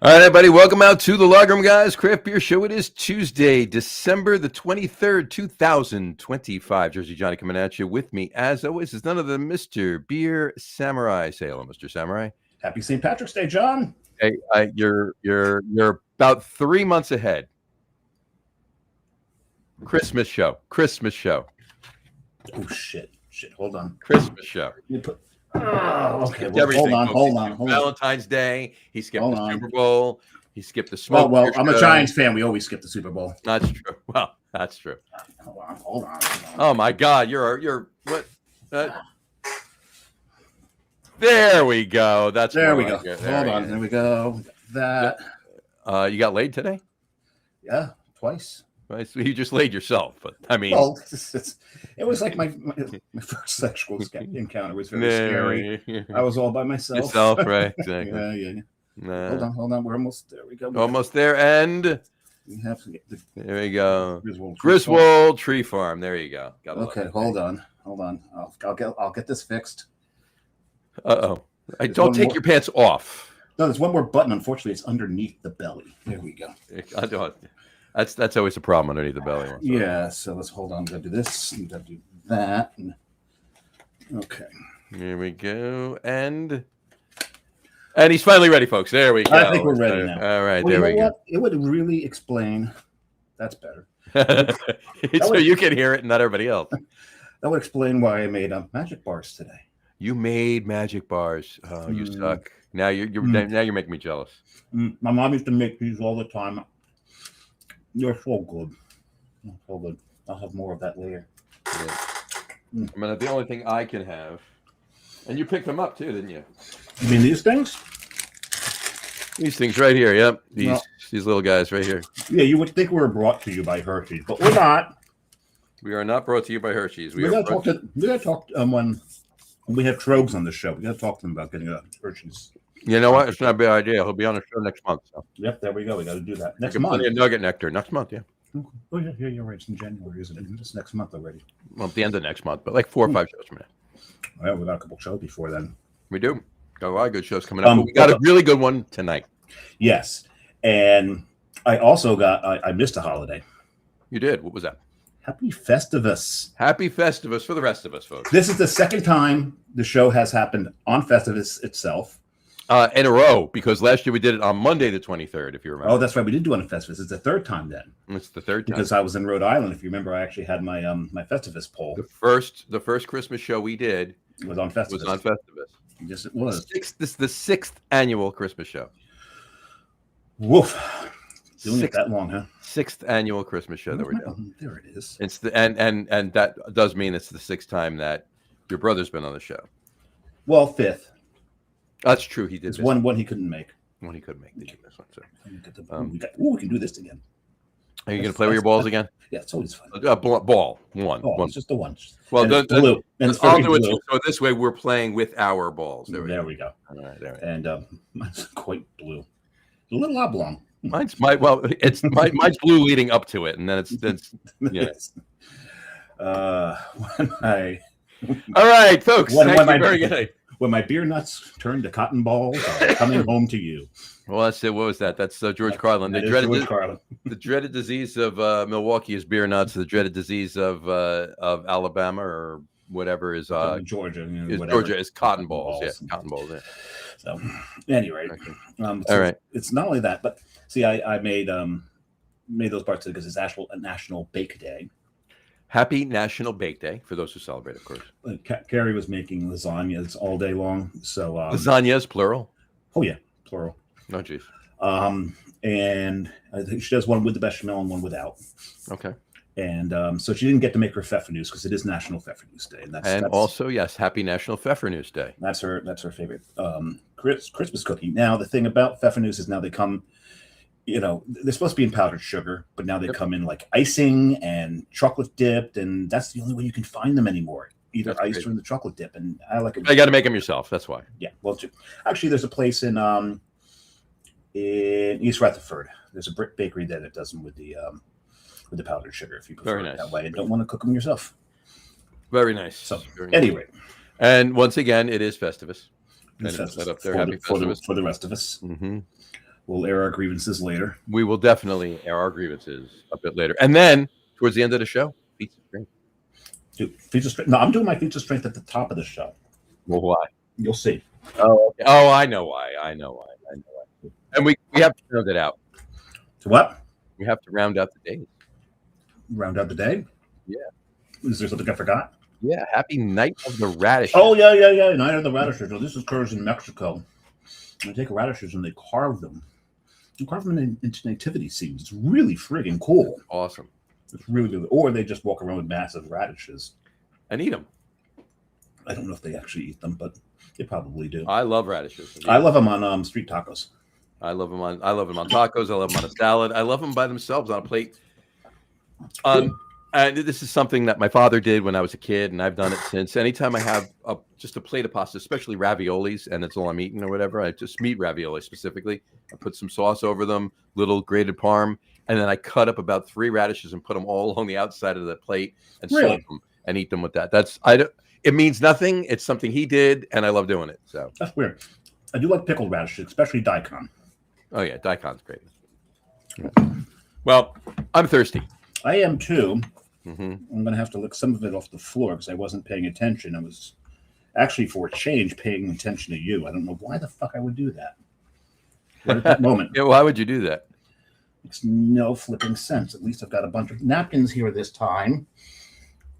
All right, everybody, welcome out to the Logroom Guys Craft Beer Show. It is Tuesday, December the 23rd, 2025. Jersey Johnny coming at you. With me, as always, is none other than Mr. Beer Samurai. Say hello, Mr. Samurai. Happy St. Patrick's Day, John. Hey, you're about 3 months ahead. Christmas show. Oh shit. Hold on. Christmas show. Okay. Well, hold on. Valentine's Day. He skipped the Super Bowl. He skipped the smoke. Well, I'm a Giants fan. We always skip the Super Bowl. That's true. Well, that's true. Hold on. Oh my God, you're what? There we go. There we go. Hold on. There we go. That. You got laid today? Yeah, twice. Right, so you just laid yourself, but I mean, well, it was like my first sexual encounter. It was very scary. I was all by myself. Yourself, right? Exactly. Yeah. Nah. Hold on. We're almost there. We go. Almost there, and we have to get there we go. Griswold Tree Farm. There you go. Okay, hold on. I'll get this fixed. Don't take your pants off. No, there's one more button. Unfortunately, it's underneath the belly. There we go. That's always a problem underneath the belly. Yeah, so let's hold on. We gotta do this. We gotta do that. Okay. Here we go. And he's finally ready, folks. There we go. I think we're ready now. All right, there we go. It would really explain. That's better. So you can hear it and not everybody else. That would explain why I made magic bars today. You made magic bars. Oh, you suck. Now you're making me jealous. My mom used to make these all the time. You're so good. So good. I'll have more of that later. Yeah. I mean, the only thing I can have, and you picked them up too, didn't you? You mean these things? These things right here. Yep. These little guys right here. Yeah, you would think we were brought to you by Hershey's, but we're not. We are not brought to you by Hershey's. We gotta talk when we have Trogs on the show. We gotta talk to them about getting a Hershey's. You know what? It's not a bad idea. He'll be on the show next month. So. Yep, there we go. We got to do that next month. Nugget Nectar next month. Yeah. Oh yeah, you're right. It's in January, isn't it? It's next month already. Well, at the end of next month, but like 4 or 5 shows from now. Well, we got a couple shows before then. We do. Got a lot of good shows coming up. But we got a really good one tonight. Yes, and I also I missed a holiday. You did. What was that? Happy Festivus. Happy Festivus for the rest of us, folks. This is the second time the show has happened on Festivus itself. In a row, because last year we did it on Monday the 23rd, if you remember. Oh, that's right. We did do it on Festivus. It's the third time then. It's the third time. Because I was in Rhode Island. If you remember, I actually had my my Festivus poll. The first Christmas show we did was on Festivus. Yes, it was. This is the 6th annual Christmas show. Woof. Doing it that long, huh? 6th annual Christmas show that we're doing. There it is. It's the and that does mean it's the 6th time that your brother's been on the show. Well, 5th. That's true. He did. It's one he couldn't make. One he couldn't make. Did you miss one? So. We can do this again. Are you going to play with your balls again? Yeah, it's always fun. Ball. One. It's just the one. Well, blue. And it's I'll do it so this way we're playing with our balls. There we go. All right, there we go. And mine's quite blue. A little oblong. Mine's blue leading up to it, and then it's yeah. All right, folks. When my beer nuts turn to cotton balls, I'm coming home to you. Well, that's it. What was that? That's George Carlin. The dreaded disease of Milwaukee is beer nuts. The dreaded disease of Alabama or whatever is Georgia. Georgia is cotton balls. Yeah, cotton balls. Yeah. So, anyway, all right. It's not only that, but see, I made those parts because it's actual a National Bake Day. Happy National Bake Day for those who celebrate, of course. Carrie was making lasagnas all day long. So lasagnas, plural. Oh yeah, plural. Oh geez. And I think she does one with the bechamel and one without. Okay. And so she didn't get to make her Pfeffernusse because it is National Pfeffernusse Day, and that's also yes, Happy National Pfeffernusse Day. That's her favorite Christmas cookie. Now the thing about Pfeffernusse is now they come. You know, they're supposed to be in powdered sugar, but now they come in like icing and chocolate dipped, and that's the only way you can find them anymore. Either iced or in the chocolate dip, and I like it. You got to make them yourself. That's why. Yeah. Well, actually, there's a place in East Rutherford. There's a brick bakery there that does them with the powdered sugar. If you prefer it that way, and don't want to cook them yourself. Very nice. So anyway, and once again, it is Festivus. It's Festivus. Up there. Happy Festivus for the rest of us. Mm-hmm. We'll air our grievances later. We will definitely air our grievances a bit later. And then, towards the end of the show, feats of strength. Dude, feats of strength. No, I'm doing my feats of strength at the top of the show. Well, why? You'll see. Oh, okay. Oh, I know why. And we have to round it out. To what? We have to round out the days. Round out the day? Yeah. Is there something I forgot? Yeah, happy Night of the Radish. Oh, yeah. Night of the Radishes. Well, this occurs in Mexico. They take radishes and they carve them. They carve them into nativity scenes. It's really friggin' cool. Awesome. It's really good. Or they just walk around with massive radishes. And eat them. I don't know if they actually eat them, but they probably do. I love radishes. I love them on street tacos. I love them on tacos. I love them on a salad. I love them by themselves on a plate. And this is something that my father did when I was a kid, and I've done it since. Anytime I have just a plate of pasta, especially raviolis, and that's all I'm eating or whatever, I just meat ravioli specifically. I put some sauce over them, little grated parm, and then I cut up about 3 radishes and put them all along the outside of the plate and salt them and eat them with that. It means nothing. It's something he did, and I love doing it. So that's weird. I do like pickled radishes, especially daikon. Oh yeah, daikon's great. Well, I'm thirsty. I am too. Mm-hmm. I'm going to have to lick some of it off the floor because I wasn't paying attention. I was actually, for a change, paying attention to you. I don't know why the fuck I would do that. Right at that moment. Yeah, why would you do that? Makes no flipping sense. At least I've got a bunch of napkins here this time.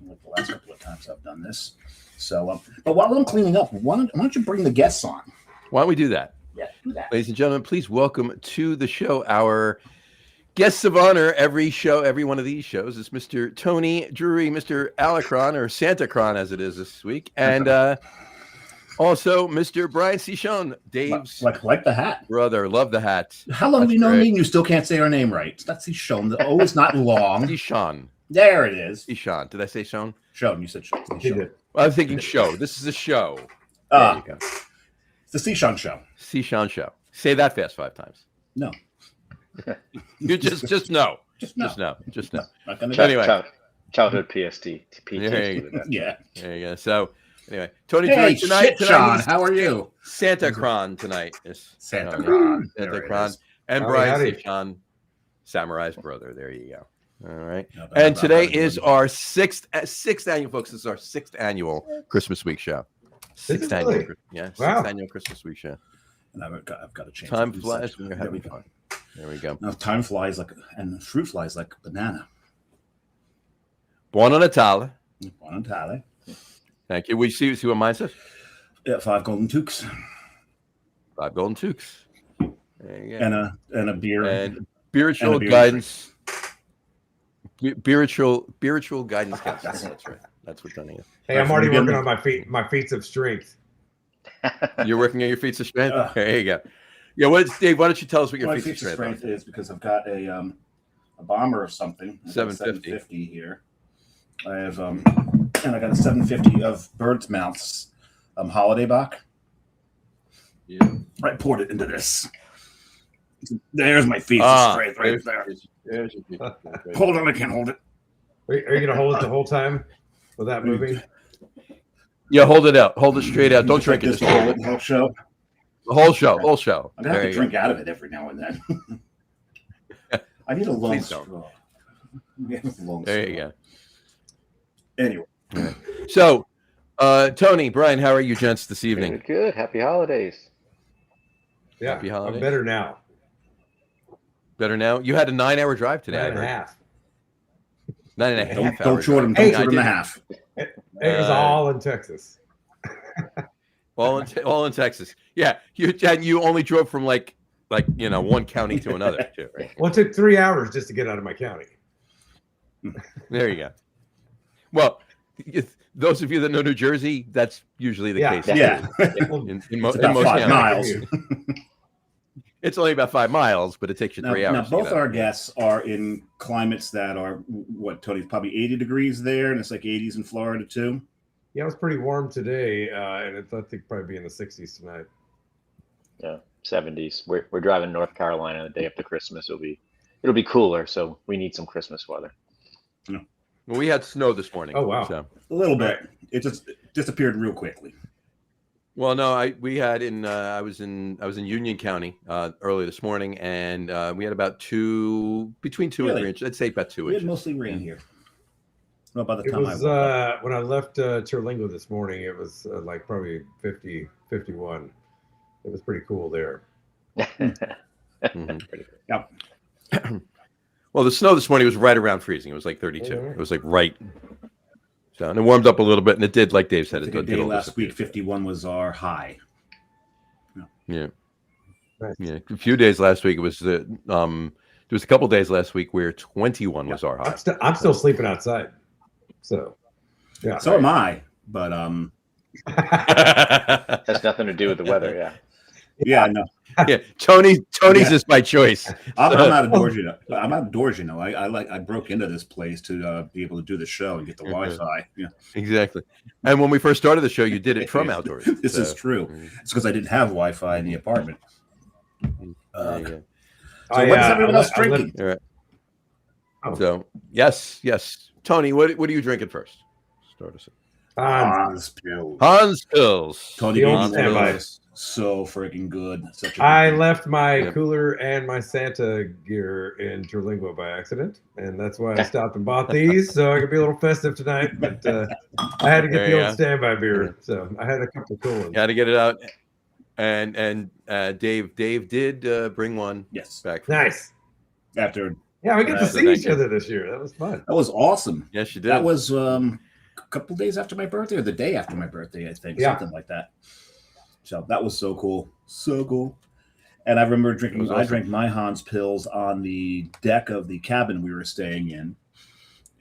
Like the last couple of times I've done this. So, but while I'm cleaning up, why don't you bring the guests on? Why don't we do that? Yeah, do that. Ladies and gentlemen, please welcome to the show our guests of honor. Every one of these shows is Mr. Tony Drewry, Mr. Alacron, or Santa Cron as it is this week, and also Mr. Bryan Cichon, Dave's like the hat brother. Love the hat. How long have you known me and you still can't say our name right? That's Cichon. The O is not long. Cichon. There it is. Cichon. Did I say Sean? Sean. You said Sean. Well, I'm thinking show. This is a show. There you go. It's the Cichon show. Cichon show. Say that fast 5 times. No. You just no. Just no. Not gonna anyway. Childhood PTSD. Yeah. There you go. So anyway, Tony tonight, Sean, how are you? Santa Cron tonight is Santa Cron. Santa Cron. And Bryan Cichon, Samurai's brother. There you go. All right. And today is our sixth annual, folks. This is our 6th annual Christmas Week show. 6th annual, yeah. 6th annual Christmas Week show. And I've got to change. Time flies when you're having fun. There we go. Now time flies and fruit flies like banana. Buon Natale. Buon Natale. Thank you. We see what mine says. Yeah, 5 golden toques. 5 golden toques. There you go. And a beer. And Beeritual guidance. Beeritual guidance counselor. That's right. That's what Tony is. Hey, I'm already working on my feats of strength. You're working on your feats of strength? There you go. Yeah, Dave, why don't you tell us what your feats of strength is? Because I've got a bomber of something. 750 here. I have and I got a 750 of Bird's Mouth's Holiday Bock. Yeah. I poured it into this. There's my feats of strength right there. Hold on, I can't hold it. Are you going to hold it the whole time without moving? Yeah, hold it out. Hold it straight out. Don't drink it. Just hold it. The whole show. The whole show. Whole show. I'm going to have to drink out of it every now and then. I need a long straw. There you go. Anyway. Right. So, Tony, Bryan, how are you gents this evening? Good. Happy holidays. Yeah, happy holidays. I'm better now. Better now? You had a 9-hour drive today. 9.5. 9.5 Don't short him. Don't short him a half. It was all in Texas. all in Texas. Yeah, you only drove from like one county to another. Too, right? Well, it took 3 hours just to get out of my county. There you go. Well, those of you that know New Jersey, that's usually the case. Yeah. In most 5 miles. It's only about 5 miles, but it takes you 3 hours. Now, both our guests are in climates that are, what, Tony, probably 80 degrees there, and it's like 80s in Florida, too? Yeah, it was pretty warm today, and I think probably be in the 60s tonight. Yeah, 70s. We're driving North Carolina the day after Christmas. It'll be cooler, so we need some Christmas weather. Yeah. Well, we had snow this morning. Oh, wow. So. A little bit. It just disappeared real quickly. Well, no, I was in Union County early this morning, and we had about between 2 and Really? 3 inches. I'd say about 2 We had inches. mostly rain here. Well, by the It time was I woke up. when I left Terlingua this morning. It was like probably 50, 51. It was pretty cool there. Mhm. Yep. Well, the snow this morning was right around freezing. It was like 32. Oh, yeah. It was like right. So, and it warmed up a little bit, and it did, like Dave said, I it think a did day all last disappear. week, 51 was our high. Yeah. Nice. Yeah. A few days last week, it was there was a couple days last week where 21 was our high. I'm still sleeping outside. So, yeah. So am I, but Has nothing to do with the weather. Yeah. yeah, no, Yeah, Tony's Yeah. is by choice. I'm outdoors. I'm outdoors. I broke into this place to be able to do the show and get the Wi-Fi. Yeah, Exactly. And when we first started the show, you did it from outdoors. This is true. It's because I didn't have Wi-Fi in the apartment. There you go. So what is everyone else drinking? All right. Oh. So yes. Tony, what are you drinking first? Start us. Hans Pills. Hans Pills. Tony The old Hans standby. Pills. So freaking good. Such a good I drink. left my Yep. cooler and my Santa gear in Terlingua by accident, and that's why I stopped and bought these so I could be a little festive tonight. But I had to get There the you old go. standby beer, so I had a couple of cool ones. Got to get it out. And Dave did bring one Yes. back. From Nice. After Yeah, we got to So see thank each you. other this year. That was fun. that was awesome. Yes, you did. That was a couple days after my birthday, or the day after my birthday, I think, Yeah. something like that. So that was so cool, so cool. And I remember drinking. was I awesome. drank my Hans Pills on the deck of the cabin we were staying in.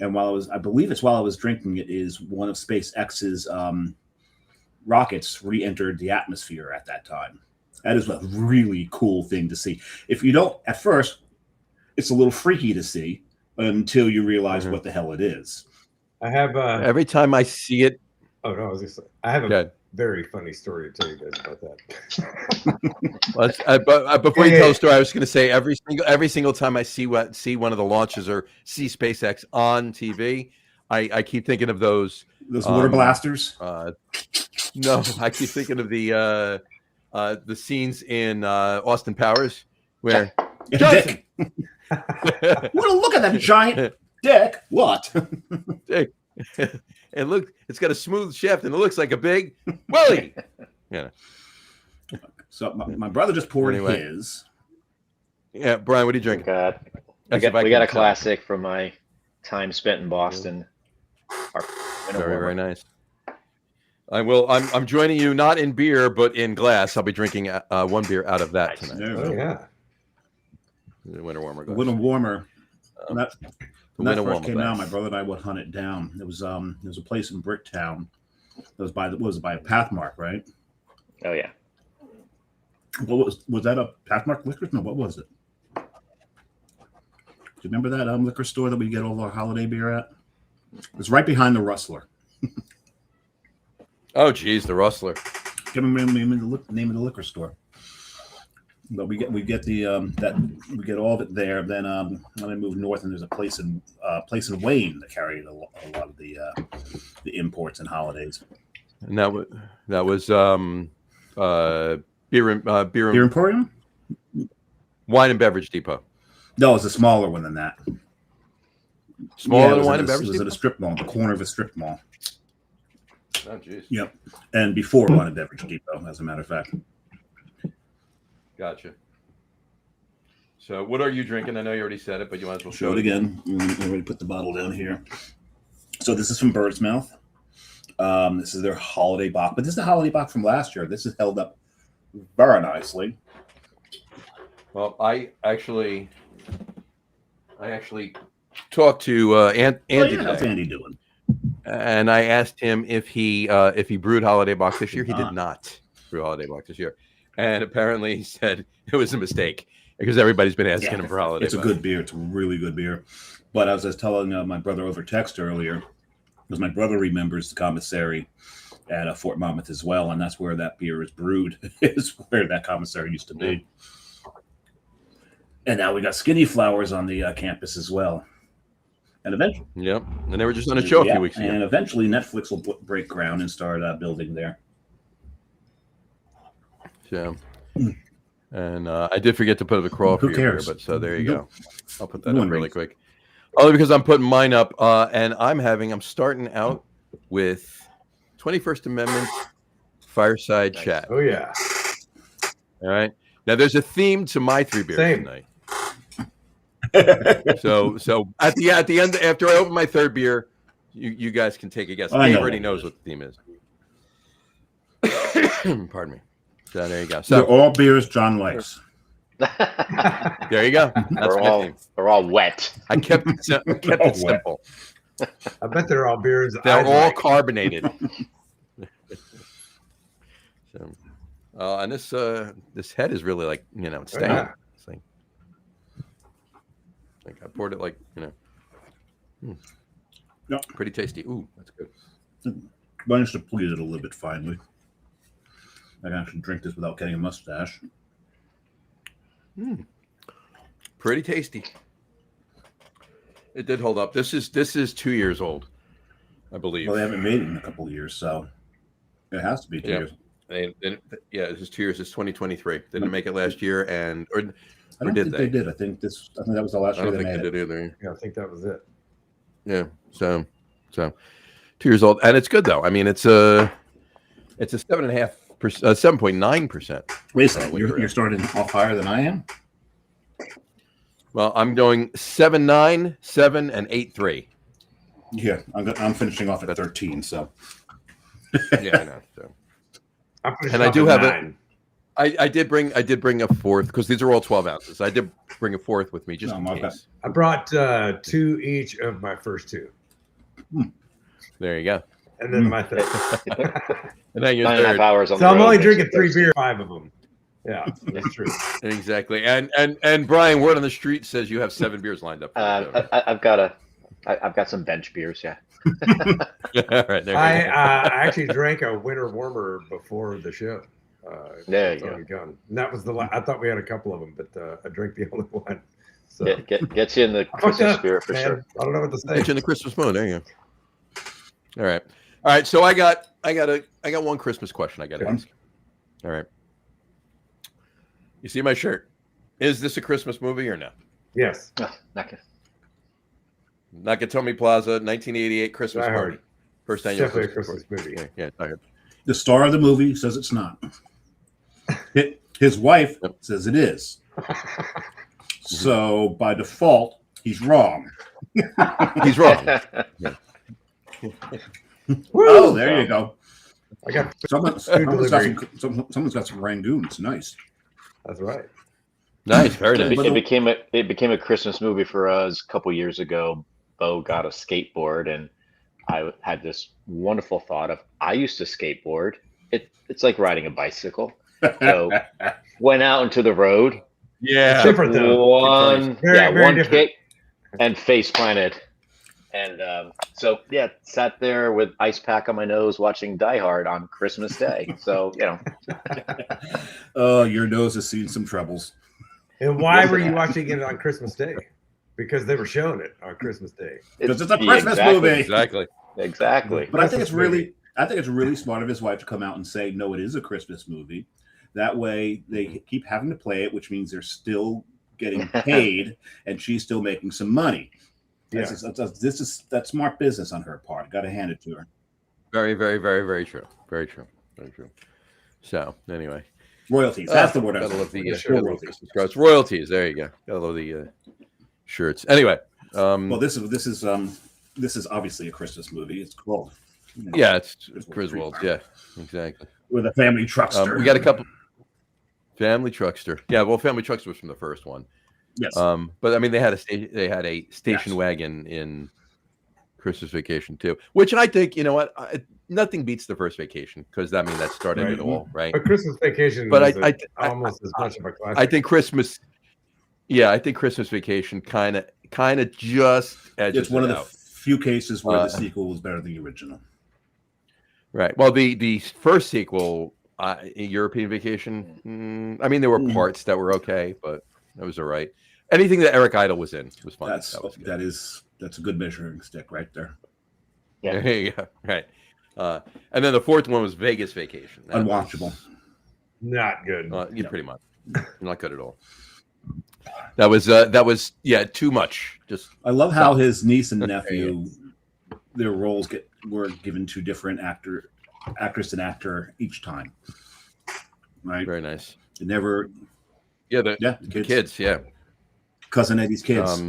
And while I believe it's while I was drinking it, is one of SpaceX's rockets re-entered the atmosphere at that time. That is a really cool thing to see. If you don't, at first, it's a little freaky to see until you realize what the hell it is. I have. Every time I see it, Oh no, I was just. I have a Good. very funny story to tell you guys about that. But before you Yeah. tell the story, I was going to say every single time I see one of the launches or see SpaceX on TV, I keep thinking of those. Those water blasters. No, I keep thinking of the scenes in Austin Powers where Johnson. Dick. What a look at that giant dick. What? Dick. And look, it's got a smooth shaft and it looks like a big Willie. Yeah. So my brother just poured Anyway. his. Yeah, Brian, what are you drinking? God, we That's if I got can a tell. classic from my time spent in Boston. Our winter Very, warmer. very nice. I'm joining you not in beer but in glass. I'll be drinking one beer out of that Nice. tonight. There we Oh go. yeah. The winter warmer A glass. little warmer. When that, The when that winter first warmer came out, glass. my brother and I would hunt it down. There was a place in Bricktown. That was by a Pathmark, right? Oh yeah. What was that a Pathmark liquor? No, what was it? Do you remember that liquor store that we get all our holiday beer at? It was right behind the Rustler. Oh, geez, the Rustler. Can't remember the name of the liquor store. But we get we get all of it there. Then when I moved north, and there's a place in Wayne that carried a lot of the imports and holidays. And that was beer Beer Emporium? Wine and Beverage Depot. No, it's a smaller one than that. Smaller Yeah, it than was Wine at and a- Beverage It was at Depot. a strip mall, the corner of a strip mall. Oh, geez. Yep, and before Wine and Beverage Depot, as a matter of fact. Gotcha. So, what are you drinking? I know you already said it, but you might as well Show it again. I already put the bottle down here. So this is from Bird's Mouth. This is their holiday box, but this is the holiday box from last year. This is held up very nicely. Well, I actually talked to Andy How's today, Andy doing? and I asked him if he brewed Holiday Box this year. He did not brew Holiday Box this year, and apparently he said it was a mistake because everybody's been asking him for Holiday It's a Box. good beer. It's a really good beer. But as I was telling my brother over text earlier, because my brother remembers the commissary at Fort Monmouth as well, and that's where that beer is brewed, is where that commissary used to be. And now we got Skinny Flowers on the campus as well. And eventually, Yep, and they were just on a show a few weeks ago. and eventually Netflix will break ground and start building there. So, and I did forget to put the crawl for Who you here, cares? but so there you No- go. I'll put that no up one really reads. quick. Only because I'm putting mine up, and I'm starting out with 21st Amendment Fireside Nice. Chat. Oh yeah. All right. Now there's a theme to my 3 beers Same. tonight. So at the end, after I open my 3rd beer, you guys can take a guess. I Dave know already what it knows is. what the theme is. Pardon me. So there you go. They're So all beers John likes. there you go. That's my theme. We're all wet. I kept it simple. I bet they're all beers. They're I'd all like. carbonated. So, and this head is really like it's Oh, staying. yeah. It's like I poured it like Yep. pretty tasty. Ooh, that's good. Managed to please it a little bit finally. I can actually drink this without getting a mustache. Pretty tasty. It did hold up. This is 2 years old, I believe. Well, they haven't made it in a couple of years, so it has to be 2 years. This is 2 years. It's 2023. They didn't make it last year, or I don't did think they? they did. I think that was the last I year don't they think made they it. did either. Yeah, I think that was it. Yeah. So 2 years old, and it's good though. I mean, it's a 7.5%, 7.9%. Wait a second, when you're you're starting off higher than I am? Well, I'm going 7.9, 7, and 8.3. Yeah, I'm finishing off at 13, so. Yeah, I know. So. I'm pretty And sure I do I'm have at it. 9. I did bring a 4th because these are all 12 ounces. I did bring a 4th with me just No, in my bad. case. I brought 2 each of my first 2, There you go. and then my third. And then your 9.5 third. hours on So the I'm road only makes drinking it 3 thirsty. beers, 5 of them. Yeah, that's true. Exactly. And Brian, word on the street says you have 7 beers lined up. For the I've got some bench beers. Yeah. show. All right. There I you go. actually drank a winter warmer before the show. There it's you already gone. And that was I thought we had a couple of them, but I drank the only one. So Gets you in the I fucked Christmas up, spirit for man. sure. I don't know what to say. Get you in the Christmas mood. There you go. All right. So I got one Christmas question I got to Okay. ask. All right. You see my shirt? Is this a Christmas movie or no? Yes, Nakatomi Plaza, 1988 Christmas Die Hard. party. First annual definitely a Christmas Christmas movie. Yeah, Die Hard. The star of the movie says it's not. His wife Yep. says it is. So by default, he's wrong. He's wrong. Oh, there you go. I got. Someone's got some rangoons. Nice. That's right. Nice, very nice. It became a Christmas movie for us a couple years ago. Bo got a skateboard, and I had this wonderful thought of I used to skateboard. It's like riding a bicycle. So went out into the road. Yeah. Different though. One Very, very one different. kick and face planted. And so yeah, sat there with ice pack on my nose watching Die Hard on Christmas Day. So Oh, your nose has seen some troubles. And why were you watching it on Christmas Day? Because they were showing it on Christmas Day. Because it's a Christmas movie. Exactly. Exactly. But I think Christmas it's really smart of his wife to come out and say, no, it is a Christmas movie. That way they keep having to play it, which means they're still getting paid and she's still making some money. Yeah. That's smart business on her part. Got to hand it to her. Very, very, very, very true. Very true. Very true. So anyway. Royalties. That's the word. Gotta love the Sure, royalties. Royalties. There you go. Gotta love the shirts. Anyway. Well, this is obviously a Christmas movie. It's called. Yeah, it's Griswold. Yeah, exactly. With a family truckster. We got a couple. Family Truckster. Yeah, well, Family Truckster was from the first one. Yes. But I mean, they had a station Yes. wagon in Christmas Vacation too, which I think nothing beats the first Vacation because I mean that started Right. it all, right? But Christmas Vacation But was I almost as much of a classic. I think Christmas. Yeah, I think Christmas Vacation kind of just edges It's one it of the out. few cases where the sequel was better than the original. Right. Well, the first sequel, European Vacation. I mean, there were parts that were okay, but that was all right. Anything that Eric Idle was in was fun. That's That was good. that's a good measuring stick right there. Yeah. There you go. Right. And then the fourth one was Vegas Vacation. That was- Unwatchable. Not good. Yeah, pretty much. Not good at all. That was too much. Just I love how stop. his niece and nephew, their roles were given to different actress and actor each time. Right. Very nice. It never. Yeah, the kids. Yeah. Cousin Eddie's kids.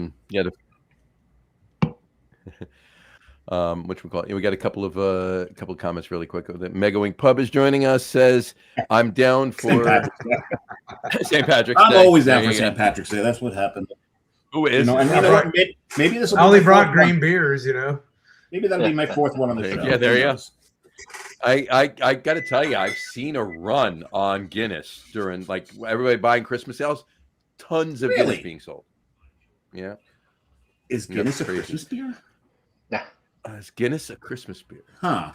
Which we call it. We got a couple of comments really quick. Mega Wing Pub is joining us. Says I'm down for St. Patrick's I'm Day. always down for St. Patrick's Day. That's what happened. Who is? And maybe this will I only brought green beers, Maybe that'll be my fourth one on the show. Yeah, there you go. I got to tell you, I've seen a run on Guinness during like everybody buying Christmas sales. Tons of Guinness being sold. Yeah. Is Guinness a Christmas beer? Yeah. Is Guinness a Christmas beer? Huh.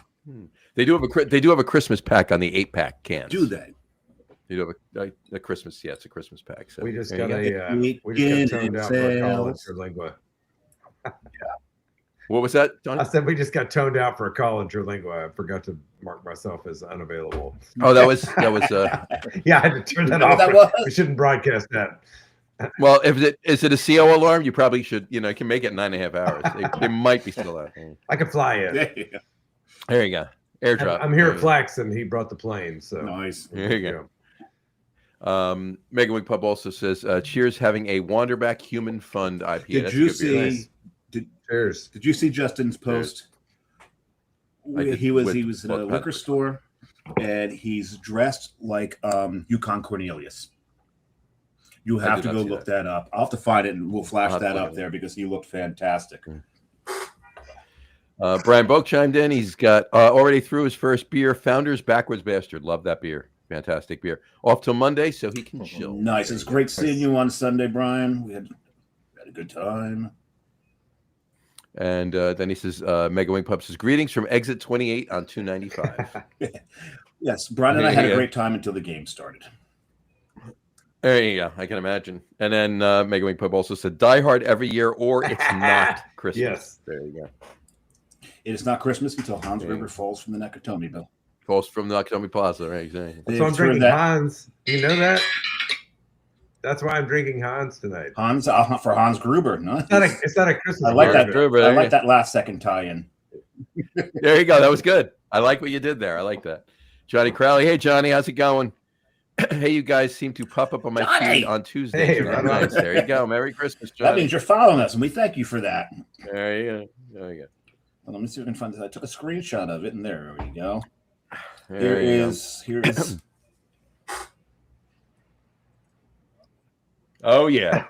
They do have a Christmas pack on the 8-pack cans. Do they? They do have a Christmas. Yeah, it's a Christmas pack. So we just got toned out for a call in Terlingua. What was that, Tony? I said we just got toned out for a call in Terlingua. I forgot to mark myself as unavailable. Oh, that was yeah, I had to turn that off. We shouldn't broadcast that. Well, is it a CO alarm? You probably should. You can make it 9.5 hours. They might be still out. I can fly it. There you go. Airdrop. I'm here at Flex, and he brought the plane. So nice. There you go. Mega Wing Pub also says, "Cheers, having a Wanderback Human Fund IPA." Did you see? Cheers. Did you see Justin's post? He was in a liquor store, and he's dressed like Yukon Cornelius. You have to go look that up. I'll have to find it, and we'll flash that up there because he looked fantastic. Brian Boak chimed in. He's got already through his first beer, Founders Backwards Bastard. Love that beer. Fantastic beer. Off till Monday, so he can chill. Nice. It's great seeing you on Sunday, Brian. We had a good time. And then he says, Mega Wing Pub says, greetings from Exit 28 on 295. Yes, Brian and I had a great time until the game started. There you go. I can imagine. And then Mega Wing Pub also said, Die Hard every year, or it's not Christmas. Yes. There you go. It is not Christmas until Hans River falls from the Nakatomi, Bill. Falls from the Nakatomi Plaza, right? Exactly. So I'm drinking Hans. You know that? That's why I'm drinking Hans tonight. Hans for Hans Gruber. No, it's not a Christmas. I like that. Gruber, I like that last second tie-in. There you go. That was good. I like what you did there. I like that. Johnny Crowley. Hey, Johnny. How's it going? Hey, you guys seem to pop up on my feed on Tuesday. Hey, right nice. There you go. Merry Christmas, Johnny. That means you're following us, and we thank you for that. There you go. There you go. Well, let me see if I can find this. I took a screenshot of it, and there we go. Here is. Oh yeah,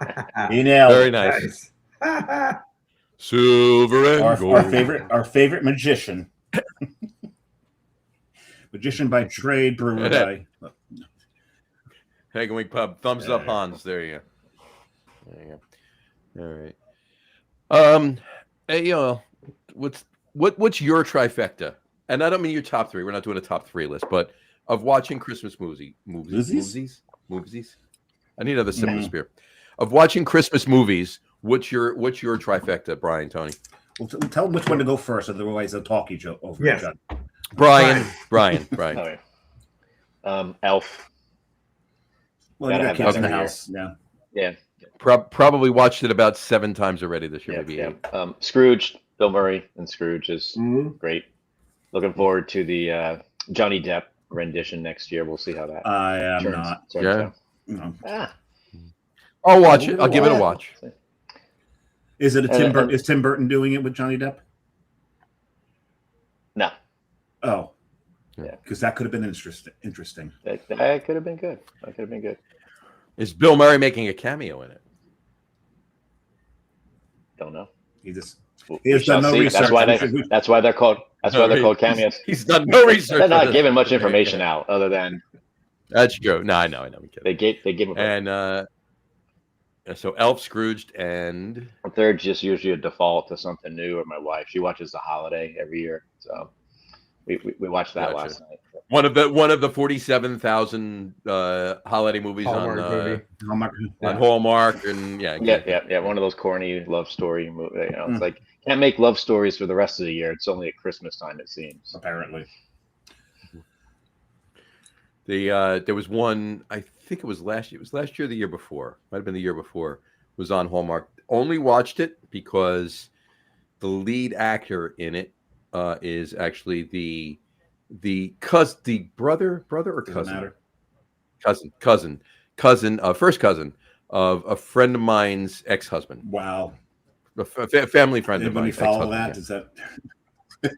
very nice. Silver and gold. Our favorite magician. Magician by trade, brewer by. Mega Wing Pub. Thumbs up, Hans. There you go. There you go. All right. Hey, what's your trifecta? And I don't mean your top three. We're not doing a top three list, but of watching Christmas movies. I need another sip of this beer. Of watching Christmas movies, what's your trifecta, Brian, Tony? Well, tell them which one to go first, otherwise they'll talk each over each other. Brian. Elf. Well, you got kids in the house. Yeah. Probably watched it about 7 times already this year, maybe 8. Scrooge, Bill Murray and Scrooge is great. Looking forward to the Johnny Depp rendition next year. We'll see how that I am turns, not. turns out. No. I'll watch it. I'll give it a watch. Is it Tim Burton? Is Tim Burton doing it with Johnny Depp? No. Oh. Yeah. Because that could have been interesting. That could have been good. That could have been good. Is Bill Murray making a cameo in it? Don't know. He has done no research. That's why they're called cameos. He's done no research. They're not giving much information out other than. That's true. No, I know. I'm kidding. They give them. And so Elf, Scrooged, and third just usually a default to something new. Or my wife, she watches The Holiday every year, so we watched that last night. One of the 47,000 holiday movies Hallmark on Hallmark, and yeah. One of those corny love story movies. It's like can't make love stories for the rest of the year. It's only at Christmas time, it seems. Apparently. There was one, I think it was last year. It was last year, or the year before. Might have been the year before. It was on Hallmark. Only watched it because the lead actor in it is actually the brother or cousin, first cousin of a friend of mine's ex-husband. Wow. A family friend of When mine. you follow that, is that?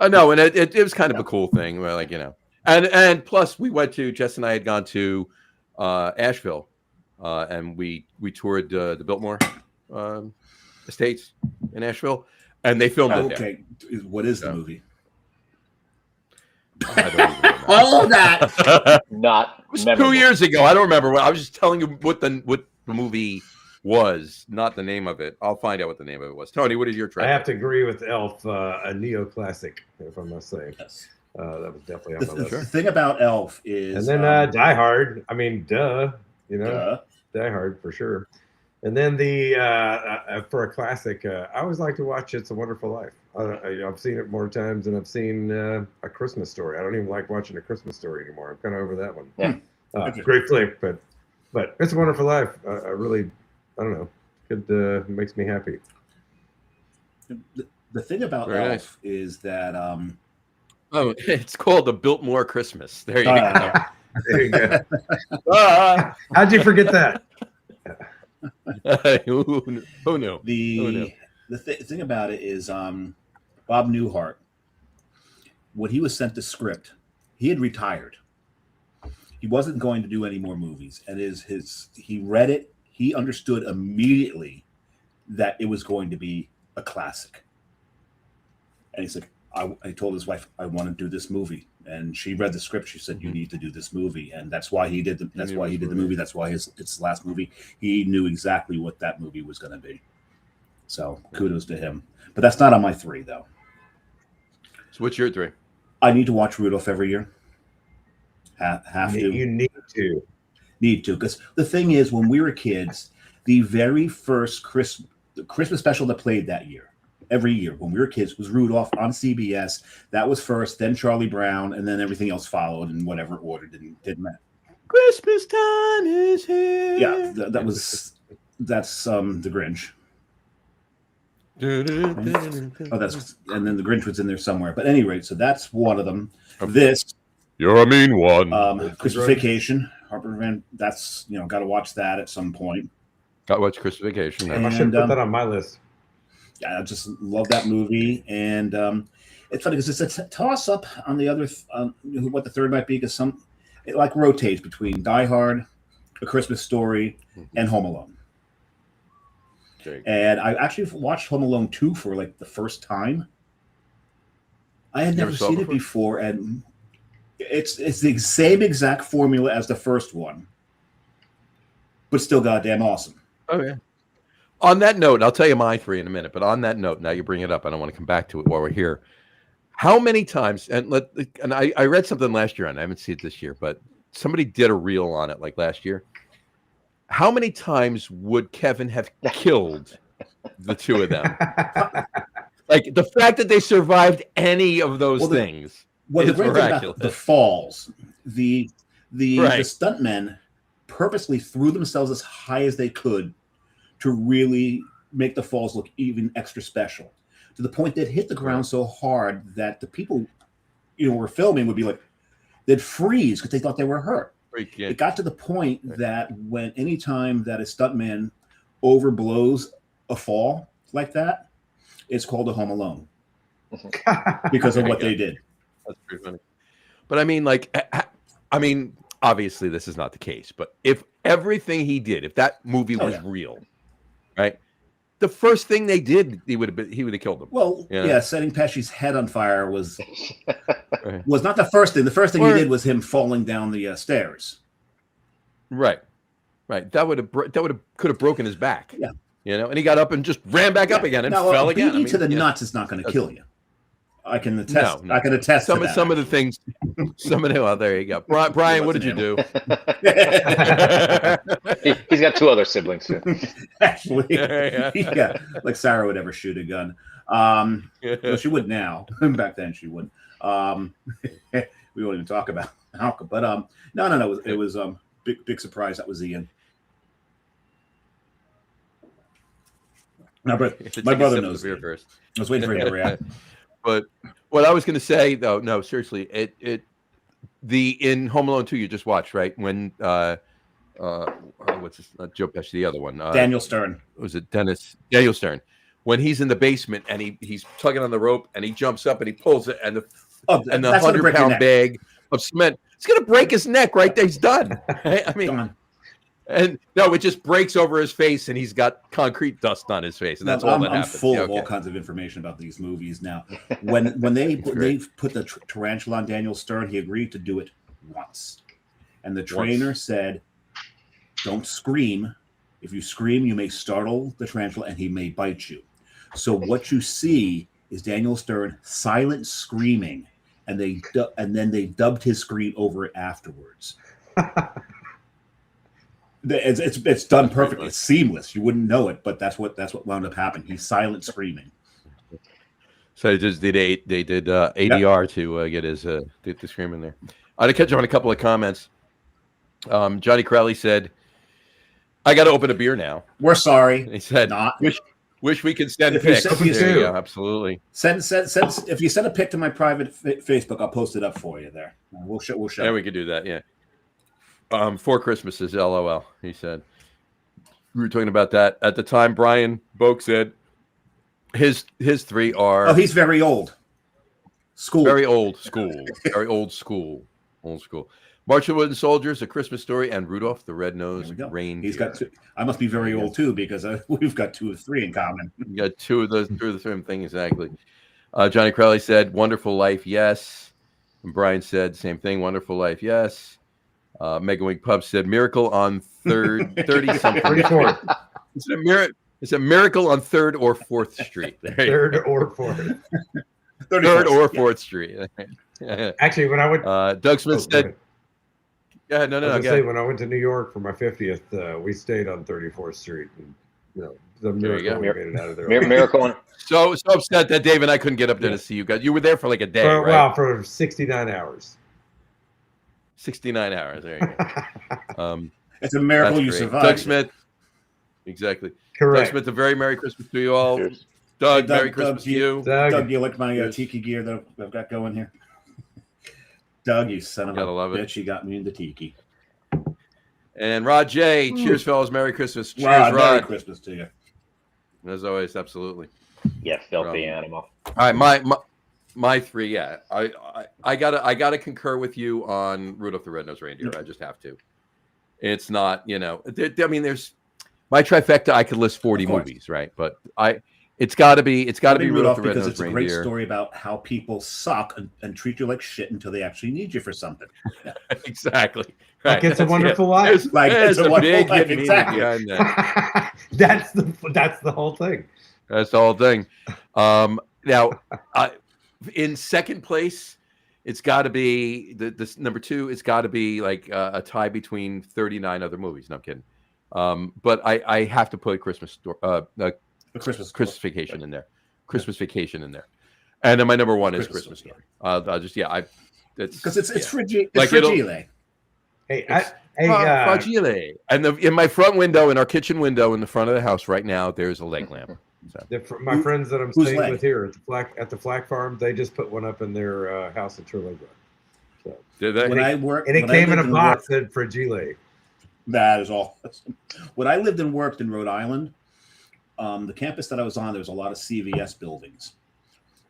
No, and it was kind of a cool thing, where, like, and plus we went to, Jess and I had gone to Asheville, and we toured the Biltmore Estates in Asheville, and they filmed it there. Okay, what is the movie? I don't even remember. All of that. Not It was memorable. 2 years ago. I don't remember. I was just telling you what the movie was, not the name of it. I'll find out what the name of it was. Tony, what is your I track? have to agree with Elf, a neoclassic, if I must say. Yes. That was definitely on my The list. thing about Elf is, And then Die Hard. I mean, duh. duh. Die Hard for sure. And then for a classic, I always like to watch It's a Wonderful Life. I've seen it more times than I've seen A Christmas Story. I don't even like watching A Christmas Story anymore. I'm kind of over that one. Yeah. Great flick, but It's a Wonderful Life. I really, I don't know. It makes me happy. The thing about Very Elf nice. is that Oh, it's called the Biltmore Christmas. There you go. There you go. How'd you forget that? Who knew? The thing about it is Bob Newhart, when he was sent the script, he had retired. He wasn't going to do any more movies, and he read it. He understood immediately that it was going to be a classic, and he's like, I told his wife, I want to do this movie, and she read the script. She said, "You need to do this movie," and that's why he did the movie. That's why it's his last movie. He knew exactly what that movie was going to be. So kudos to him. But that's not on my 3, though. So what's your 3? I need to watch Rudolph every year. Have to. You need to. Because the thing is, when we were kids, the very first Christmas special that played that year, every year when we were kids, was Rudolph on CBS. That was first, then Charlie Brown, and then everything else followed in whatever order. Didn't matter. Christmas time is here. Yeah, that's the Grinch. And then the Grinch was in there somewhere. But at any rate, so that's one of them. This, you're a mean one. Christmas Vacation, Harper Van. That's got to watch that at some point. Got to watch Christmas Vacation. And, I should put that on my list. Yeah, I just love that movie, and it's funny because it's a toss up on the other what the third might be, because it like rotates between Die Hard, A Christmas Story, and Home Alone. And I actually watched Home Alone 2 for like the first time. I had never seen it before, and it's the same exact formula as the first one, but still goddamn awesome. Oh yeah. On that note, I'll tell you my 3 in a minute, but on that note, now you bring it up, I don't want to come back to it while we're here. How many times, and I read something last year, and I haven't seen it this year, but somebody did a reel on it like last year. How many times would Kevin have killed the two of them? Like, the fact that they survived any of those things Well, is the great thing miraculous. about the falls, the stuntmen purposely threw themselves as high as they could to really make the falls look even extra special, to the point they'd hit the ground so hard that the people were filming would be like, they'd freeze because they thought they were hurt. It got to the point that anytime that a stuntman overblows a fall like that, it's called a Home Alone because of what they did. That's pretty funny. But I mean, obviously this is not the case, but if everything he did, if that movie was real, right? The first thing they did, he would have killed them. Well, setting Pesci's head on fire was not the first thing. The first thing he did was him falling down the stairs. Right. Could have broken his back. Yeah. And he got up and just ran back up again and fell again. Beating to the nuts is not going to kill you. I can attest. I can attest to that. Some of the things. Well, there you go. Brian, what did you do? He's got 2 other siblings too. Actually, yeah, like Sarah would ever shoot a gun. Well, she would now. Back then, she wouldn't. We won't even talk about Hauke. But no. It was big surprise. That was Ian. No, but my brother knows. Beer first. I was waiting for him to react. But what I was going to say, though, no, seriously, in Home Alone 2 you just watched, right? When what's this? Not Joe Pesci, the other one, Daniel Stern. Was it Daniel Stern? When he's in the basement and he's tugging on the rope and he jumps up and he pulls it and the 100-pound bag of cement, it's going to break his neck right there. He's done. I mean. And no, it just breaks over his face, and he's got concrete dust on his face, and that's all that happens. I'm full of all kinds of information about these movies now. When they put the tarantula on Daniel Stern, he agreed to do it once, and the trainer said, "Don't scream. If you scream, you may startle the tarantula, and he may bite you." So what you see is Daniel Stern silent screaming, and then they dubbed his scream over it afterwards. It's done perfectly. It's seamless. You wouldn't know it, but that's what wound up happening. He's silent screaming. So they did ADR to get his the scream in there. I had to catch up on a couple of comments. Johnny Crowley said, "I got to open a beer now." We're sorry. He said, "Not wish we could send pics." There you go. Absolutely. Send if you send a pic to my private Facebook, I'll post it up for you there. We'll show. Yeah, we could do that. Yeah. 4 Christmases, LOL, he said. We were talking about that. At the time, Brian Boak said his 3 are... Oh, he's very old. Very old school. Very old school. Old school. March of the Wooden Soldiers, A Christmas Story, and Rudolph the Red-Nosed Reindeer. He's got 2. I must be very old, too, because we've got 2 of 3 in common. You got 2 of the same thing, exactly. Johnny Crowley said, "Wonderful Life, yes." And Brian said, same thing, "Wonderful Life, yes." Mega Wing Pub said, "Miracle on 30 something." 34th. It's a miracle on 3rd or 4th Street. 3rd or 4th. 3rd or 4th Street. Actually, when I went, Doug Smith said, "Yeah, no." When I went to New York for my 50th, we stayed on 34th Street, and the miracle we made it out of there. Miracle on. So upset that Dave and I couldn't get up there to see you guys. You were there for like a day, right? Wow, for 69 hours. 69 hours. There you go. It's a miracle you survived. Doug Smith. Exactly. Correct. Doug Smith, a very Merry Christmas to you all. Cheers. Doug, Merry Christmas to you. Doug, you like my tiki gear that I've got going here? Doug, you son of a bitch, you got me into tiki. And Rod J, cheers, fellas. Merry Christmas. Cheers, Rod. Merry Christmas to you. As always, absolutely. Yeah, filthy animal. All right, my 3, yeah. I gotta concur with you on Rudolph the Red-Nosed Reindeer. I just have to. It's not, there's my trifecta. I could list 40 movies, right? But it's got to be Rudolph the Red-Nosed Reindeer. Because it's a great story about how people suck and treat you like shit until they actually need you for something. Yeah. Exactly. Right. Like It's a Wonderful Life. It's a big life. Exactly. Behind that. That's the whole thing. That's the whole thing. Now, in second place, it's got to be this number 2. It's got to be like a tie between 39 other movies. No, I'm kidding. But I have to put Christmas Vacation in there. Christmas Vacation in there. And then my number 1 is Christmas Story. I'll just because it's fragile. Like fragile. Fragile. And in my front window, in our kitchen window in the front of the house right now, there's a leg lamp. So. My friends that I'm staying with here at the Flack Farm, they just put one up in their house at Terlingua. So did they? It came in a box that Fragile. That is awesome. When I lived and worked in Rhode Island, the campus that I was on, there was a lot of CVS buildings.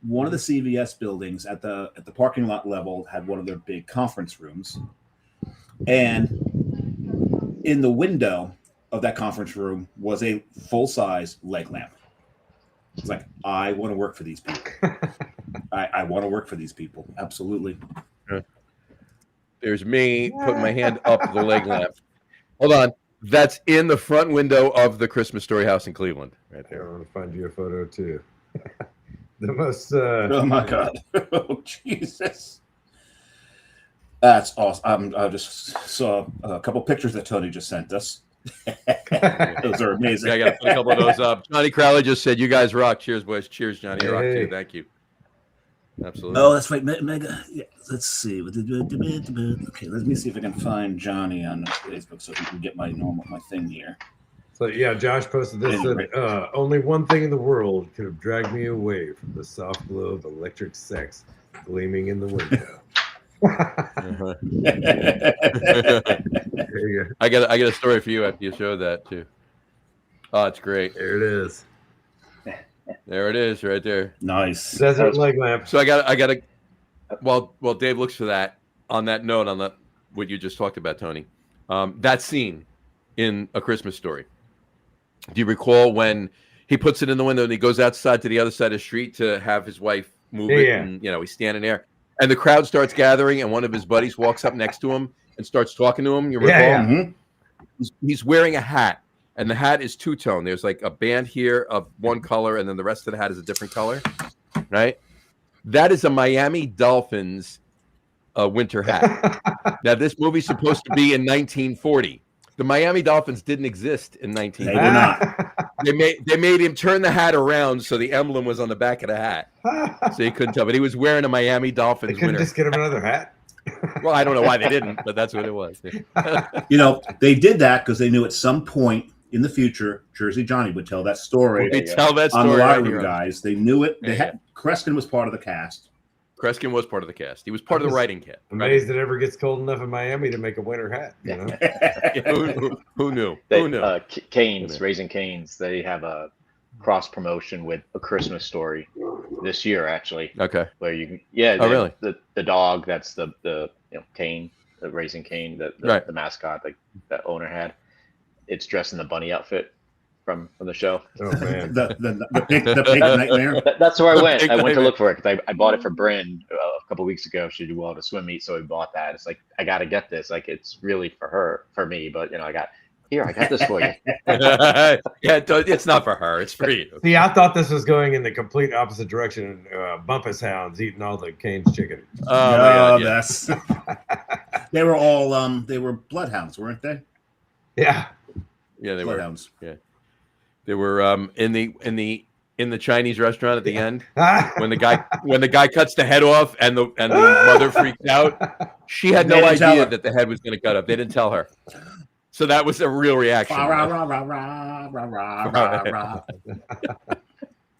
One of the CVS buildings at the parking lot level had one of their big conference rooms, and in the window of that conference room was a full-size leg lamp. It's like, I want to work for these people. I want to work for these people. Absolutely. There's me putting my hand up the leg lamp. Hold on. That's in the front window of the Christmas Story house in Cleveland. Right there. I want to find you a photo, too. The most... Oh, my God. Oh, Jesus. That's awesome. I just saw a couple pictures that Tony just sent us. Those are amazing. Yeah, I got to put a couple of those up. Johnny Crowley just said, "You guys rock." Cheers, boys. Cheers, Johnny. You rock too. Thank you. Absolutely. Oh, that's right. Mega. Yeah, let's see. Okay, let me see if I can find Johnny on Facebook so he can get my thing here. So yeah, Josh posted this. Said, only one thing in the world could have dragged me away from the soft glow of electric sex gleaming in the window. There you go. I got a story for you after you showed that too. Oh, it's great. There it is. There it is, right there. Nice. Desert leg lamp. So I got a. While Dave looks for that, on that note, on that what you just talked about, Tony, that scene in A Christmas Story. Do you recall when he puts it in the window and he goes outside to the other side of the street to have his wife move it, and he's standing there, and the crowd starts gathering, and one of his buddies walks up next to him and starts talking to him. You recall? Yeah. Mm-hmm. He's wearing a hat. And the hat is two-tone. There's like a band here of one color, and then the rest of the hat is a different color, right? That is a Miami Dolphins winter hat. Now, this movie's supposed to be in 1940. The Miami Dolphins didn't exist in 1940. They did not. They made him turn the hat around so the emblem was on the back of the hat, so you couldn't tell. But he was wearing a Miami Dolphins They couldn't winter. just get him another hat. Well, I don't know why they didn't, but that's what it was. They did that because they knew at some point in the future, Jersey Johnny would tell that story. They tell that On the story right Locker here. Room Guys. They knew it. They had Kreskin was part of the cast. Kreskin was part of the cast. He was part of the writing cast. Amazed it ever gets cold enough in Miami to make a winter hat. You know? Who knew? Who knew? Canes, Raising Canes, they have a cross promotion with A Christmas Story this year, actually. Okay. Where you, Oh, really? The dog that's the Cane, the Raising Cane, the mascot that owner had. It's dressed in the bunny outfit from the show. Oh man, the pig nightmare. That's where I went. I went to look for it because I bought it for Bryn a couple weeks ago. She did well at a swim meet, so we bought that. It's like I got to get this. Like it's really for me, but I got this for you. Yeah, it's not for her. It's for you. See, I thought this was going in the complete opposite direction. Bumpus hounds eating all the Cane's chicken. Oh my God, yeah. That's they were all they were bloodhounds, weren't they? Yeah. Yeah, they were. Bloodhounds. Yeah, they were in the Chinese restaurant at the end when the guy cuts the head off and the mother freaked out. She had no idea that the head was going to cut up. They didn't tell her, so that was a real reaction. Rah, rah, rah, rah, rah, rah, rah, rah.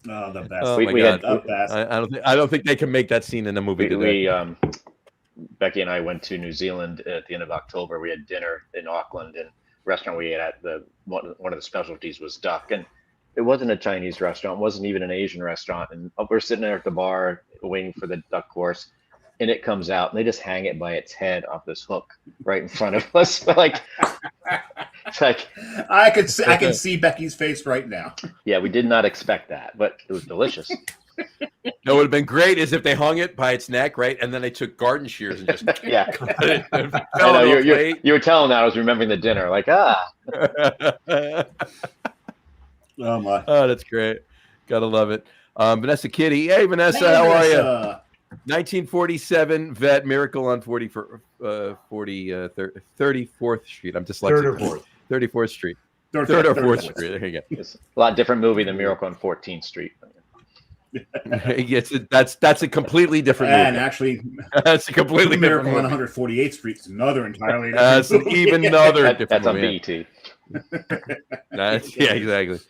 Oh, the best. Oh my God. I don't think they can make that scene in the movie today. Becky and I went to New Zealand at the end of October. We had dinner in Auckland, and restaurant we ate at, one of the specialties was duck, and it wasn't a Chinese restaurant, wasn't even an Asian restaurant, and we're sitting there at the bar waiting for the duck course, and it comes out and they just hang it by its head off this hook right in front of us. Like it's like I can see Becky's face right now. Yeah, we did not expect that, but it was delicious. What would have been great is if they hung it by its neck, right, and then they took garden shears and just cut it. I know, you were telling that I was remembering the dinner, like Oh my! Oh, that's great. Gotta love it. Vanessa Kitty, hey Vanessa, how are you? 1947 vet, Miracle on 34th Street. I'm dyslexic. 3rd or 4th. 34th Street. 3rd or 4th Street. There you go. It's a lot different movie than Miracle on 14th Street. Yes, that's a completely different movie. And actually, that's a completely different Miracle movie. on 148th Street is another entirely different That's an movie. even another different That's on movie. BET. Yeah, exactly.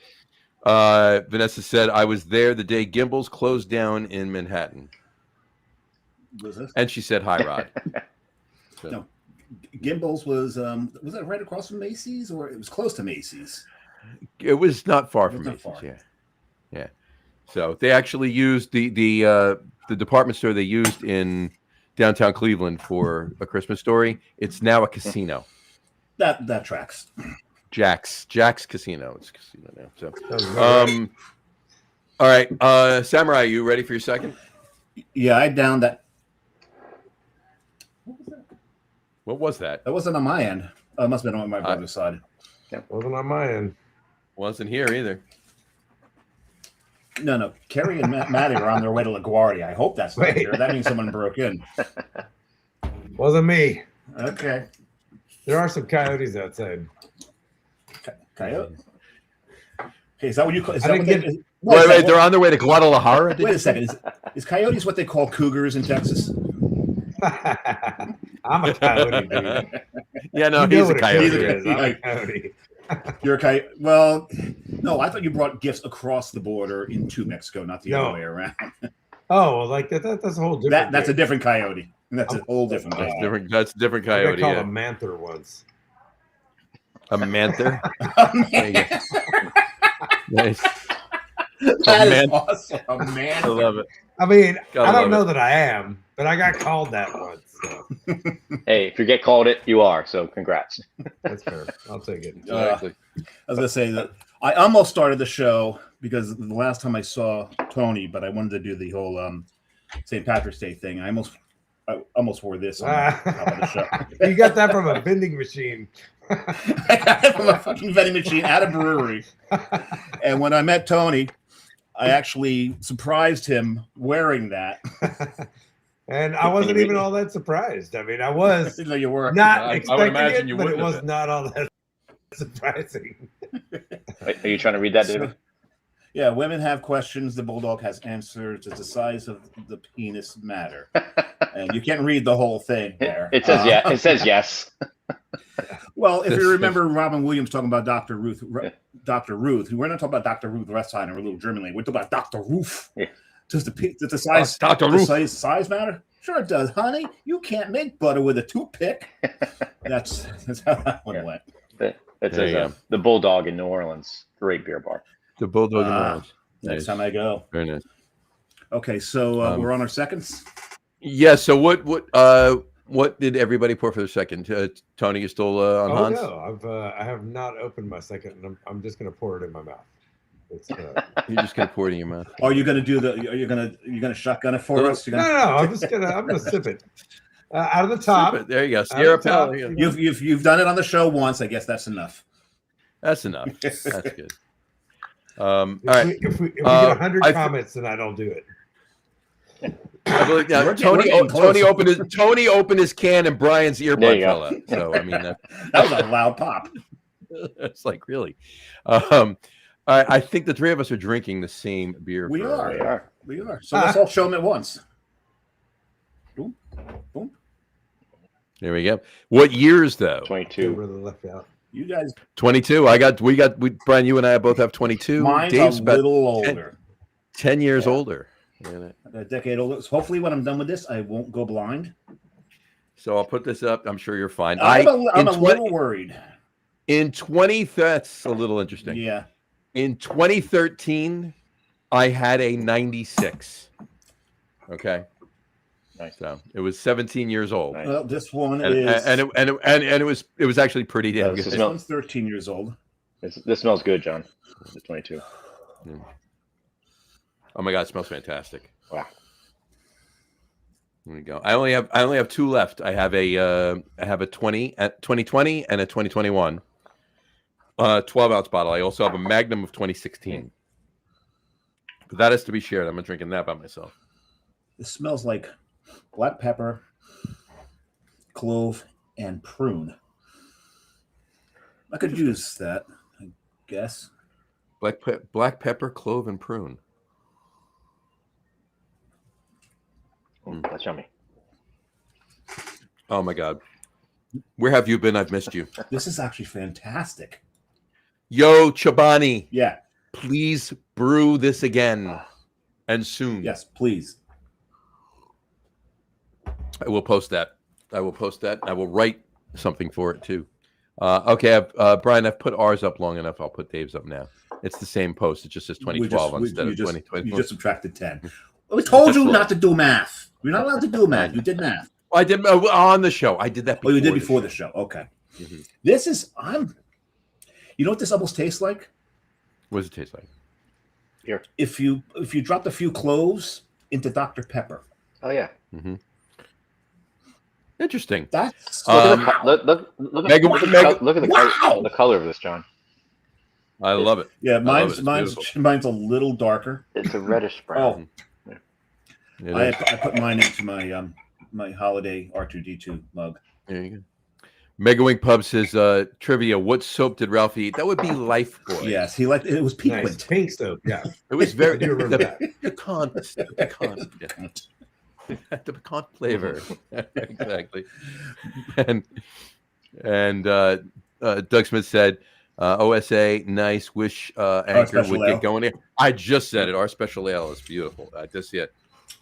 Vanessa said, I was there the day Gimbel's closed down in Manhattan. And she said, hi, Rod. So. No, Gimbel's was that right across from Macy's, or it was close to Macy's? It was not far from Macy's, yeah. So they actually used the department store they used in downtown Cleveland for A Christmas Story. It's now a casino. That tracks. Jack's Casino. It's a casino now. So, all right, Samurai, you ready for your second? Yeah, I downed that. What was that? That wasn't on my end. It must have been on my brother's side. Wasn't on my end. Wasn't here either. No. Kerry and Maddie are on their way to LaGuardia. I hope that's not here. That means someone broke in. Wasn't me. Okay. There are some coyotes outside. Coyote? Okay, is that what you call? I didn't get Wait, they're on their way to Guadalajara? Wait a second. Is coyotes what they call cougars in Texas? I'm a coyote, dude. Yeah, no, You know he's a what coyote. cougar is. I'm a coyote. You're a coyote. Well, no, I thought you brought gifts across the border into Mexico, not the other way around. Oh, well, like that's a whole different. That's a different coyote. That's a whole different. That's Coyote. different. That's a different I coyote. got called Yeah. a manther once. A manther. There you go. Nice. That is awesome. A man. I love it. I mean, Gotta I don't love know it. that I am, but I got called that once. So Hey, if you get called it, you are. So congrats. that's fair. I'll take it. Exactly. I was gonna say that I almost started the show because the last time I saw Tony, but I wanted to do the whole St. Patrick's Day thing. I almost wore this on the top of the show. You got that from a vending machine. I got it from a fucking vending machine at a brewery. And when I met Tony, I actually surprised him wearing that. And I wasn't even all that surprised. I mean, I was No, you were not I would expecting imagine it, you but it wouldn't have was been. not all that surprising. Are you trying to read that, David? Yeah, women have questions. The bulldog has answers. Does the size of the penis matter? And you can't read the whole thing there. It says yeah. It says yes. Well, if you remember Robin Williams talking about Dr. Ruth, we're not talking about Dr. Ruth Restheim or a little German lady. We're talking about Dr. Ruth. Yeah. Does the size, Dr. the Ruth. size matter? Sure it does, honey. You can't make butter with a toothpick. That's how that one went. It There you says go. the Bulldog in New Orleans. Great beer bar. The bulldog in Orleans. Next Nice. time I go. Very nice. Okay, so we're on our seconds. Yeah. So what did everybody pour for their second? Tony, you still on Oh Hans? no, I have not opened my second, and I'm just gonna pour it in my mouth. It's, You're just gonna pour it in your mouth. Are you gonna do the? Are you gonna shotgun it for us? You're no, gonna, I'm gonna sip it out of the top. Sip it. There you go. Out Sierra of the top, Pell. Yeah. you know. You've done it on the show once. I guess that's enough. That's enough. That's good. All If right. we get Uh, 100 I- comments, then I don't do it. I believe, yeah, We're Tony getting close. Tony opened his can and Brian's There earbud you fell go. out. So I mean That was a loud pop. it's like really. I think the three of us are drinking the same beer. We are. We are. We are. So let's all show them at once. Boom, boom. There we go. What years though? 22. Really left out. You guys, 22. Brian, you and I both have 22. mine's Dave's a about little older. 10 years Yeah. older. A decade older. So hopefully, when I'm done with this, I won't go blind. So I'll put this up. I'm sure you're fine. I'm a in little worried. In 20, that's a little interesting. Yeah. In 2013, I had a 96. Okay. Nice. So it was 17 years old. Nice. Well, this one And, is. it was actually pretty damn This good. is this one's 13 years old. This smells good, John. It's 22. Oh my god, it smells fantastic. Wow. There we go. I only have two left. I have a 2020 and a 2021. 12-ounce bottle. I also have a Magnum of 2016. But that is to be shared. I'm not drinking that by myself. This smells like black pepper, clove, and prune. I could use that, I guess. Black pepper, clove, and prune. That's yummy. Oh my god. Where have you been? I've missed you. This is actually fantastic. Yo, Chobani, Yeah. please brew this again and soon. Yes, please. I will post that. I will write something for it too. Okay, Brian, I've put ours up long enough. I'll put Dave's up now. It's the same post. It just says 2012 instead of 2020. You just subtracted 10. We told you That's not to do math. You're not allowed to do math. You did math. I did on the show. I did that before. Oh, you did before the show. Okay. Mhm. This is you know what this almost tastes like? What does it taste like? Here. If you dropped a few cloves into Dr. Pepper. Oh yeah. Mm-hmm. Interesting. That's Um, Look at the color of this, John. I love it. yeah, I love mine's it. mine's a little darker. It's a reddish brown. It I is. put mine into my my holiday R2D2 mug. There you go. Mega Wing Pub says trivia. What soap did Ralphie eat? That would be Lifebuoy. Yes, he liked it. Was piquant. Nice. Pink soap. Yeah. It was very I do remember that. pecan, the pecan flavor. Exactly. And Doug Smith said, OSA, nice. Wish Anchor special would ale. get going here. I just said it. Our special ale is beautiful. I just see it.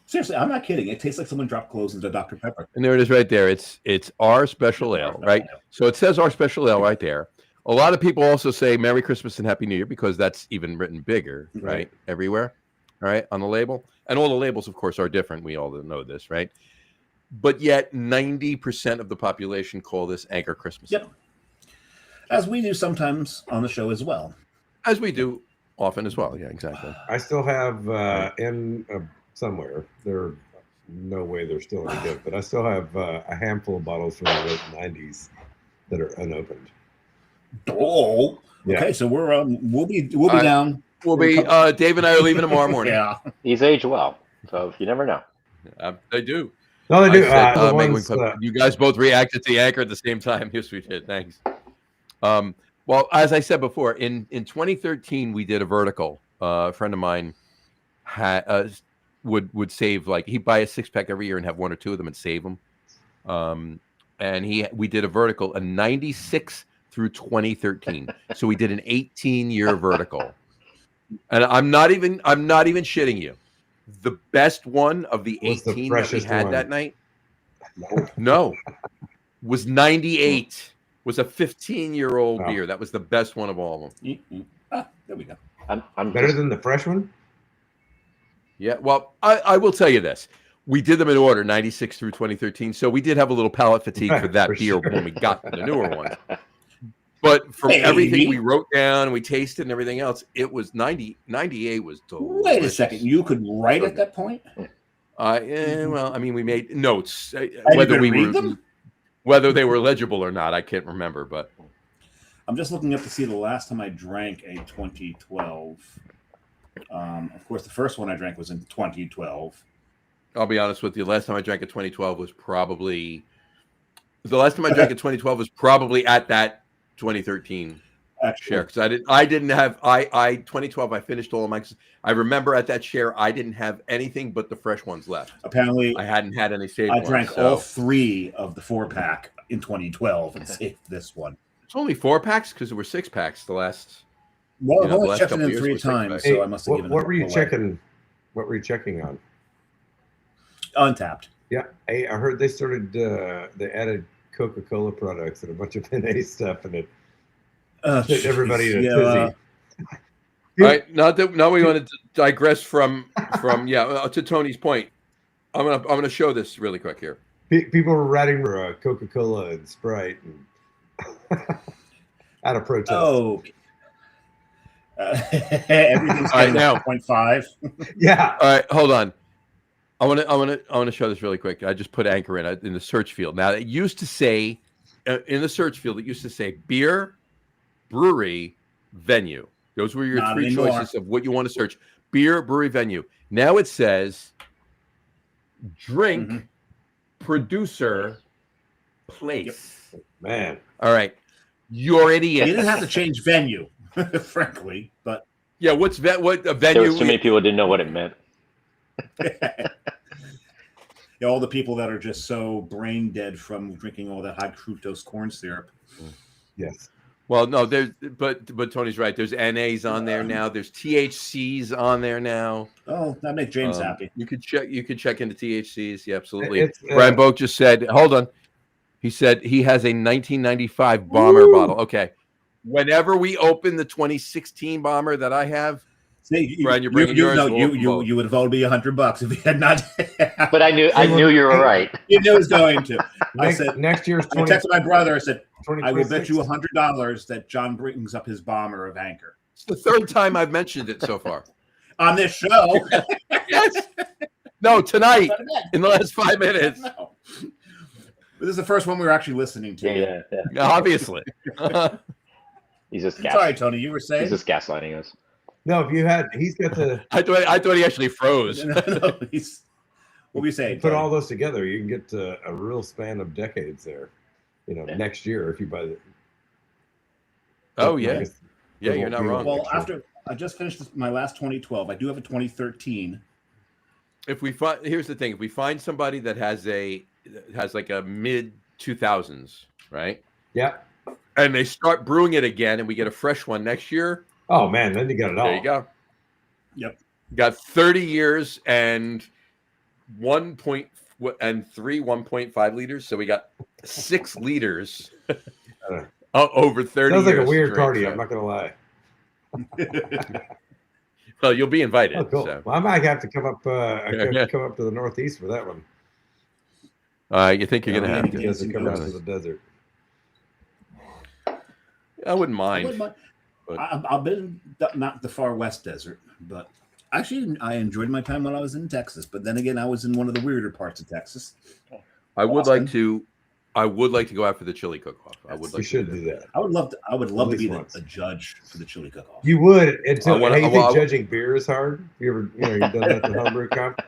Seriously, I'm not kidding. It tastes like someone dropped cloves into Dr. Pepper. And there it is right there. It's our special ale, right? So it says our special ale right there. A lot of people also say Merry Christmas and Happy New Year because that's even written bigger, right? Everywhere, all right, on the label. And all the labels, of course, are different. We all know this, right? But yet 90% of the population call this Anchor Christmas. Yep. As we do sometimes on the show as well. As we do often as well. Yeah, exactly. I still have somewhere. There, no way they're still any good, but I still have a handful of bottles from the late '90s that are unopened. Oh, Yeah. okay. So we'll be down. We'll be Dave and I are leaving tomorrow morning. Yeah. He's aged well, so you never know. They do. No, they do. I said, The Mega Wing ones, Pub. You guys both reacted to the Anchor at the same time. Yes, we did. Thanks. Well, as I said before, in 2013 we did a vertical. A friend of mine had would save, like, he'd buy a 6-pack every year and have one or two of them and save them. And we did a vertical, a 96 through 2013. So we did an 18-year vertical. And I'm not even shitting you. The best one of the 18 that we had that night, no, was 98. Was a 15-year-old beer. That was the best one of all of them. There we go. I'm better than the fresh one. Yeah, well, I will tell you this. We did them in order, 96 through 2013. So we did have a little palate fatigue for that beer when we got to the newer ones. But from everything we wrote down, we tasted and everything else, it was 98 was delicious. Wait a second. You could write at that point? Well, I mean, we made notes. Whether they were legible or not, I can't remember. But I'm just looking up to see the last time I drank a 2012. Of course, the first one I drank was in 2012. I'll be honest with you. Last time I drank a 2012 was probably at that 2013 share, because I didn't have 2012. I finished all of my. I remember at that share I didn't have anything but the fresh ones left. Apparently, I hadn't had any saved. I drank all 3 of the 4-pack in 2012 and saved this one. It's only 4-packs because there were 6-packs the last. Well, I've only last checked it couple in years 3 were times, 6-packs. so I must have given. What were you checking? What were you checking on? Untapped. Yeah, I heard they started. They added Coca-Cola products and a bunch of NA stuff, and it hit everybody in a tizzy. All right, now we want to digress from to Tony's point. I'm gonna show this really quick here. People were writing for Coca-Cola and Sprite and out of protest. Oh, everything's getting now 0.5. Yeah. All right, hold on. I want to show this really quick. I just put Anchor in the search field. Now it used to say in the search field, it used to say beer, brewery, venue. Those were your Not 3 anymore. choices of what you want to search: beer, brewery, venue. Now it says drink, producer, place. Yep. Man. All right, you're idiot. You didn't have to change venue, frankly, but Yeah, what a There venue? was too many people didn't know what it meant. all the people that are just so brain dead from drinking all that high fructose corn syrup. Yes. Well, no, but Tony's right. There's NAs on there now. There's THCs on there now. Oh, that makes James happy. You could check into THCs. Yeah, absolutely. It's, Brian Boak just said, hold on. He said he has a 1995 bomber bottle. Okay. Whenever we open the 2016 bomber that I have, See, Brian, you're bringing yours. You would have owed me $100 if you had not. But I knew you were right. You knew it was going to. I said next year's I texted my brother. I said, I will bet you 2026. $100 that John brings up his bomber of Anchor it's the 3rd time I've mentioned it so far. on this show. Yes. No, tonight in the last 5 minutes. No. This is the first one we were actually listening to. Yeah. Obviously. He's just Sorry, Tony, you were saying? He's just gaslighting us. No, if you had, he's got to I thought he actually froze. No, what were you saying? put Tony? all those together. You can get a real span of decades there. next year if you buy the. Oh, Like yeah. it's- Yeah, it you're won't not be wrong. like Well, next after I just finished my last 2012, I do have a 2013. If we find, here's the thing: if we find somebody that has like a mid 2000s, right, Yeah. and they start brewing it again, and we get a fresh one next year, Oh man, then you got it all. there you go. Yep. Got 30 years and 1.5 liters, so we got 6 liters over 30 Sounds like years. a weird to drink, party. so. I'm not gonna lie. Well, you'll be invited. Oh, cool. So. Well, I might have to come up. I have to come up to the Northeast for that one. You think you're Yeah, gonna have maybe to? Doesn't come out to honest. the desert. I wouldn't mind. But- I've been not the far west desert, but actually I enjoyed my time when I was in Texas. But then again, I was in one of the weirder parts of Texas. I would Austin. like to. I would like to go out for the chili cook-off. I would like. We should do that. I would love to. I would love to least be once. a judge for the chili cook-off. You would until. I wanna- Hey, you well, think I- judging beer is hard? You've done that at the homebrew comp?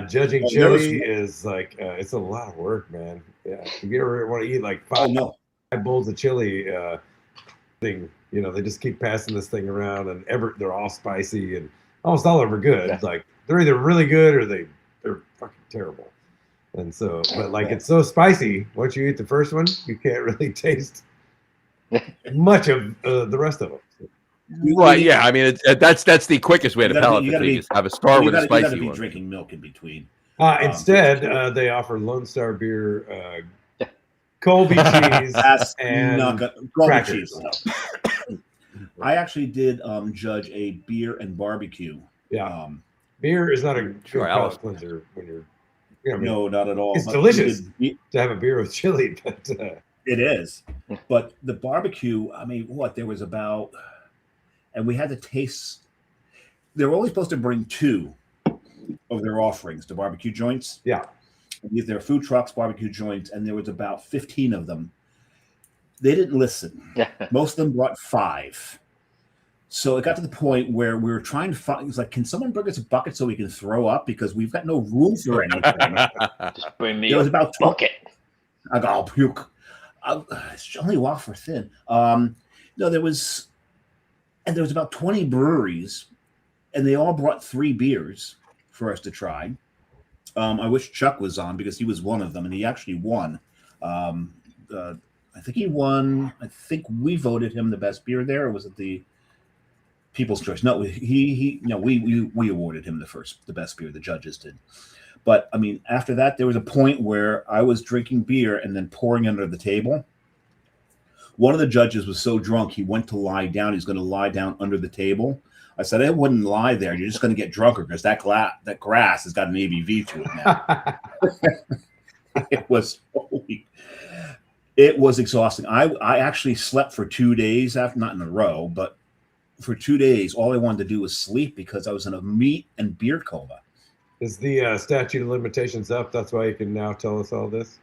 Judging Oh, there was- chili is like it's a lot of work, man. Yeah. If you ever want to eat like Oh five no! bowls of chili, thing, they just keep passing this thing around, and they're all spicy, and almost all of them are good. Yeah. Like they're either really good or they're fucking terrible. And so, but like it's so spicy. Once you eat the first one, you can't really taste much of the rest of them. Right? Yeah. I mean, that's the quickest way to You gotta palate be- the you gotta thing. be- Is have a star you with a gotta spicy be one. drinking milk in between. Instead, they offer Lone Star beer, Colby cheese, That's and not good. Colby crackers. cheese. I actually did judge a beer and barbecue. Yeah, beer is not a good Sure, palate Alice. cleanser when you're. No, not at all. It's But delicious. we did- To have a beer with chili, but It is. But the barbecue, I mean, there was about, and we had to taste, they were only supposed to bring 2 of their offerings, the barbecue joints. yeah, These are food trucks, barbecue joints, and there was about 15 of them. They didn't listen. Most of them brought 5. So it got to the point where we were trying to find, it was like, can someone bring us a bucket so we can throw up? Because we've got no room for anything. Just bring me It was a about 2. bucket. I go, I'll puke. It's only wafer thin. No, there was about 20 breweries, and they all brought 3 beers for us to try. I wish Chuck was on because he was one of them, and he actually won. I think he won. I think we voted him the best beer there, or was it the People's Choice? No, we awarded him the best beer. The judges did. But I mean, after that, there was a point where I was drinking beer and then pouring under the table. One of the judges was so drunk he went to lie down. He's going to lie down under the table. I said, I wouldn't lie there. You're just going to get drunker because that grass has got an ABV to it now. It was exhausting. I actually slept for 2 days after, not in a row, but for 2 days, all I wanted to do was sleep because I was in a meat and beer coma. is the statute of limitations up? That's why you can now tell us all this.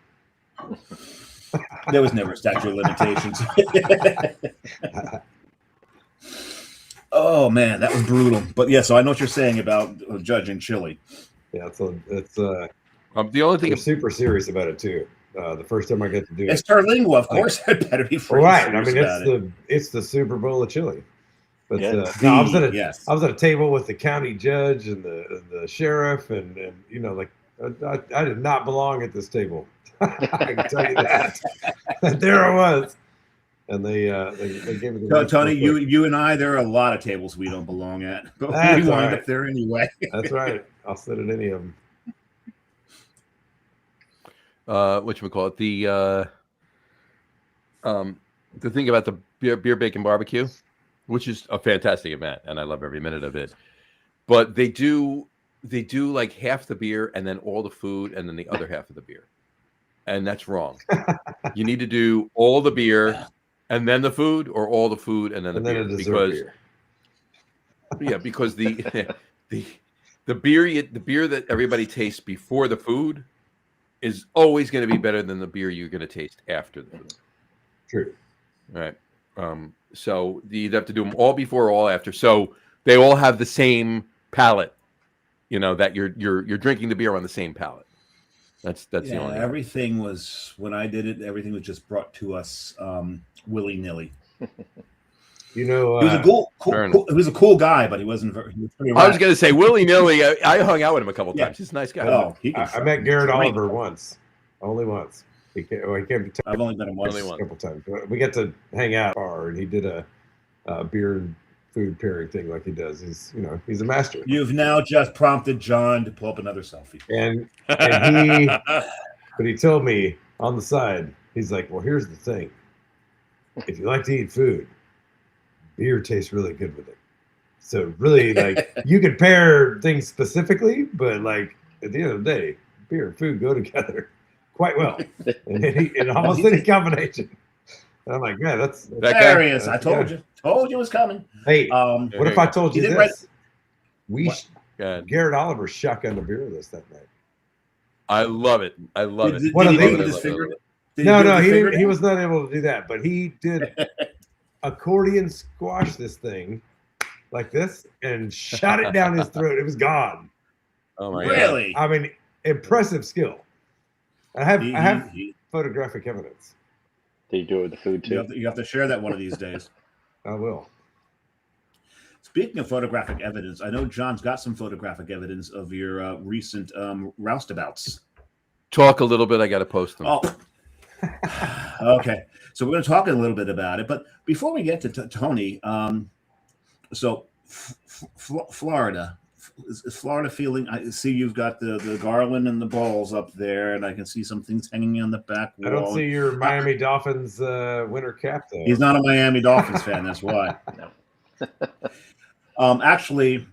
There was never a statute of limitations. Oh man, that was brutal. But yeah, so I know what you're saying about judging chili. Yeah, it's The only thing they're super serious about it too. The first time I got to do It's it, Terlingua, of course. It better be free. right? I mean, it's the Super Bowl of chili. But Yeah. no, I was at a Yes. I was at a table with the county judge and the sheriff, and like I did not belong at this table. I can tell you that. There I was, and they gave me the Tony, you and I, there are a lot of tables we don't belong at, but That's we all wind right. up there anyway. That's right. I'll sit at any of them. Whatchamacallit, the thing about the beer bacon barbecue, which is a fantastic event, and I love every minute of it. But they do like half the beer and then all the food and then the other half of the beer, and that's wrong. You need to do all the beer and then the food, or all the food and then the And then beer, a dessert because the beer that everybody tastes before the food is always going to be better than the beer you're going to taste after the food. True. Right. So you have to do them all before, all after. So they all have the same palate. That you're drinking the beer on the same palate. That's the only thing. Everything was, when I did it, everything was just brought to us willy-nilly. You know, He was a cool, he was a cool guy, but he wasn't very. He was pretty I was going to say willy-nilly. I hung out with him a couple Yeah. times. He's a nice guy. Oh, I met Garrett Oliver once, only once. He came to town I've only met him once. Only a couple times. We got to hang out at the bar, and he did a beer and food pairing thing like he does. He's a master. You've now just prompted John to pull up another selfie. And he told me on the side, he's like, well, here's the thing. If you like to eat food, beer tastes really good with it. So really, like, you could pair things specifically, but like at the end of the day, beer and food go together quite well in almost any combination. And I'm like, man, that's hilarious. I told you it was coming. Hey, what if I told you this? Garrett Oliver shotgunned a beer with us that night. I love it. I love it. He was not able to do that, but he did accordion squash this thing like this and shot it down his throat. It was gone. Oh my really? God. I mean, impressive skill. I have photographic evidence. Did you do it with the food too? You have to share that one of these days. I will. Speaking of photographic evidence, I know John's got some photographic evidence of your recent roustabouts. Talk a little bit. I got to post them. Oh, okay. So we're going to talk a little bit about it, but before we get to Tony, so Florida. Is Florida feeling? I see you've got the garland and the balls up there, and I can see some things hanging on the back wall. I don't see your Miami Dolphins winter cap though. He's not a Miami Dolphins fan. That's why. No. Actually,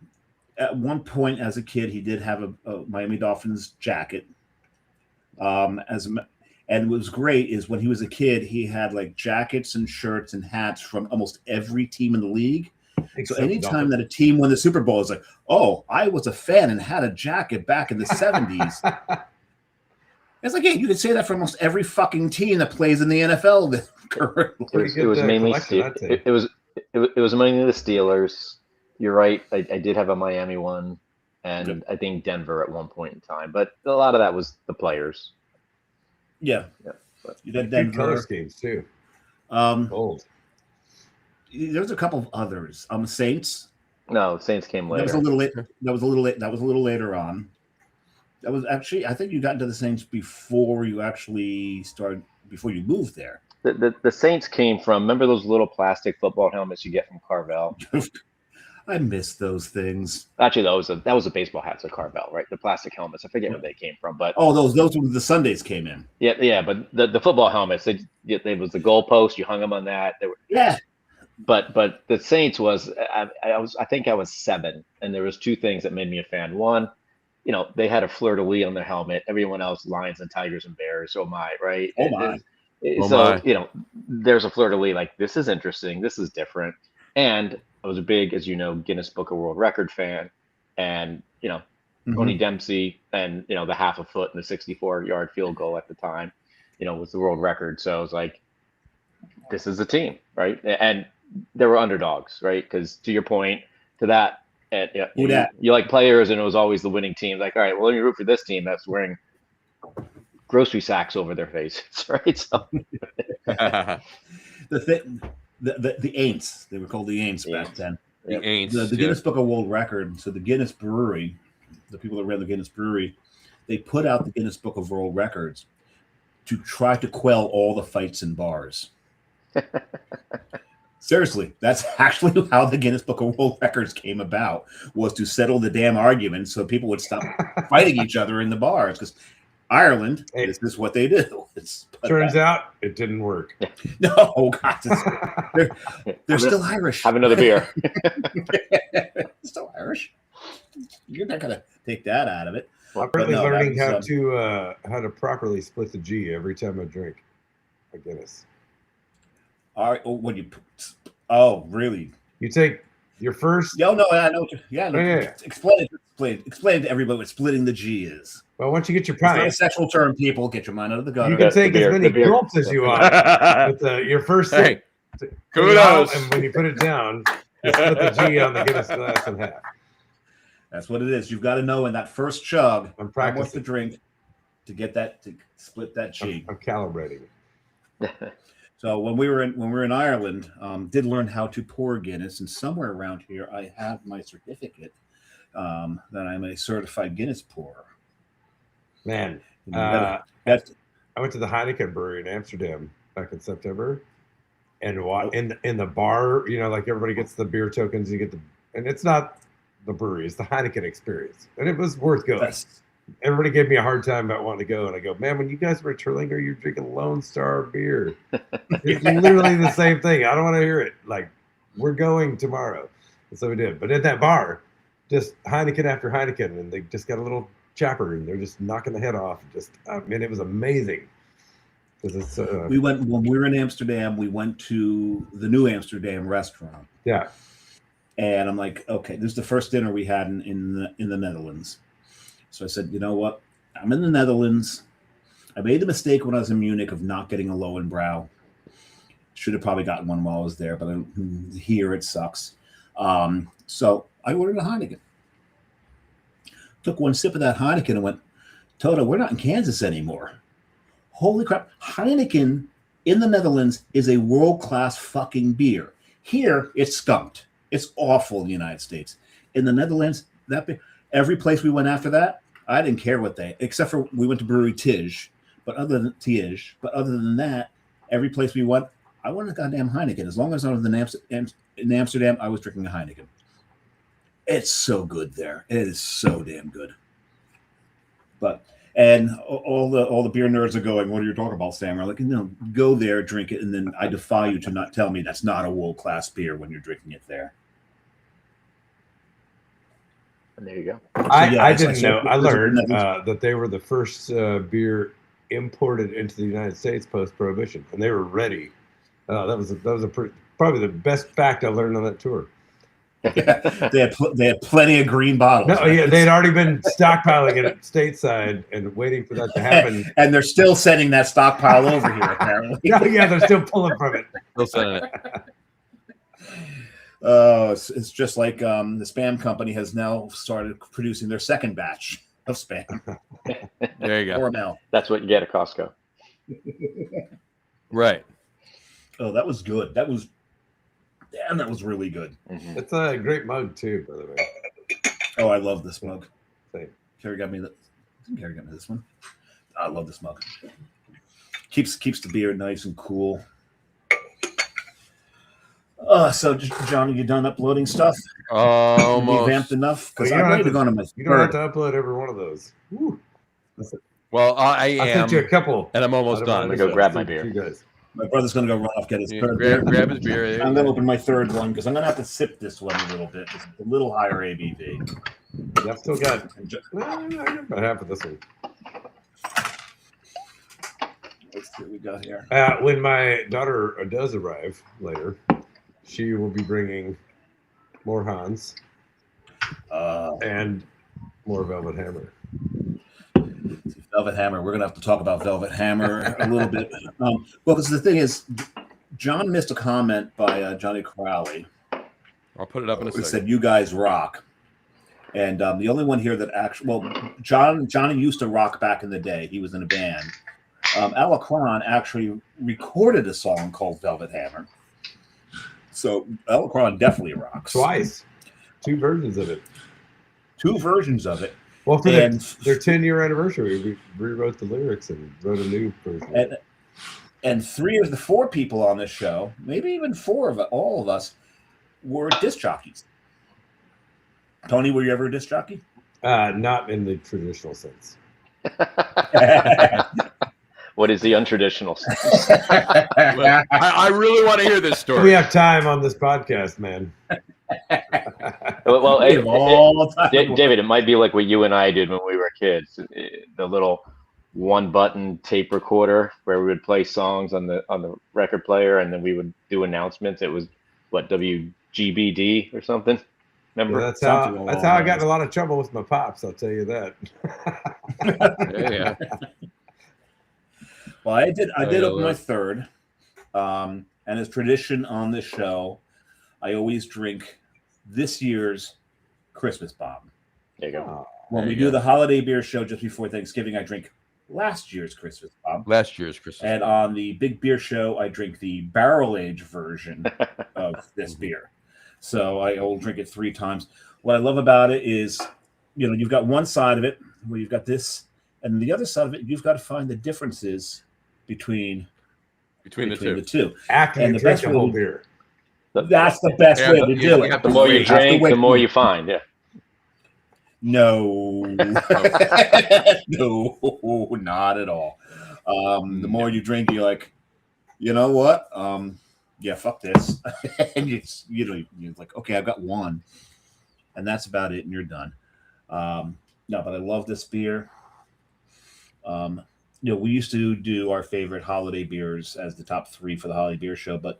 at one point as a kid, he did have a Miami Dolphins jacket. And what was great is when he was a kid, he had like jackets and shirts and hats from almost every team in the league. So anytime that a team won the Super Bowl, it's like, oh, I was a fan and had a jacket back in the 70s. It's like, yeah, you could say that for almost every fucking team that plays in the NFL. It was mainly it was mainly the Steelers. You're right. I did have a Miami one, and I think Denver at one point in time. But a lot of that was the players. Yeah. But you did Denver. Color schemes too. Gold. There's a couple of others. Saints. No, Saints came later. That was a little late. That was a little later on. That was actually, I think you got into the Saints before you actually started, before you moved there. The Saints came from, remember those little plastic football helmets you get from Carvel? I miss those things. Actually, that was a baseball hats at Carvel, right? The plastic helmets. I forget where they came from, but those were the Sundays came in. Yeah. But the football helmets, it was the goalpost. You hung them on that. But the Saints was, I think I was 7, and there was 2 things that made me a fan. One, they had a fleur-de-lis on their helmet. Everyone else, lions and tigers and bears. Oh my, right? Oh my. There's a fleur-de-lis. Like, this is interesting. This is different. And I was a big, as you know, Guinness Book of World Record fan, and Tony Dempsey, and the half a foot and the 64-yard field goal at the time, was the world record. So I was like, this is a team, right? And they were underdogs, right? Because to your point, to that, you like players, and it was always the winning team. Like, all right, well, let me root for this team that's wearing grocery sacks over their faces, right? So the Aints, they were called the Aints back then. The Aints, the Guinness Book of World Record. So the Guinness Brewery, the people that ran the Guinness Brewery, they put out the Guinness Book of World Records to try to quell all the fights in bars. Seriously, that's actually how the Guinness Book of World Records came about, was to settle the damn argument so people would stop fighting each other in the bars. Because Ireland, this is what they do. Turns out it didn't work. No, God, they're still Irish. Have another beer. Still Irish. You're not gonna take that out of it. Well, I'm really learning how to properly split the G every time I drink a Guinness. All right. Oh, really? You take your first. Yeah, no, I know. Yeah. Explain to everybody what splitting the G is. Well, once you get your pint, pint, it's not a sexual term. People, get your mind out of the gutter. You can take as many gulps as you want. But your first sip, kudos. And when you put it down, you split the G on the Guinness glass in half. That's what it is. You've got to know in that first chug how much to drink get that, to split that cheek. I'm calibrating. So when we were in Ireland, did learn how to pour Guinness, and somewhere around here I have my certificate that I'm a certified Guinness pourer. Man, That's I went to the Heineken brewery in Amsterdam back in September, and in the bar, you know, like everybody gets the beer tokens, and it's not the brewery, it's the Heineken experience, and it was worth going. yes. Everybody gave me a hard time about wanting to go, and I go, man, when you guys were at Terlingua, you're drinking Lone Star beer. It's literally the same thing. I don't want to hear it. Like, we're going tomorrow. And so we did. But at that bar, just Heineken after Heineken, and they just got a little chapper, and they're just knocking the head off. It was amazing. It's, When we were in Amsterdam, we went to the New Amsterdam restaurant. Yeah. And I'm like, okay, this is the first dinner we had in the Netherlands. So I said, you know what? I'm in the Netherlands. I made the mistake when I was in Munich of not getting a Lowenbrau. Should have probably gotten one while I was there, but here it sucks. So I ordered a Heineken. Took one sip of that Heineken and went, Toto, we're not in Kansas anymore. Holy crap. Heineken in the Netherlands is a world-class fucking beer. Here, it's skunked. It's awful in the United States. In the Netherlands, that beer, every place we went after that, I didn't care except for we went to Brewery Tige, but other than that, every place we went, I wanted a goddamn Heineken. As long as I was in Amsterdam, I was drinking a Heineken. It's so good there. It is so damn good. And all the beer nerds are going, what are you talking about, Sam? We're like, no, go there, drink it, and then I defy you to not tell me that's not a world-class beer when you're drinking it there. And there you go. I didn't know. I learned that they were the first beer imported into the United States post-Prohibition, and they were ready. That was probably the best fact I learned on that tour. they had plenty of green bottles. No, yeah, they had already been stockpiling it stateside and waiting for that to happen. And they're still sending that stockpile over here, apparently. Yeah, they're still pulling from it. Still sending it. It's just like the Spam company has now started producing their second batch of Spam. There you go. Hormel. That's what you get at Costco. Right. Oh, that was good. That was really good. Mm-hmm. It's a great mug too, by the way. Oh, I love this mug. Same. Carrie got me this one. I love this mug. Keeps the beer nice and cool. So John, you done uploading stuff? Almost. Revamped enough? Because Well, I'm ready to go on to my You don't have third. to upload every one of those. Woo. Well, I I am, sent you a couple. and I'm almost done. I'm gonna go grab my beer. You guys. My brother's going to go run off, get his Yeah, third beer. grab his beer. There I'm you going to go. open my third one because I'm going to have to sip this one a little bit. It's a little higher ABV. I've still got I got about half of this one. Let's see what we got here. When my daughter does arrive later, she will be bringing more Hans and more Velvet Hammer. Velvet Hammer. We're going to have to talk about Velvet Hammer a little bit. Well, because the thing is, John missed a comment by Johnny Crowley. I'll put it up in a Who second. said, "You guys rock." And the only one here that actually, well, Johnny used to rock back in the day. He was in a band. Alacron actually recorded a song called Velvet Hammer. So Alacron definitely rocks. Twice. 2 versions of it. 2 versions of it. Well, for And- their 10-year anniversary, we rewrote the lyrics and wrote a new version. And 3 of the 4 people on this show, maybe even 4 of all of us, were disc jockeys. Tony, were you ever a disc jockey? Not in the traditional sense. What is the untraditional? I really want to hear this story. We have time on this podcast, man. Well, We have all time. David, it might be like what you and I did when we were kids. The little 1-button tape recorder where we would play songs on the record player, and then we would do announcements. It was what, WGBD or something. Remember? Yeah, that's Something how along I got those. in a lot of trouble with my pops. I'll tell you that. Yeah. Well, I did yeah, open my look. third. And as tradition on this show, I always drink this year's Christmas bomb. There you go. When There we you do go. the holiday beer show just before Thanksgiving, I drink last year's Christmas Bob. Last year's Christmas. And on the Big Beer Show, I drink the barrel-aged version of this beer. So I will drink it 3 times. What I love about it is, you've got one side of it where you've got this, and the other side of it, you've got to find the differences between the two. After you drink the whole beer. That's the best way to do it. The more you drink, the more you find. Yeah. No, no, not at all. The more you drink, you're like, you know what? Yeah, fuck this. And you're like, okay, I've got one, and that's about it, and you're done. No, but I love this beer. We used to do our favorite holiday beers as the top 3 for the Holiday Beer Show, but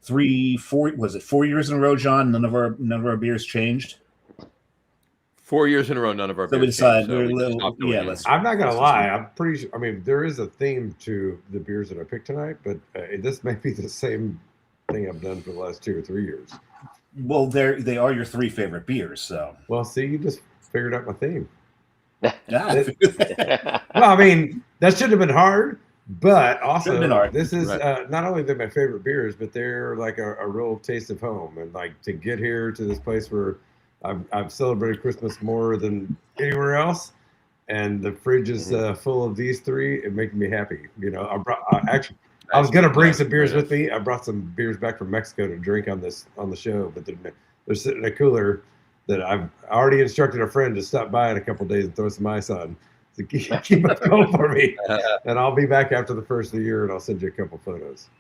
4 years in a row, John? None of our beers changed. 4 years in a row, none of our beers. We decided I'm not gonna lie. I'm pretty sure. I mean, there is a theme to the beers that I picked tonight, but this may be the same thing I've done for the last 2 or 3 years. Well, they are your 3 favorite beers, so. Well, see, you just figured out my theme. Yeah. Well, I mean, that shouldn't have been hard, but also this is right. Not only they're my favorite beers, but they're like a real taste of home. And like to get here to this place where I've celebrated Christmas more than anywhere else, and the fridge is full of these 3, it makes me happy. I was gonna bring some beers with me. I brought some beers back from Mexico to drink on the show, but they're sitting in a cooler that I've already instructed a friend to stop by in a couple of days and throw some ice on. So keep it going for me, and I'll be back after the first of the year, and I'll send you a couple photos.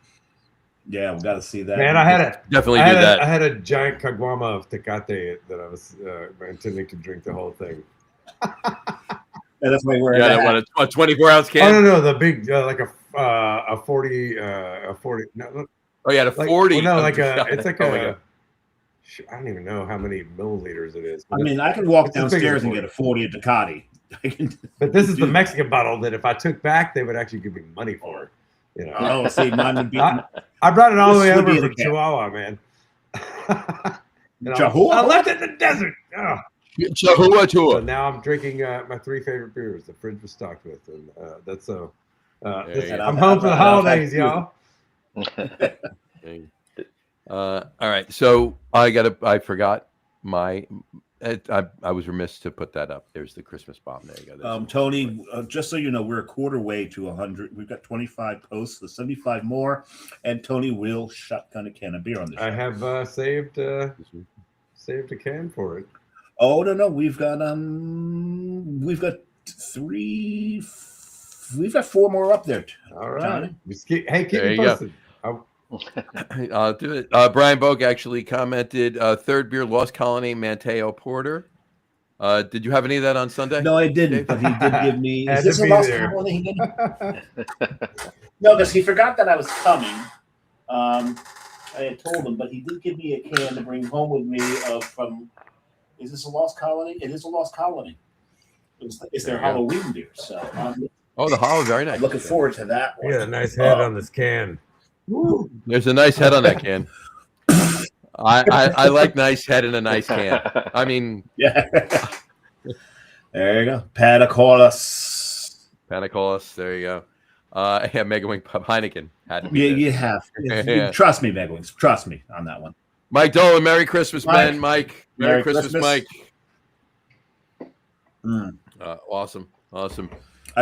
Yeah, we got to see that. Man, I had a giant caguama of Tecate that I was intending to drink the whole thing. Yeah, that's why we're a 24-ounce can. Oh no, the big like a 40 a 40. No, oh yeah, the 40. Well, no, it's like a. I don't even know how many milliliters it is. I mean, I can walk downstairs and get a 40 of Ducati. But this is the Mexican bottle that if I took back, they would actually give me money for. Oh, see, mine would be. I brought it all the way over from Chihuahua, man. Chihuahua? I left it in the desert. Oh. Chihuahua. So now I'm drinking my 3 favorite beers. The fridge was stocked with, and that's so. I'm home for the holidays, y'all. All right, so I forgot my. I was remiss to put that up. There's the Christmas bomb. There you go. Tony, just so you know, we're a quarter way to 100. We've got 25 posts, so 75 more, and Tony will shotgun a can of beer on this. I have saved a can for it. Oh no, we've got 4 more up there. All right, keep me posted. I'll do it. Brian Bogue actually commented, third beer, Lost Colony Mateo Porter. Did you have any of that on Sunday? No, I didn't, but he did give me. Is this a Lost Colony? No, because he forgot that I was coming. I had told him, but he did give me a can to bring home with me from. Is this a Lost Colony? It is a Lost Colony. It's their Halloween beer. So. The Hollow, very nice. I'm looking forward to that one. Yeah, a nice head on this can. Woo. There's a nice head on that can. I like nice head in a nice can. I mean, yeah. There you go, Panacolas. There you go. Yeah, Mega Wing Pub Heineken had to be Yeah, there. you have. Yeah. Trust me, Mega Wings. Trust me on that one. Mike Dolan, Merry Christmas, man. Mike, Merry Christmas, Mike. Awesome. I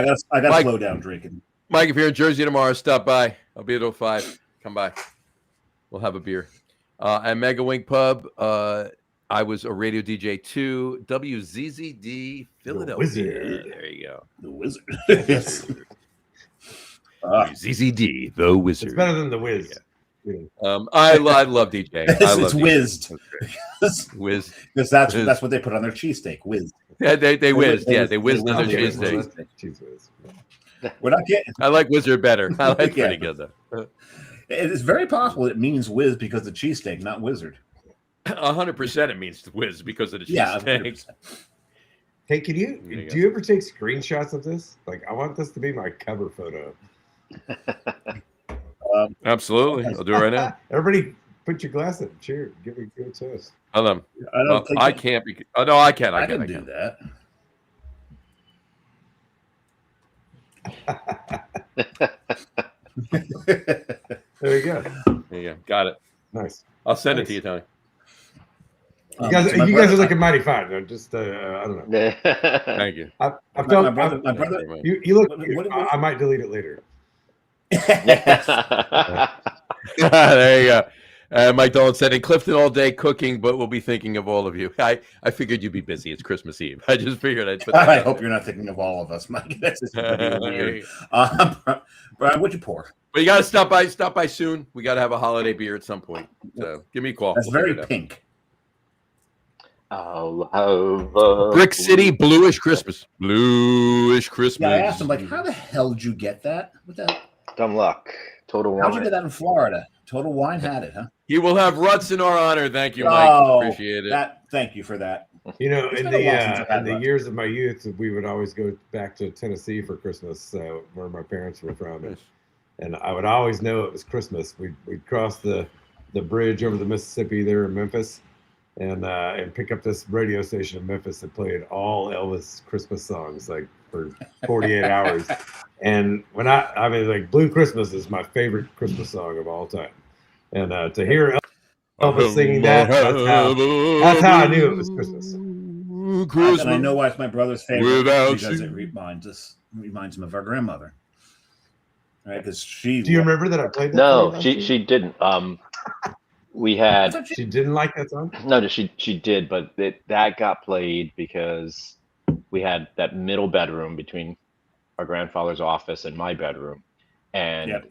got to slow down drinking. Mike, if you're in Jersey tomorrow, stop by. I'll be at 05. Come by. We'll have a beer. At Mega Wing Pub, I was a radio DJ too. WZZD Philadelphia. There you go. The Wizard. ZZD, the Wizard. It's better than the Wiz. I love DJ. It's whizzed. Whiz. Because that's what they put on their cheesesteak. Whiz. Yeah, they whizzed. Yeah, they whizzed on their cheesesteak. Cheese whiz. We're not getting. I like Wizard better. I like pretty good though. It's very possible it means whiz because of the cheesesteak, not wizard. 100% it means whiz because of the cheesesteak. Hey, do you ever take screenshots of this? Like, I want this to be my cover photo. Absolutely, I'll do it right now. Everybody, put your glass up. Cheers. Give a toast. I can't. I can. I can do that. There you go. There you go. Got it. Nice. I'll send it to you, Tony. You guys, so my you guys brother- are looking mighty fine. I just, I don't know. Thank you. I've my felt, brother, my Thank brother, you very much. you look. What- I might delete it later. There you go. Mike Dolan said, in Clifton all day cooking, but we'll be thinking of all of you. I figured you'd be busy. It's Christmas Eve. I just figured I'd put that I out hope there. you're not thinking of all of us, Mike. That's just pretty There weird. you go. Brian, what'd you pour? But you got to stop by soon. We got to have a holiday beer at some point. So give me a call. That's We'll very figure it out. pink. Brick City Bluish Christmas. Bluish Christmas. Yeah, I asked him, like, how the hell did you get that? What the? Dumb luck. Total How'd you wine. get that in Florida? Total Wine had it, huh? He will have ruts in our honor. Thank you, Mike. Appreciate it. Thank you for that. You know, It's in been a while since I've the had in the one. years of my youth, we would always go back to Tennessee for Christmas, where my parents were from, and I would always know it was Christmas. We'd cross the bridge over the Mississippi there in Memphis, and pick up this radio station in Memphis that played all Elvis Christmas songs like for 48 hours. And when I mean, like, Blue Christmas is my favorite Christmas song of all time, and to hear Elvis singing that, that's how I knew it was Christmas. And I know why it's my brother's favorite Without because you. it reminds him of our grandmother. Right? Because she. Do you remember that I played that? No, for you last she year? didn't. We had She didn't like that song. no, she did, but that got played because we had that middle bedroom between our grandfather's office and my bedroom, and Yep.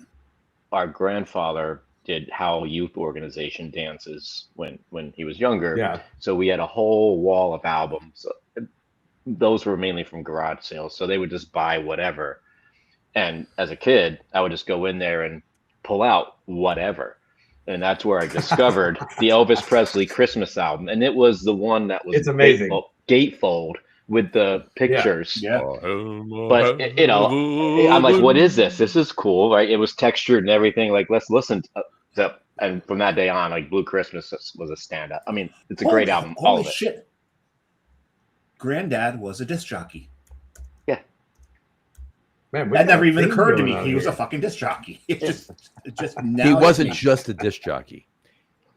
our grandfather did Howell Youth Organization dances when he was younger. Yeah. So we had a whole wall of albums. Those were mainly from garage sales, so they would just buy whatever. And as a kid, I would just go in there and pull out whatever. And that's where I discovered the Elvis Presley Christmas album. And it was the one that was It's amazing. gatefold with the pictures. Yeah. But, you know, I'm like, what is this? This is cool, right? It was textured and everything. Like, let's listen to, and from that day on, like, Blue Christmas was a standout. I mean, it's a great album. All Holy of it. shit. Granddad was a disc jockey. Man, we That got never a even theme occurred to going me. on He was a here. fucking disc jockey. It just now He it wasn't came. just a disc jockey.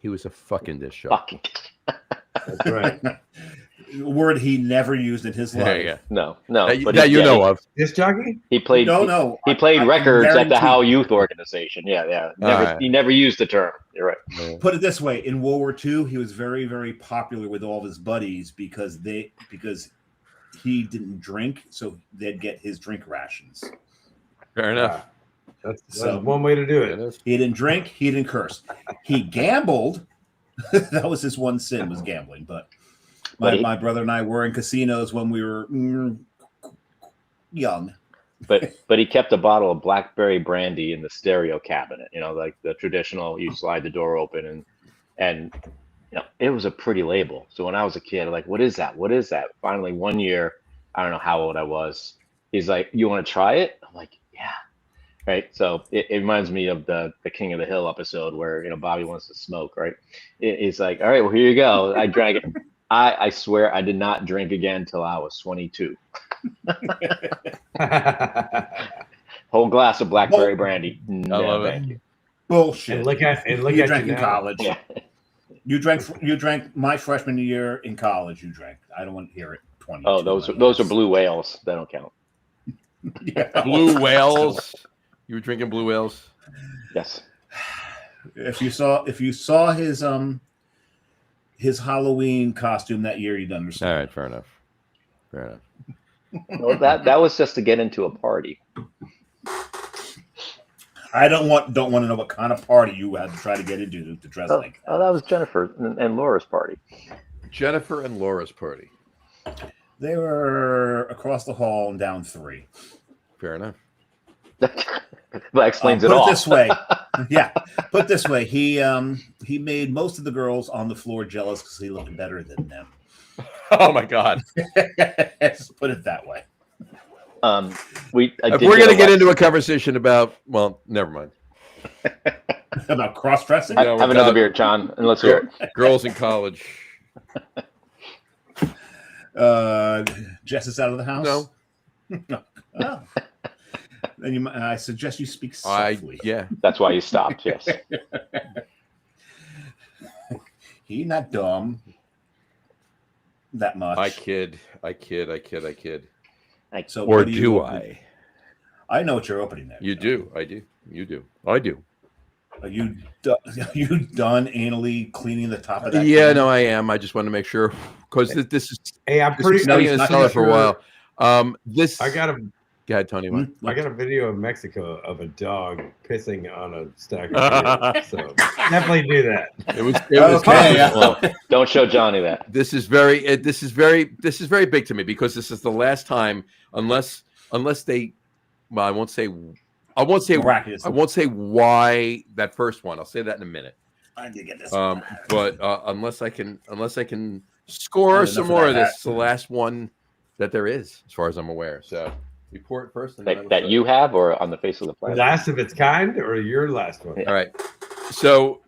He was a fucking disc jockey. Fucking That's right. A word he never used in his life. There you go. no. That But you know of. Disc jockey? He played. No. He played I records at the guarantee- Howell Youth Organization. Yeah. Alright. He never used the term. You're right. Put it this way: in World War II, he was very, very popular with all of his buddies because he didn't drink, so they'd get his drink rations. Fair enough. That's So- one way to do It it. is. He didn't drink. He didn't curse. He gambled. That was his one sin, was gambling. But my brother and I were in casinos when we were young. But he kept a bottle of blackberry brandy in the stereo cabinet. You know, like the traditional. You slide the door open and you know, it was a pretty label. So when I was a kid, I'm like, what is that? What is that? Finally, one year, I don't know how old I was. He's like, you want to try it? I'm like, yeah. Right. So it reminds me of the King of the Hill episode where, you know, Bobby wants to smoke. Right. He's like, all right, well, here you go. I drank it. I swear I did not drink again until I was 22. Whole glass of blackberry brandy. No, love it. thank you. Bullshit. and look at you you drank in now. college. Yeah. You drank my freshman year in college. You drank. I don't want to hear it. 20. Oh, those are blue whales. They don't count. Yeah. Blue whales. You were drinking blue whales. Yes. If you saw his Halloween costume that year, you'd understand. All right, fair enough. Well, that was just to get into a party. I don't want to know what kind of party you had to try to get into to dress like that. Oh, that was Jennifer and Laura's party. Jennifer and Laura's party. They were across the hall and down 3. Fair enough. That explains it Put all. it this way, yeah. Put it this way, he made most of the girls on the floor jealous because he looked better than them. Oh my God. Let's put it that way. If we're going to get into a conversation about, well, never mind. About cross-dressing. Yeah, have another beer, John, and let's hear it. Girls in college. Jess is out of the house. No. Oh. Then I suggest you speak softly. Yeah. That's why you stopped. Yes. He not dumb that much. I kid. So Or what do open? I know what you're opening there. You do. I do. You do. I do. Are you done anally cleaning the top of that? Yeah, can? no, I am. I just want to make sure because this is. Hey, I'm pretty. This is not sell it for a while. This. I got a. Go ahead, Tony. I got a video of Mexico of a dog pissing on a stack of beer. So definitely do that. It was Okay. Well, don't show Johnny that. This is very big to me because this is the last time, unless they. Well, I won't say Miraculous. I won't say why that first one. I'll say that in a minute. I need to get this. But unless I can score some more of this, it's the last one that there is, as far as I'm aware. So we pour it first. And That you have, or on the face of the planet? Last of its kind, or your last one? All right. So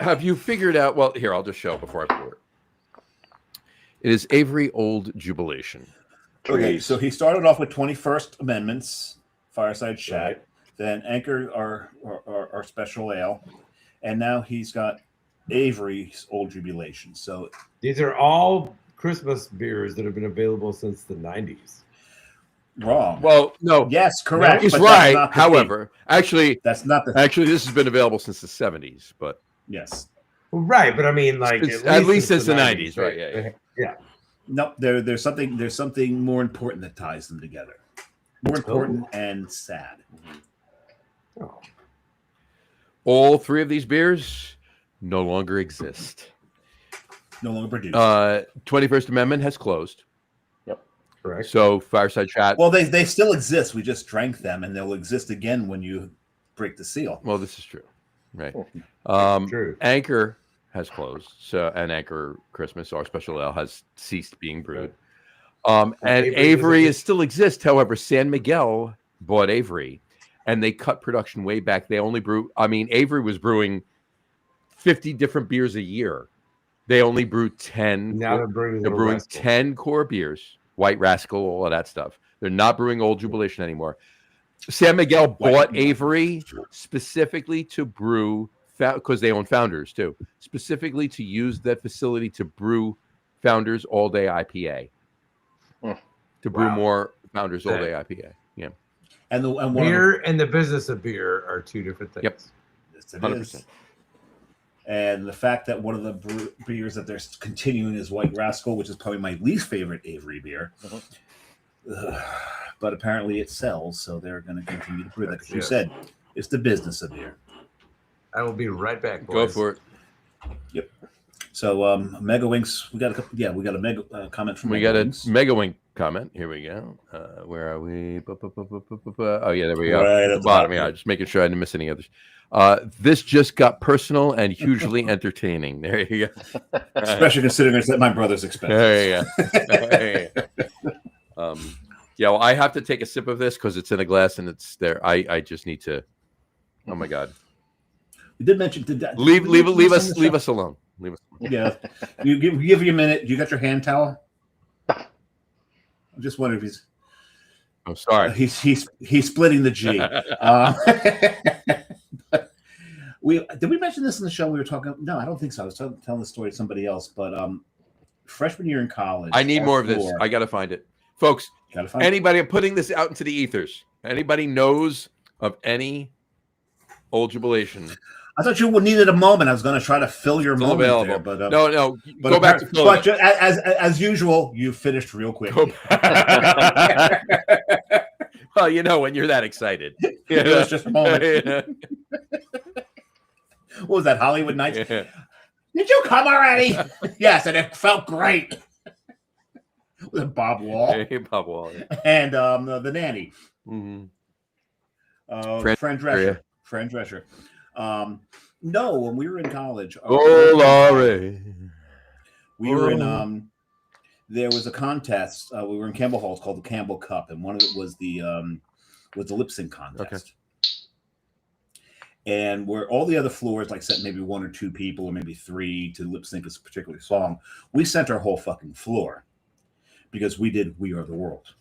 have you figured out? Well, here I'll just show it before I pour it. It is Avery Old Jubilation. Okay, so he started off with 21st Amendments, Fireside Chat, Right. then Anchor, our special ale, and now he's got Avery's Old Jubilation. So These are all Christmas beers that have been available since the 90s. wrong. Well, no. Yes, correct. He's but that's right. not the However, thing. That's not the actually, this has been available since the 70s, but yes. Well, right, but I mean, like at least since the 90s, right? Yeah. No, there's something more important that ties them together. More important and sad. Oh. All three of these beers no longer exist. No longer produced. 21st Amendment has closed. Yep. Correct. So Fireside Chat. Well, they still exist. We just drank them, and they'll exist again when you break the seal. Well, this is true, right? True. Anchor has closed. So, and Anchor Christmas, our special ale, has ceased being brewed. And Avery still exists. However, San Miguel bought Avery, and they cut production way back. They only brew. I mean, Avery was brewing 50 different beers a year. They only brew 10. Now they're brewing 10 core beers, White Rascal, all of that stuff. They're not brewing Old Jubilation anymore. San Miguel bought Avery specifically to brew, because they own Founders too, specifically to use that facility to brew Founders All Day IPA. To brew more Founders All Day IPA. Yeah. And beer and the business of beer are two different things. Yep. Yes, it 100%. is. And the fact that one of the beers that they're continuing is White Rascal, which is probably my least favorite Avery beer. But apparently it sells, so they're going to continue to brew that. Because you said it's the business of beer. I will be right back, boys. Go for it. Yep. So Mega Winks, we got a couple. Yeah, we got a mega comment from. We Mega got a Winks. Mega Wink comment. Here we go. Where are we? Oh yeah, there we go. Right at the bottom. Yeah, just making sure I didn't miss any others. This just got personal and hugely entertaining. There you go. Especially considering it's at my brother's expense. There you go. Yeah, well, I have to take a sip of this because it's in a glass and it's there. I just need to. Oh my God. We did mention leave us alone. Leave us alone. Yeah, you give you a minute. You got your hand towel? I'm just wondering if he's. I'm sorry. He's splitting the G. Did we mention this in the show? We were talking. No, I don't think so. I was telling the story to somebody else. But freshman year in college, I need more of this. I got to find it, folks. Anybody? I'm putting this out into the ethers. Anybody knows of any Old Jubilation? I thought you needed a moment. I was going to try to fill your moment there, but no. Go back to but as usual, you finished real quick. Well, you know when you're that excited, it was just a moment. What was that, Hollywood Nights? Yeah. Did you come already? Yes, and it felt great. With Bob Wall. Bob Wall. Yeah. And the nanny. Mm-hmm. Fran Drescher. No, when we were in college. Laurie. We were in there was a contest. We were in Campbell Hall. It's called the Campbell Cup, and one of it was the lip sync contest. Okay. And where all the other floors, like, sent maybe one or two people or maybe three to lip sync a particular song, we sent our whole fucking floor because we did "We Are the World."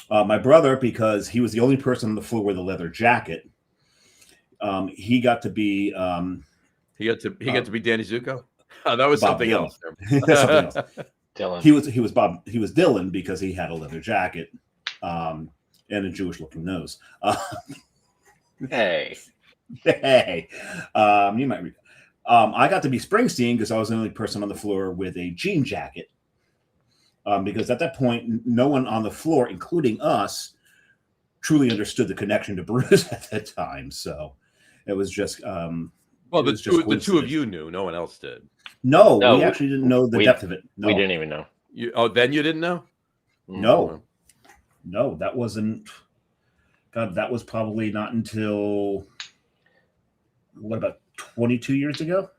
My brother, because he was the only person on the floor with a leather jacket, he got to be He got to be Danny Zuko. Oh, that was Bob something Dylan. else. That's something else. Dylan. He was Dylan because he had a leather jacket and a Jewish looking nose. Hey. Hey, you might read. I got to be Springsteen because I was the only person on the floor with a jean jacket. Because at that point, no one on the floor, including us, truly understood the connection to Bruce at that time. So it was just well, the two of you knew. No one else did. No, we actually didn't know the depth of it. No. We didn't even know. Then you didn't know? No, that wasn't. God, that was probably not until what, about 22 years ago?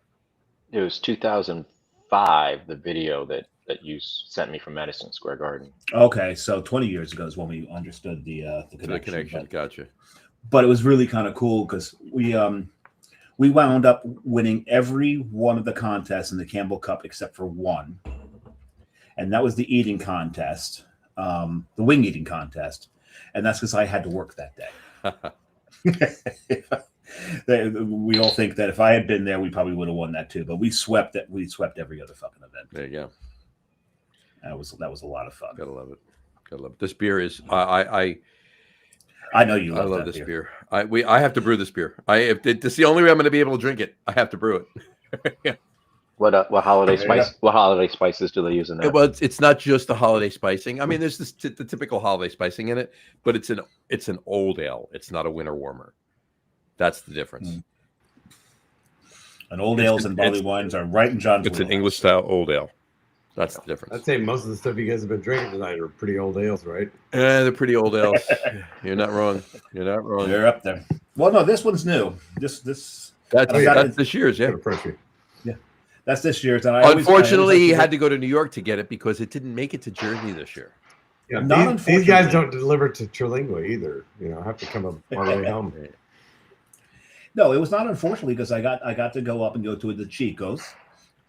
It was 2005. The video that you sent me from Madison Square Garden. Okay, so 20 years ago is when we understood the connection. Gotcha. But it was really kind of cool because we wound up winning every one of the contests in the Campbell Cup except for one, and that was the eating contest, the wing eating contest, and that's because I had to work that day. We all think that if I had been there, we probably would have won that too. But we swept it. We swept every other fucking event. There you go. That was a lot of fun. Gotta love it. This beer is I know you love this beer. I have to brew this beer. It's the only way I'm going to be able to drink it. I have to brew it. Yeah. What holiday spice? What holiday spices do they use in that? Well, it's not just the holiday spicing. I mean, there's the typical holiday spicing in it, but it's an old ale. It's not a winter warmer. That's the difference. And old ales and barley wines are right in John's. It's an English style old ale. That's the difference. I'd say most of the stuff you guys have been drinking tonight are pretty old ales, right? They're pretty old ales. You're not wrong. They're up there. Well, no, this one's new. That's this year's, yeah. Yeah, that's this year's. And unfortunately, he had to go to New York to get it because it didn't make it to Jersey this year. Yeah, these guys don't deliver to Terlingua either. I have to come up our way home. No, it was not unfortunately because I got to go up and go to the Chico's,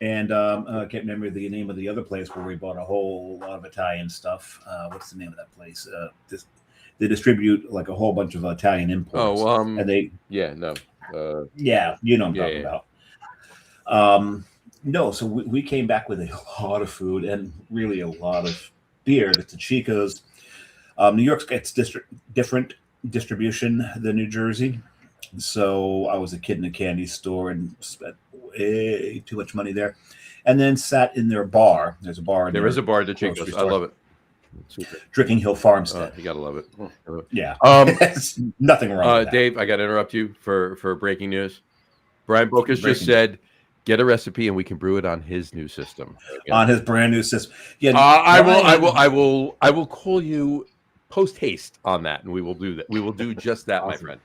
and I can't remember the name of the other place where we bought a whole lot of Italian stuff. What's the name of that place? They distribute like a whole bunch of Italian imports. And they you know what I'm talking about. No, so we came back with a lot of food and really a lot of beer. That's the Chico's. New York's gets different distribution than New Jersey. So I was a kid in a candy store and spent way too much money there, and then sat in their bar. There's a bar. There is a bar at the Chico's. I love it. Super. Drinking Hill Farmstead. You gotta love it. Yeah. Nothing wrong with that. Dave, I gotta interrupt you for breaking news. Brian Bokas just said, "Get a recipe and we can brew it on his new system." On his brand new system. Yeah. I will call you post haste on that, and we will do that. We will do just that, my friend.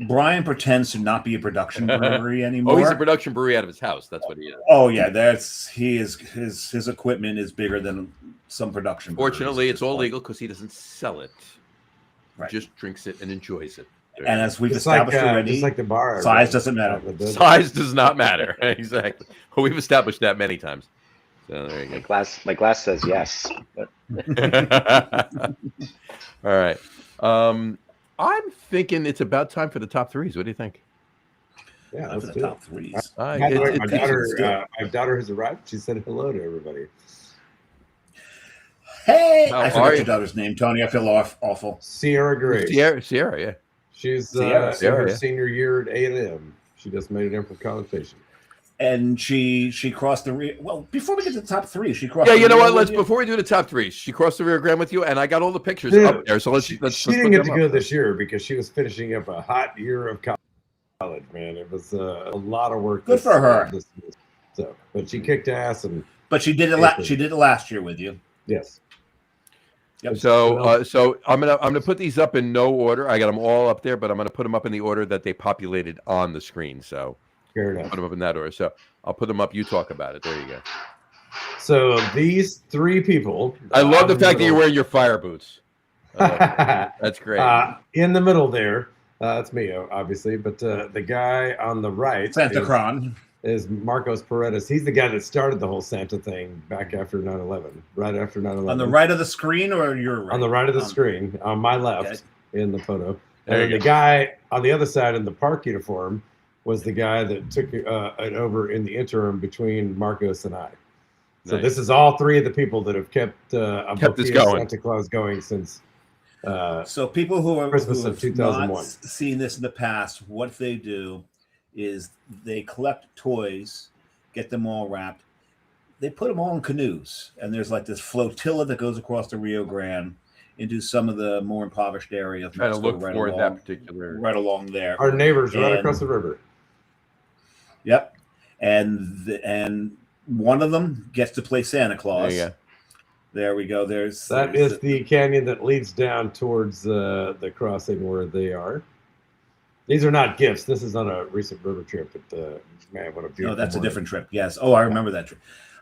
Brian pretends to not be a production brewery anymore. Oh, he's a production brewery out of his house. That's what he is. Oh yeah, his equipment is bigger than some production. Fortunately, it's all legal because he doesn't sell it. Right. He just drinks it and enjoys it. And as we've established already, just like the bar, size doesn't matter. Size does not matter. Exactly. Well, we've established that many times. So there you go. My glass says yes. But... All right. I'm thinking it's about time for the top threes. What do you think? Yeah, let's the do top it. threes. My daughter has arrived. She said hello to everybody. Hey, I forgot your daughter's name, Tony. I feel awful. Sierra Grace. Sierra, yeah. She's in her senior year at A&M. She just made it in for College Station. And she crossed the well, before we get to the top three, she crossed. Yeah, you know what? Before we do the top three, she crossed the Rio Grande with you, and I got all the pictures up there. So she didn't get to go this year because she was finishing up a hot year of college. Man, it was a lot of work. Good for her. But she kicked ass, but she did it. She did it last year with you. Yes. Yep. So I'm gonna put these up in no order. I got them all up there, but I'm gonna put them up in the order that they populated on the screen. So. Fair enough. Put them up in that order. So I'll put them up. You talk about it. There you go. So these three people. I love the fact that you're wearing your fire boots. That's great. In the middle there, that's me, obviously. But the guy on the right, Santa Cron. is Marcos Paredes. He's the guy that started the whole Santa thing back after 9/11, right after 9/11. On the right of the screen or your right? On the right of the screen, on my left in the photo. There And then the guy on the other side in the park uniform was the guy that took it over in the interim between Marcos and I. So Nice. this is all three of the people that have kept a this bouquet of going. Santa Claus going since So people who Christmas have of 2001. not seen this in the past, what they do is they collect toys, get them all wrapped. They put them all in canoes, and there's like this flotilla that goes across the Rio Grande into some of the more impoverished areas. Trying to look for that particular. right along there. Our neighbors right across the river. Yep, and one of them gets to play Santa Claus. There we go. There's the canyon that leads down towards the crossing where they are. These are not gifts. This is on a recent river trip. But man, what a beautiful! No, that's morning. a different trip. Yes. Oh, I remember that trip.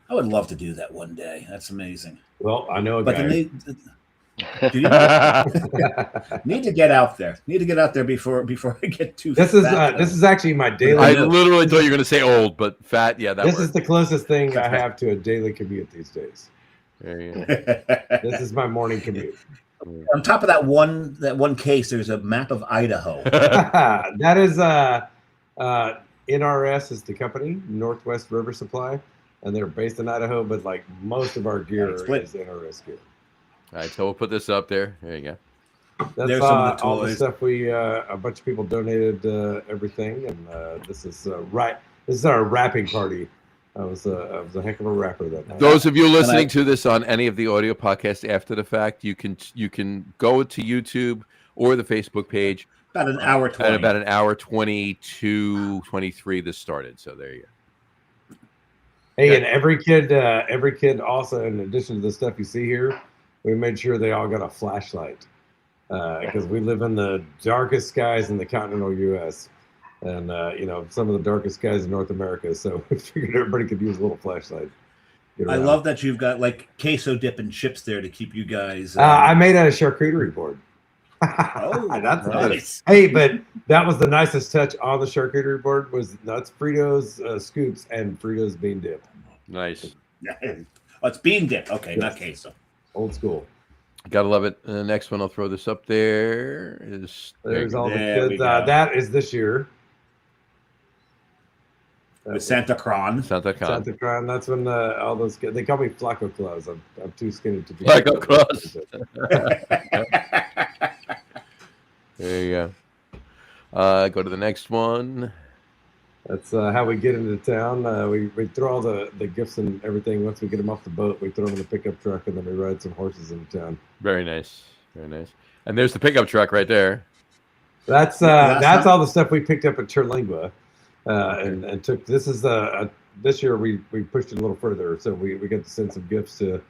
I would love to do that one day. That's amazing. Well, I know a But guy. do you need to get out there? Need to get out there before I get too. This is actually my daily. I literally thought you were going to say old, but fat. Yeah, this is the closest thing I have to a daily commute these days. This is my morning commute. On top of that one case, there's a map of Idaho. That is NRS is the company, Northwest River Supply, and they're based in Idaho. But like most of our gear is NRS gear. All right, so we'll put this up there. There you go. That's There's some of the all the toys. stuff we a bunch of people donated everything, and this is This is our wrapping party. I was a heck of a rapper that night. Those of you listening to this on any of the audio podcasts after the fact, you can go to YouTube or the Facebook page. About an hour 20. At about an hour 22, 23 this started. So there you go. Hey, and every kid also, in addition to the stuff you see here, we made sure they all got a flashlight because we live in the darkest skies in the continental U.S. and some of the darkest skies in North America. So we figured everybody could use a little flashlight. I love that you've got like queso dip and chips there to keep you guys. I made a charcuterie board. Oh, that's nice. Hey, but that was the nicest touch on the charcuterie board was nuts, Fritos, scoops, and Fritos bean dip. Nice. Oh, it's bean dip. Okay, Yes. not queso. Old school. Gotta love it. The next one, I'll throw this up there. There's all the There we kids. go. That is this year. With Santa Cron. Santa Con. Santa Claus. That's when all those kids. They call me Flaco Claus. I'm too skinny to be. Flaco Claus. There you go. Go to the next one. That's how we get into town. We throw all the gifts and everything. Once we get them off the boat, we throw them in the pickup truck, and then we ride some horses into town. Very nice. Very nice. And there's the pickup truck right there. That's all the stuff we picked up at Terlingua, and took. This is this year we pushed it a little further, so we get to send some gifts to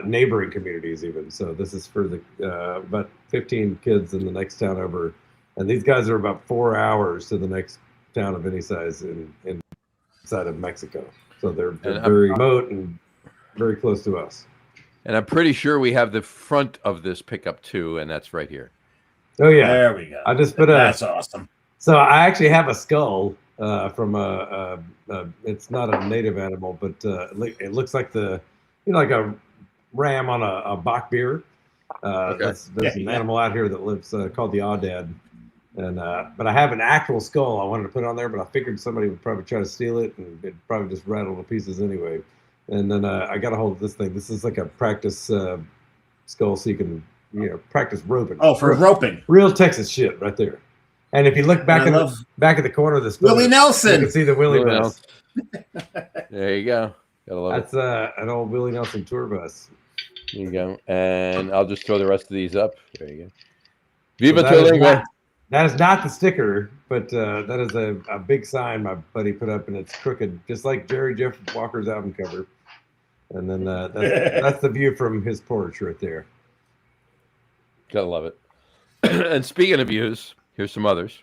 neighboring communities even. So this is for the about 15 kids in the next town over, and these guys are about 4 hours to the next town of any size inside of Mexico. So they're very remote and very close to us. And I'm pretty sure we have the front of this pickup too, and that's right here. Oh yeah, There we go. I just put That's awesome. So I actually have a skull from it's not a native animal, but it looks like like a ram on a Bach beer. There's an animal out here that lives called the Aoudad. And but I have an actual skull I wanted to put on there, but I figured somebody would probably try to steal it, and it'd probably just rattle to pieces anyway. And then I got a hold of this thing. This is like a practice skull, so you can practice roping. Oh, for roping. Real Texas shit right there. And if you look back back at the corner of this photo, Willie Nelson. you can see the Willie bus. There you go. Gotta love That's an old Willie Nelson tour bus. There you go. And I'll just throw the rest of these up. There you go. Viva So that is Terlingua. That is not the sticker, but that is a big sign my buddy put up, and it's crooked, just like Jerry Jeff Walker's album cover. And then that's the view from his porch right there. Gotta love it. And speaking of views, here's some others.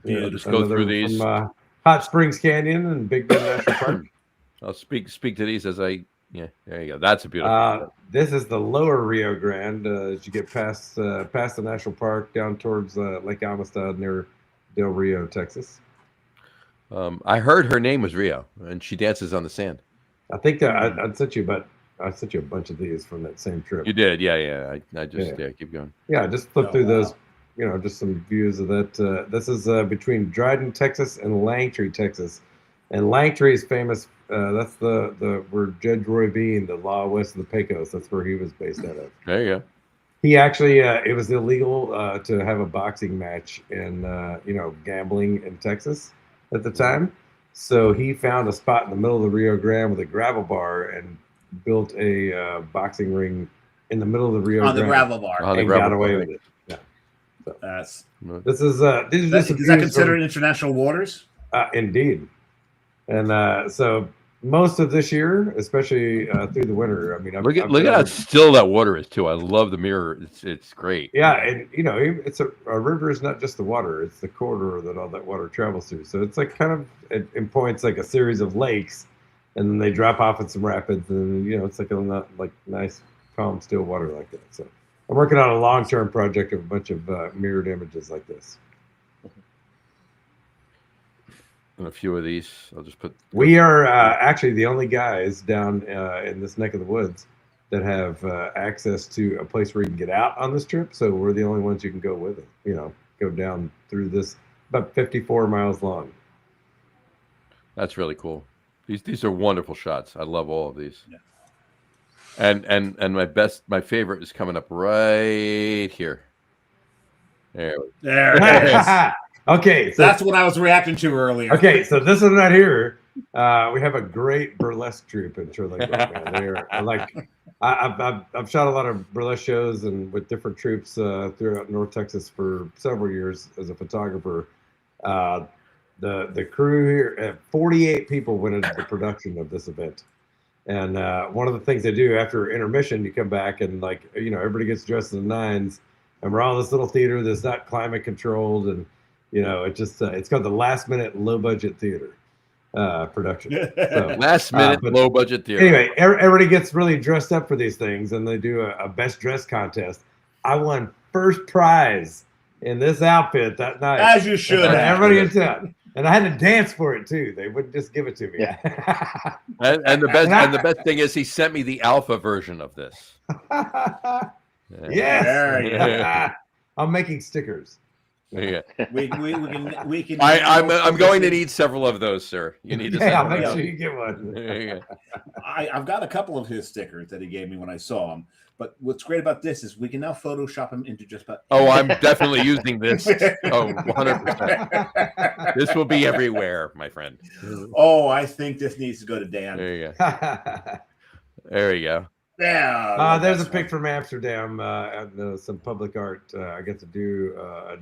I'll just go through these. From, Hot Springs Canyon and Big Bend National Park. I'll speak to these as I. Yeah, there you go. That's a beautiful. This is the lower Rio Grande as you get past the national park down towards Lake Amistad near Del Rio, Texas. I heard her name was Rio, and she dances on the sand. I think that I sent you, but I sent you a bunch of these from that same trip. You did, yeah. I just keep going. Yeah, just flip through wow. those. Just some views of that. This is between Dryden, Texas, and Langtree, Texas. And Langtree is famous. That's the where Judge Roy Bean, the law west of the Pecos. That's where he was based out of. There you go. He actually, it was illegal to have a boxing match in, gambling in Texas at the time. So he found a spot in the middle of the Rio Grande with a gravel bar and built a boxing ring in the middle of the Rio Grande. On the gravel bar. And got away with it. Yeah. So this is these are just is that considered international waters? Indeed. And so most of this year, especially through the winter, I mean, look at how still that water is too. I love the mirror. It's great. Yeah, and it's a river is not just the water; it's the corridor that all that water travels through. So it's like kind of in points like a series of lakes, and then they drop off in some rapids, and it's like nice, calm, still water like that. So I'm working on a long-term project of a bunch of mirrored images like this. And a few of these, I'll just put. We are actually the only guys down in this neck of the woods that have access to a place where you can get out on this trip. So we're the only ones you can go with it. Go down through this, about 54 miles long. That's really cool. These are wonderful shots. I love all of these. Yeah. And my favorite is coming up right here. There it is. Okay, so that's what I was reacting to earlier. Okay, so this one right here, we have a great burlesque troupe in Terlingua. They're I've shot a lot of burlesque shows and with different troupes throughout North Texas for several years as a photographer. The crew here, 48 people went into the production of this event, and one of the things they do after intermission, you come back and everybody gets dressed in the nines, and we're all in this little theater that's not climate controlled and. It's called the last minute low budget theater production. So, last minute low budget theater. Anyway, everybody gets really dressed up for these things, and they do a best dress contest. I won first prize in this outfit that night. As you should. Everybody in town, and I had to dance for it too. They wouldn't just give it to me. Yeah. and the best thing is he sent me the alpha version of this. Yes. I'm making stickers. Yeah. We can. I'm going to need several of those, sir. You need to. Yeah, I'll make sure you get one. I've got a couple of his stickers that he gave me when I saw him. But what's great about this is we can now Photoshop him into just about. Oh, I'm definitely using this. Oh, 100%. This will be everywhere, my friend. Oh, I think this needs to go to Dan. There you go. There you go. Yeah. There's a pic from Amsterdam at some public art. I get to do a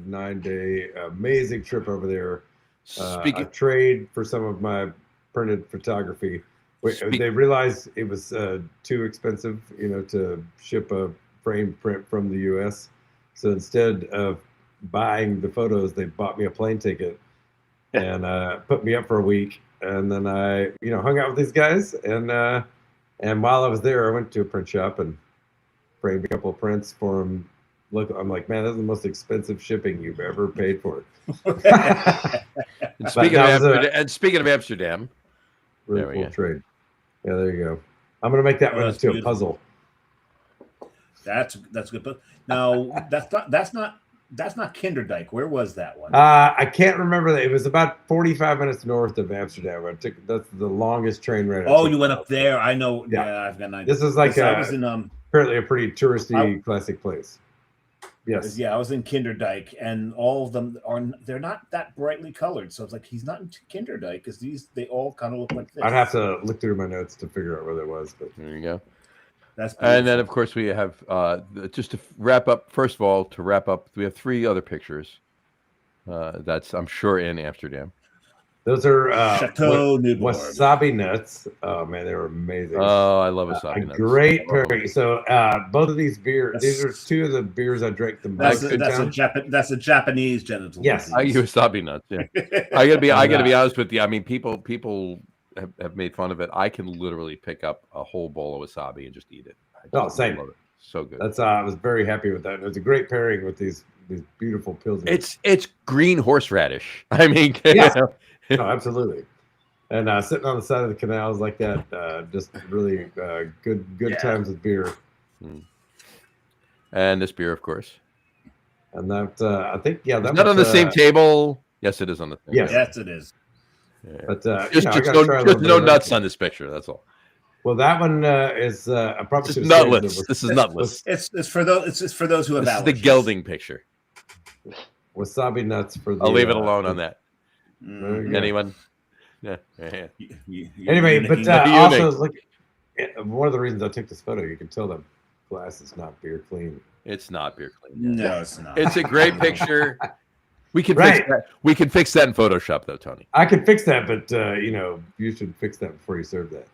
9-day amazing trip over there. A trade for some of my printed photography. They realized it was too expensive, to ship a frame print from the U.S. So instead of buying the photos, they bought me a plane ticket and put me up for a week. And then I, hung out with these guys and while I was there, I went to a print shop and framed a couple of prints for them. Look, I'm like, man, this is the most expensive shipping you've ever paid for. And speaking of Amsterdam, really cool trade. Yeah, there you go. I'm gonna make that one into a puzzle. That's good. But no, that's not Kinderdijk. Where was that one? I can't remember that. It was about 45 minutes north of Amsterdam. That's the longest train ride. Oh, you went up there. I know. Yeah, I've got an idea. This is like apparently a pretty touristy classic place. Yes. Yeah, I was in Kinderdijk, and all of them they're not that brightly colored. So it's like he's not in Kinderdijk because they all kind of look like this. I'd have to look through my notes to figure out where that was. But there you go. That's beautiful. And then, of course, we have just to wrap up. First of all, we have 3 other pictures. That's I'm sure in Amsterdam. Those are Chateau wasabi nuts. Oh man, they were amazing. Oh, I love wasabi nuts. Great pairing. So both of these beers, these are 2 of the beers I drank the most. That's a Japanese genital. Yes, I use wasabi nuts. Yeah, I gotta be honest with you. I mean, people have made fun of it. I can literally pick up a whole bowl of wasabi and just eat it. Same. Love it. So good. That's I was very happy with that. It was a great pairing with these these beautiful pilsner. It's green horseradish. I mean, Yeah. No, absolutely. And sitting on the side of the canals like that, just really good times with beer. And this beer, of course. And that I think it's that not on the same table. Yes, it is on the same yes. table. Yes, it is. Yeah. But just no nuts on this picture. That's all. Well, that one is I probably just nutless. This is nutless. It's for those. It's for those who have allergies. This is the gelding picture. Wasabi nuts for the. I'll leave it alone on that. Mm. Anyone? Yeah. Anyway, but also look, one of the reasons I took this photo, you can tell the glass is not beer clean. It's not beer clean. No, it's not. It's a great picture. We can fix that. We can fix that in Photoshop, though, Tony. I can fix that, but you should fix that before you serve that.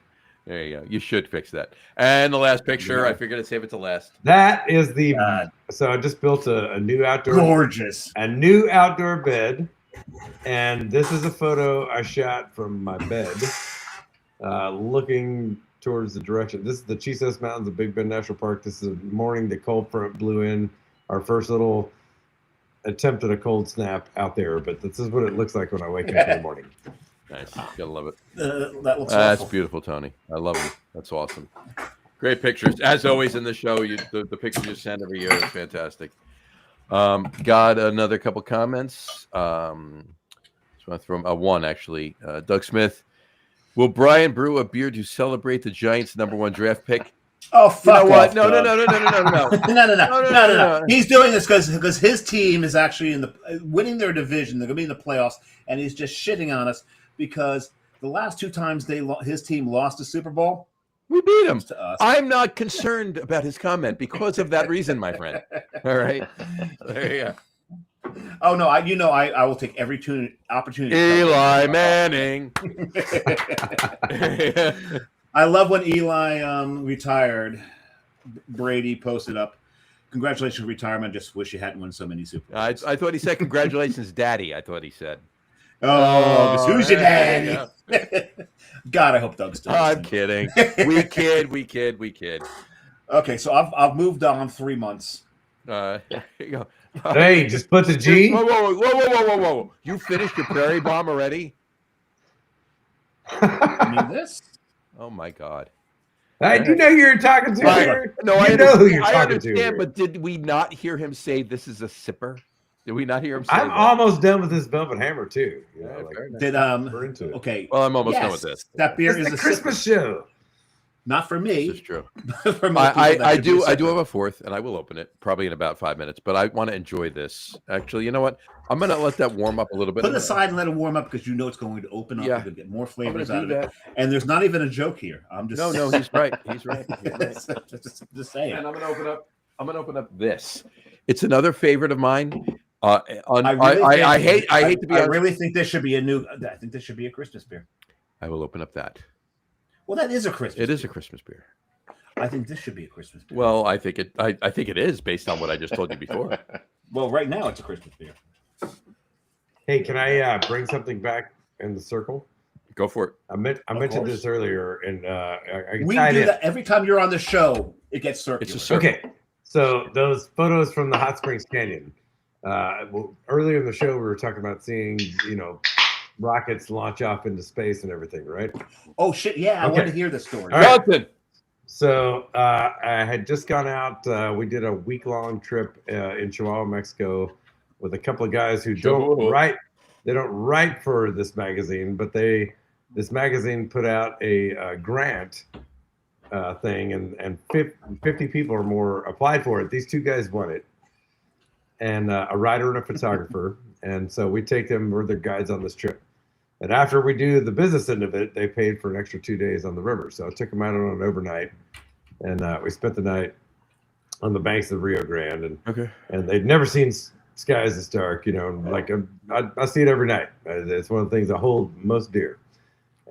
There you go. You should fix that. And the last picture, I figured I'd save it to last. That is the. So I just built a new outdoor. Gorgeous. A new outdoor bed, and this is a photo I shot from my bed, looking towards the direction. This is the Chisos Mountains of Big Bend National Park. This is the morning the cold front blew in. Our first little attempt at a cold snap out there, but this is what it looks like when I wake up in the morning. Nice. Gotta love it. That looks That's awful. beautiful, Tony. I love it. That's awesome. Great pictures. As always in the show, the pictures you send every year is fantastic. Got another couple comments. Just want to throw one, actually. Doug Smith. Will Bryan brew a beer to celebrate the Giants' #1 draft pick? Oh, fuck off, No. No. He's doing this because his team is actually winning their division. They're going to be in the playoffs, and he's just shitting on us because the last two times his team lost the Super Bowl, we beat him. I'm not concerned about his comment because of that reason, my friend. All right, there you go. Oh no, I will take every opportunity. Eli Manning. I love when Eli retired. Brady posted up, "Congratulations, retirement. Just wish you hadn't won so many Super Bowls." I thought he said, "Congratulations, Daddy." I thought he said. Oh, who's your daddy? God, I hope Doug's still. I'm kidding. We kid. Okay, so I've moved on 3 months. There you go. Hey, just put the G. Whoa. You finished your Prairie Bomb already? I mean this. Oh my God. I do know who you're talking to. Here. No, I know who you're talking to. Here. But did we not hear him say this is a sipper? Did we not hear him say I'm that? almost done with this Velvet Hammer too. You know, We're into it. Okay. Well, I'm almost done with this. That beer it's is the a Christmas sipper. show. Not for me. This is true. For I do have a fourth, and I will open it probably in about 5 minutes. But I want to enjoy this. Actually, you know what? I'm gonna let that warm up a little bit. Put it aside and let it warm up because you know it's going to open up. Yeah. You're going to get more flavors out of that. it. And there's not even a joke here. I'm just No, he's right. He's right. just saying. And I'm gonna open up this. It's another favorite of mine. I hate to be. I really think this should be I think this should be a Christmas beer. I will open up that. Well, that is a Christmas. It is a Christmas beer. I think this should be a Christmas beer. Well, I think it is based on what I just told you before. Well, right now it's a Christmas beer. Hey, can I bring something back in the circle? Go for it. I mentioned this earlier, and we do that every time you're on the show. It gets circular. It's a circle. Okay, so those photos from the Hot Springs Canyon. Earlier in the show, we were talking about seeing, rockets launch off into space and everything, right? Oh shit! Yeah, I want to hear the story. All right. Johnson. So I had just gone out. We did a week-long trip in Chihuahua, Mexico, with a couple of guys who don't write. They don't write for this magazine, but this magazine put out a grant thing, and 50 people or more applied for it. These two guys won it, and a writer and a photographer. And so we take them. We're the guides on this trip. And after we do the business end of it, they paid for an extra 2 days on the river. So I took them out on an overnight, and we spent the night on the banks of the Rio Grande. And they'd never seen skies this dark, like I see it every night. It's one of the things I hold most dear.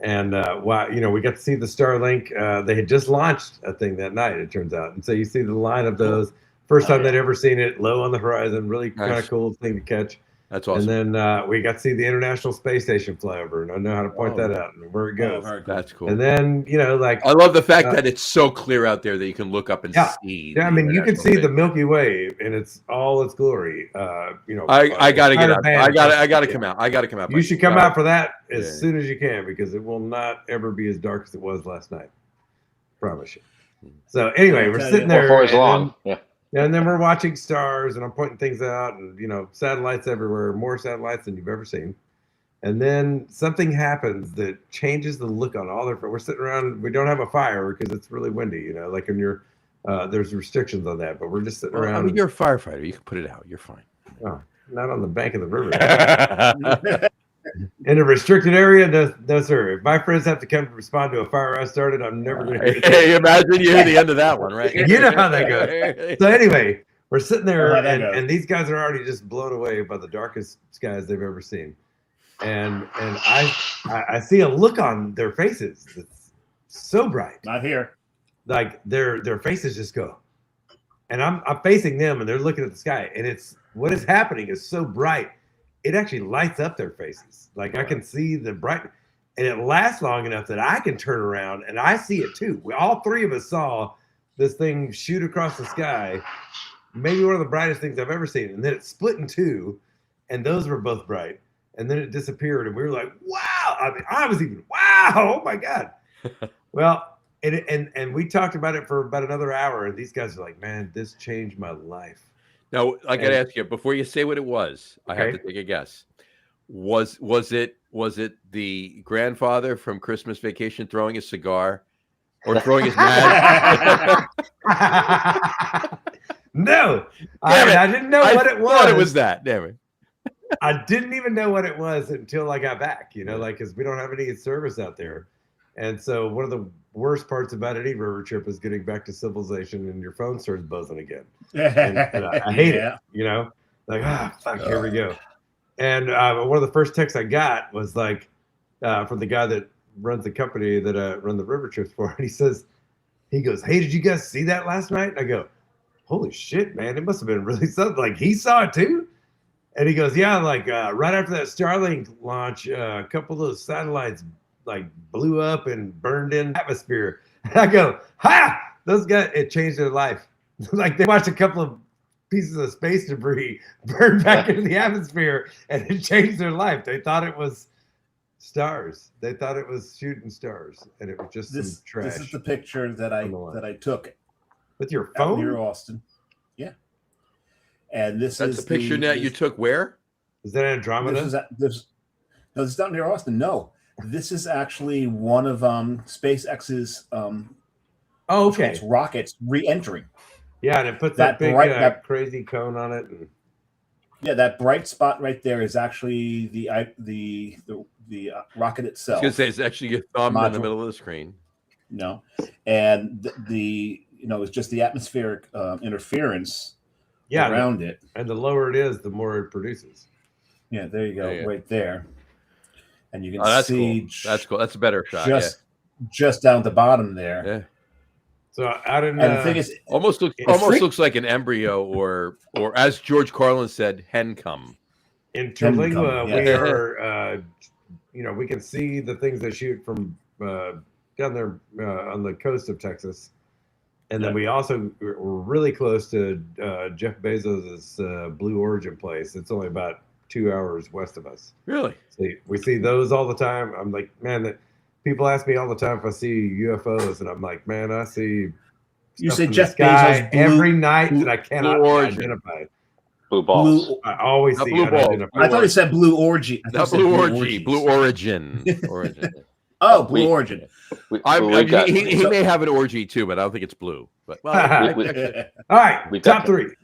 And we got to see the Starlink. They had just launched a thing that night, it turns out. And so you see the line of those. First time they'd ever seen it, low on the horizon, really kind of cool thing to catch. That's awesome. And then we got to see the International Space Station fly over, and I know how to point that out and where it goes. very cool. That's cool. And then, like I love the fact that it's so clear out there that you can look up and see. Yeah, I mean, you can see the Milky Way in its glory. I gotta get out. I gotta come out. I gotta come out. You should come out for that as soon as you can, because it will not ever be as dark as it was last night. Promise you. So anyway, we're sitting there. For as long. And then we're watching stars, and I'm pointing things out, and satellites everywhere, more satellites than you've ever seen. And then something happens that changes the look on all their. We're sitting around. We don't have a fire because it's really windy. Like when you're, there's restrictions on that, but we're just sitting around. I mean, you're a firefighter. You can put it out. You're fine. Oh, not on the bank of the river. In a restricted area, no, sir. If my friends have to come to respond to a fire I started, I'm never going to. Hey, imagine you hear the end of that one, right? You know how that goes. So anyway, we're sitting there, and these guys are already just blown away by the darkest skies they've ever seen, and I see a look on their faces that's so bright. Not here. Like their faces just go, and I'm facing them, and they're looking at the sky, and it's what is happening is so bright. It actually lights up their faces. Like I can see the bright, and it lasts long enough that I can turn around and I see it too. All three of us saw this thing shoot across the sky, maybe one of the brightest things I've ever seen. And then it split in two, and those were both bright. And then it disappeared, and we were like, "Wow!" I mean, I was even, "Wow! Oh my God!" Well, and we talked about it for about another hour, and these guys are like, "Man, this changed my life." Now, I got to ask you before you say what it was. I have to take a guess. Was it the grandfather from Christmas Vacation throwing a cigar or throwing his mag? No, I didn't know what it was. I thought it was that. Damn it! I didn't even know what it was until I got back. Because we don't have any service out there, and so one of the worst parts about any river trip is getting back to civilization and your phone starts buzzing again. And I hate it, like, fuck, here we go. And one of the first texts I got was like from the guy that runs the company that I run the river trips for. And he goes, "Hey, did you guys see that last night?" And I go, "Holy shit, man, it must have been really something." Like he saw it too. And he goes, "Yeah, like right after that Starlink launch, a couple of those satellites like blew up and burned in the atmosphere." And I go, "Ha! Those guys, it changed their life." Like they watched a couple of pieces of space debris burn back into the atmosphere, and it changed their life. They thought it was stars. They thought it was shooting stars, and it was just some trash. This is the picture that I took with your phone near Austin. Yeah, and that's the picture that you took. Where is that? Andromeda? No, this is not near Austin. No, this is actually one of SpaceX's rockets re-entering. Yeah, and it puts that big that crazy cone on it. And... Yeah, that bright spot right there is actually the rocket itself. I was gonna say it's actually your thumb in the middle of the screen. No, and it's just the atmospheric interference around it. And the lower it is, the more it produces. Yeah, there you go, right there. And you can see cool. That's cool. That's a better shot. Just down at the bottom there. Yeah. So I didn't. And the thing is, almost looks like an embryo, or as George Carlin said, hen cum. In Terlingua, we are, we can see the things they shoot from down there on the coast of Texas, and then we also we're really close to Jeff Bezos's Blue Origin place. It's only about 2 hours west of us. Really? So we see those all the time. I'm like, man, that people ask me all the time if I see UFOs, and I'm like, man, I see. You say Jeff Bezos every night that I cannot identify. Blue balls. I always see unidentified. I thought he said Blue Orgy. Blue Orgy. Blue Origin. Oh, Blue Origin. He may have an orgy too, but I don't think it's blue. But all right, top three.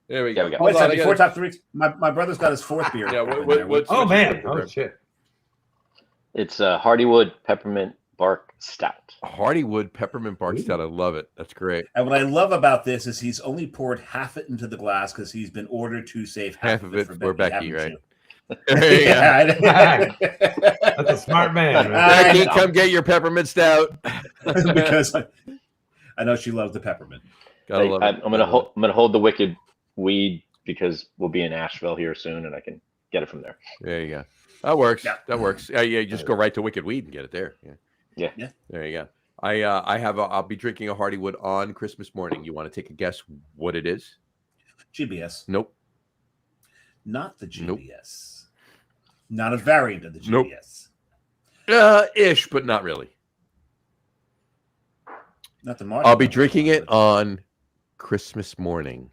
There we go. Wait a second, before top three, my brother's got his fourth beer. Yeah, oh shit! It's Hardywood Peppermint Bark Stout. Hardywood Peppermint Bark Stout. I love it. That's great. And what I love about this is he's only poured half it into the glass because he's been ordered to save half of it for Becky, right? That's a smart man. Right? Becky, come get your peppermint stout. Because I know she loves the peppermint. I'm gonna hold the wicked weed because we'll be in Asheville here soon, and I can get it from there. There you go. That works. Yeah. That works. Yeah, you just go right to Wicked Weed and get it there. Yeah. Yeah. There you go. I'll be drinking a Hardywood on Christmas morning. You want to take a guess what it is? GBS. Nope. Not the GBS. Nope. Not a variant of the Nope. GBS. Ish, but not really. Not the Mardi I'll be Gras drinking one, it but on Christmas morning.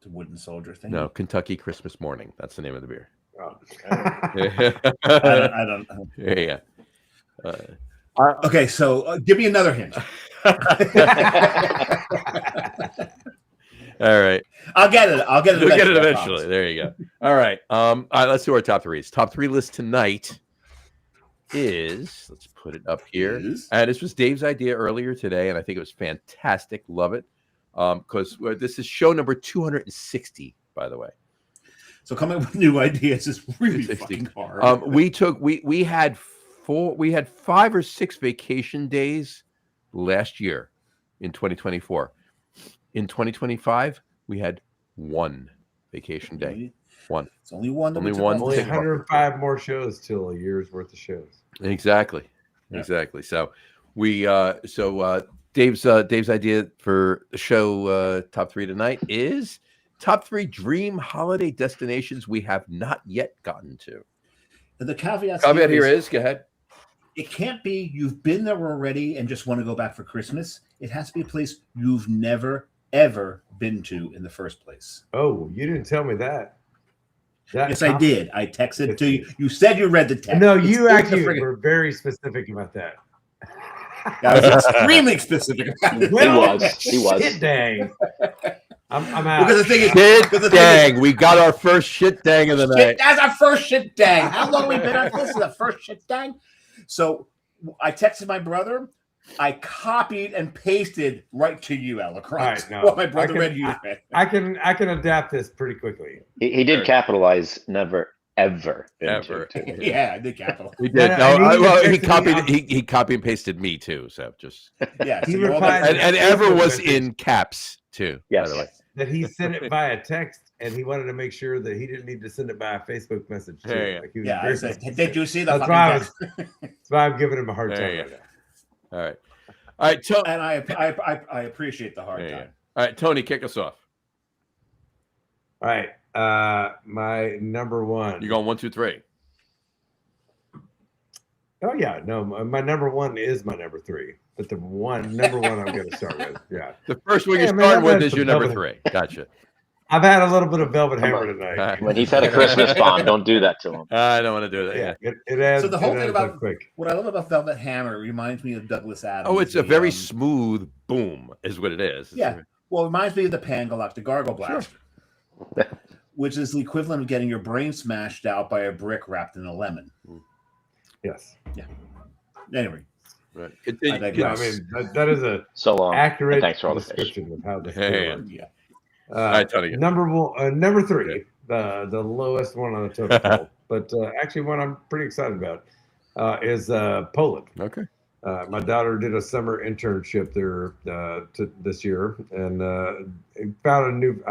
The wooden soldier thing. No, Kentucky Christmas morning. That's the name of the beer. Oh. I don't. Yeah. Okay, so give me another hint. All right. I'll get it. You'll get it I eventually. promise. There you go. All right. All right. Let's do our top threes. Top three list tonight is, let's put it up here. And this was Dave's idea earlier today, and I think it was fantastic. Love it. Because this is show number 260, by the way. So coming up with new ideas is really fucking hard. We had 5 or 6 vacation days last year in 2024. In 2025, we had 1 vacation day. One. It's only one. Only one. Only 105 more shows till a year's worth of shows. Exactly. Yeah. Exactly. So Dave's idea for the show top 3 tonight is top 3 dream holiday destinations we have not yet gotten to. The caveat here is, go ahead. It can't be you've been there already and just want to go back for Christmas. It has to be a place you've never, ever been to in the first place. Oh, you didn't tell me that. Yes, I did. I texted to you. You said you read the text. No, It's you in the actually friggin- were very specific about that. I was extremely specific about it. He was. Shit dang. I'm out. Because the thing is, Shit dang. We got our first shit dang of the night. that's our first shit dang. How long have we been on this? This is the first shit dang. So I texted my brother. I copied and pasted right to you, Alacroix. Right, no, what my brother I read you read. I can adapt this pretty quickly. He did capitalize never, ever. Ever. Yeah, I did capital. We did. No, No, and he he texted copied. me He copy and pasted me too. So just Yeah. He So you're all replied- like- and ever was in caps too. Yes. By the way. That he sent it via text, and he wanted to make sure that he didn't need to send it by a Facebook message. Too. Yeah. Like he was Yeah, I very said, specific. did you see the That's fucking why I text? That's why I'm giving him a hard There time you right go. now. All right. All right. And I appreciate the hard There you time. All right, Tony, kick us off. All right. My number one. You going 1, 2, 3? Oh yeah, no, my number one is my number 3, but the number one I'm going to start with. Yeah, The first one Yeah, you man, start I've with had is some your number velvet- 3. Gotcha. I've had a little bit of Velvet Come Hammer on. tonight. When he's had a Christmas bomb, don't do that to him. I don't want to do that. Yeah, Yeah. it adds. So the whole it thing adds about up quick. what I love about Velvet Hammer reminds me of Douglas Adams. Oh, it's a the, very smooth boom, is what it is. Yeah. Well, it reminds me of the Pangalactic Gargle Blaster, which is the equivalent of getting your brain smashed out by a brick wrapped in a lemon. Yes. Anyway, Right. I digress. Yeah, I mean that is a So long. accurate And thanks for all the fish. description of how this Yeah, works. yeah. All right, Tony. Number 3, the lowest one on the totem pole, but actually one I'm pretty excited about is Poland. Okay. My daughter did a summer internship there this year, and found a new.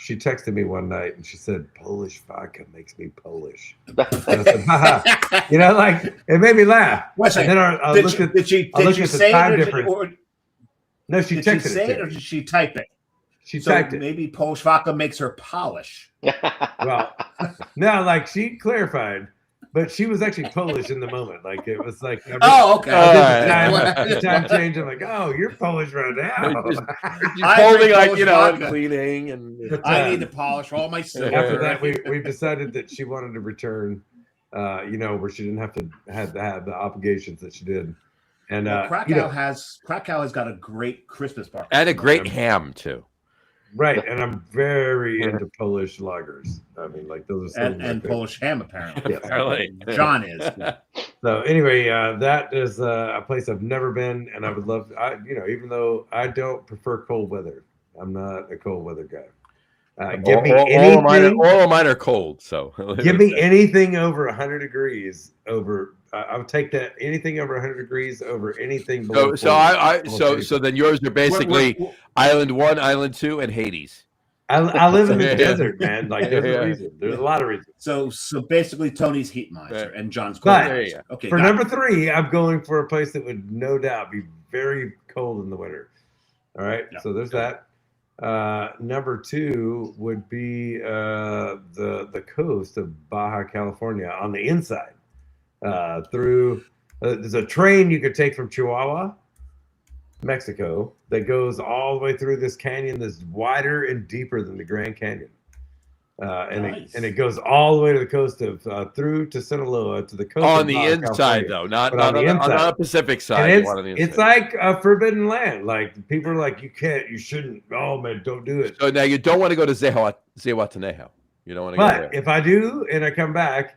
She texted me one night and she said, "Polish vodka makes me Polish." And I said, "Haha." You know, like it made me laugh. Wait a And second. then I Did looked you, at. did she, I did looked you at the say time it or, difference. or No, she did she texted say it it to or me. did she type it? She So typed it. maybe Polish vodka makes her polish. Well, no, like she clarified, but she was actually Polish in the moment. Like it was like. Oh, okay. The time change. I'm like, oh, you're Polish right now. She's I holding drink like, Polish you know, and vodka. cleaning and I need to polish all my silver. After that, we've decided that she wanted to return, where she didn't have to have the obligations that she did. And Well, Krakow has got a great Christmas party and a great ham too. right, and I'm very into Polish lagers. I mean, like those are and Polish ham apparently. Yeah. Apparently. John is. So anyway, that is a place I've never been, and I would love. Even though I don't prefer cold weather, I'm not a cold weather guy. Give me anything. All of mine are cold, so Give me anything over 100 degrees over. I would take that anything over 100 degrees over anything below. So 40. so then yours are basically We're- Island 1, Island 2, and Hades. I live in the Yeah. desert, man. Like there's Yeah. a reason. There's a lot of reasons. So basically, Tony's heat miser and John's cold But- miser. Okay, For got number it. 3, I'm going for a place that would no doubt be very cold in the winter. All right, Yeah. so there's that. Number 2 would be the coast of Baja California on the inside. Through there's a train you could take from Chihuahua, Mexico, that goes all the way through this canyon that's wider and deeper than the Grand Canyon. Nice. And it goes all the way to the coast of through to Sinaloa to the coast On of the Baja inside, California. though, not But on on the the inside. Pacific side. And you want on the it's inside. like a forbidden land. Like people are like, you can't, you shouldn't. Oh man, don't do it. So now you don't want to go to Zihuatanejo. You don't want to go But there. if I do and I come back,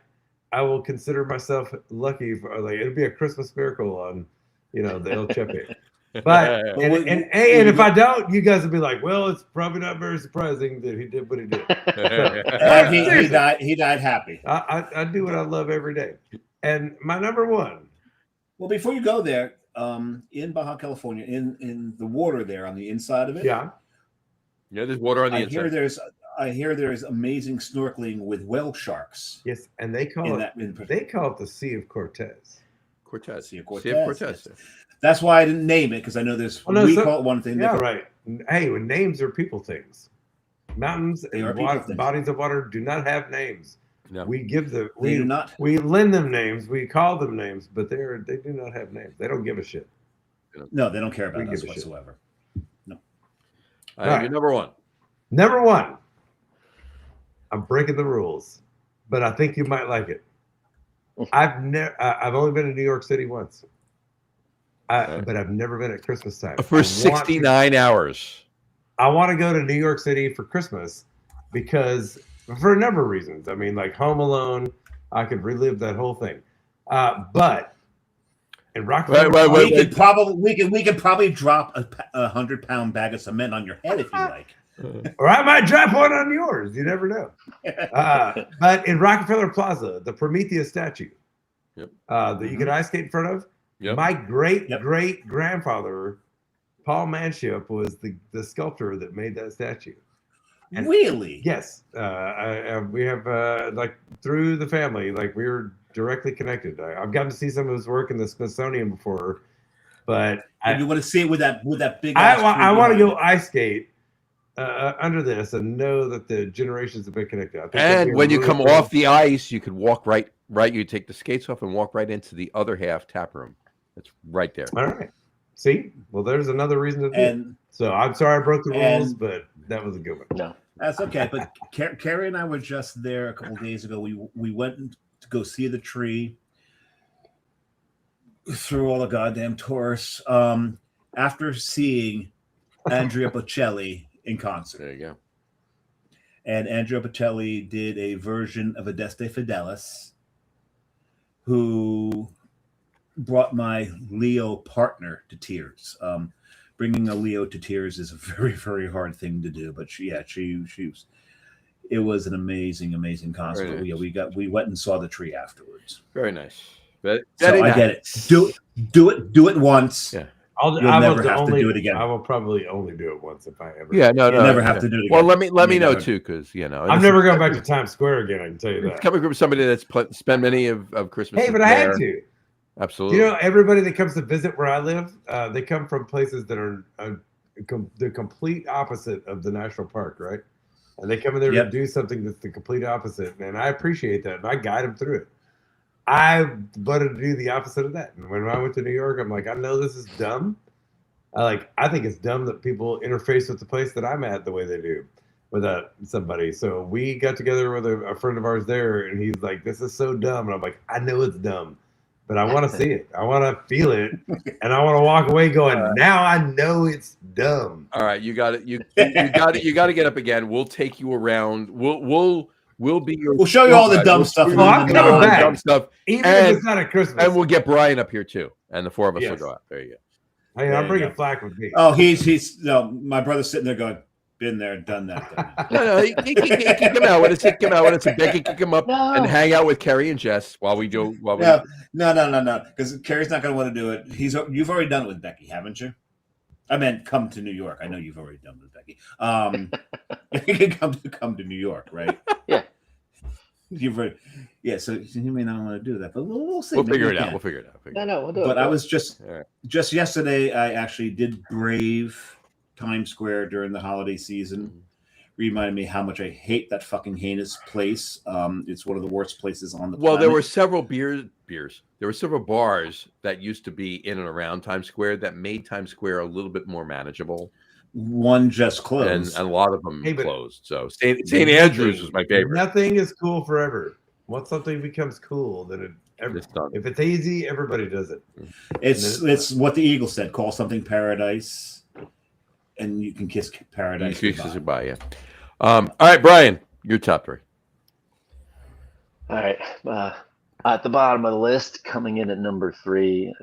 I will consider myself lucky. For, like it'll be a Christmas miracle on, the El Chepe. But and if I don't, you guys will be like, well, it's probably not very surprising that he did what he did. He died happy. I do what I love every day. And my number 1. Well, before you go there, in Baja California, in the water there on the inside of it, Yeah. Yeah, there's water on the inside. I hear there's amazing snorkeling with whale sharks. Yes, and they call it the Sea of Cortez. Cortez. Sea of Cortez. Yes. That's why I didn't name it, because I know there's Well, no, we so- call it one thing. Yeah, right. Hey, when names are people things. Mountains They are and people things. bodies of water do not have names. No. We give them They do not. we lend them names, we call them names, but they do not have names. They don't give a shit. No, they don't care We about us give a shit. whatsoever. All right, you're number 1. Number 1. I'm breaking the rules, but I think you might like it. I've only been to New York City once. But I've never been at Christmas time. For 69 hours. I want to go to New York City for Christmas because for a number of reasons. I mean, like Home Alone, I could relive that whole thing. But in Rockefeller, we could probably drop a 100-pound bag of cement on your head if you like. or I might drop one on yours. You never know. But in Rockefeller Plaza, the Prometheus statue that you could ice skate in front of, my great grandfather, Paul Manship, was the sculptor that made that statue. And really? Yes. We have like through the family, like we were directly connected. I've gotten to see some of his work in the Smithsonian before, but You want to see it with that big. I want to go ice skate under this and know that the generations have been connected. I think that'd And be when you really come cool. off the ice, you could walk right. You take the skates off and walk right into the other half tap room. It's right there. All right. See, well, there's another reason to do it. And So I'm sorry I broke the rules, but that was a good one. No. that's okay. But Carrie and I were just there a couple of days ago. We went to go see the tree through all the goddamn tourists. After seeing Andrea Bocelli in concert. There you go. And Andrea Bocelli did a version of Adeste Fidelis, who brought my Leo partner to tears. Bringing a Leo to tears is a very, very hard thing to do. But she was. It was an amazing concert. Very nice. We went and saw the tree afterwards. Very nice. So I get it. Do it once. Yeah. You'll never have to do it again. I will probably only do it once if I ever. Yeah, no, You'll never have to do it again. Well, let me know never. too, because I'm never going back to Times Square again. I can tell you that. Coming from somebody that's spent many of Christmas. Hey, but I had to. Absolutely. You know, everybody that comes to visit where I live, they come from places that are the complete opposite of the national park, right? And they come in there to do something that's the complete opposite, and I appreciate that, and I guide them through it. I wanted to do the opposite of that, and when I went to New York, I'm like, I know this is dumb. I think it's dumb that people interface with the place that I'm at the way they do without somebody. So we got together with a friend of ours there, and he's like, "This is so dumb," and I'm like, "I know it's dumb, but I want to see it. I want to feel it, and I want to walk away going, now I know it's dumb." All right, you got it. You got it. You got to get up again. We'll take you around. We'll be your. We'll show you all the dumb stuff. Well, I'm coming back. Dumb stuff, Even And- if it's not at Christmas. and we'll get Brian up here too, and the four of us will Yes. go out. There you go. Hey, I'm bringing flack with me. Oh, he's no. My brother's sitting there going, "Been there, done that." No, he kick him out. When it's kick him out, when it's a Becky, kick him up No. and hang out with Kerry and Jess while we do. While we, No. Because Carrie's not going to want to do it. You've already done it with Becky, haven't you? I meant come to New York. I know you've already done it with Becky. You can come to New York, right? Yeah. So you may not want to do that, but we'll see. We'll Maybe figure you it out. can. We'll figure it out. We'll do it. But I was just All right. yesterday. I actually did brave Times Square during the holiday season. Reminded me how much I hate that fucking heinous place. It's one of the worst places on the planet. Well, there were several beers. There were several bars that used to be in and around Times Square that made Times Square a little bit more manageable. One just closed, and a lot of them Hey, but- closed. So St. Andrews was my favorite. Nothing is cool forever. Once something becomes cool, then It's done. if it's easy, everybody does it. It's what the Eagle said: call something paradise, and you can kiss paradise Kisses goodbye. goodbye, yeah. All right, Brian, your top three. All right. At the bottom of the list, coming in at number 3,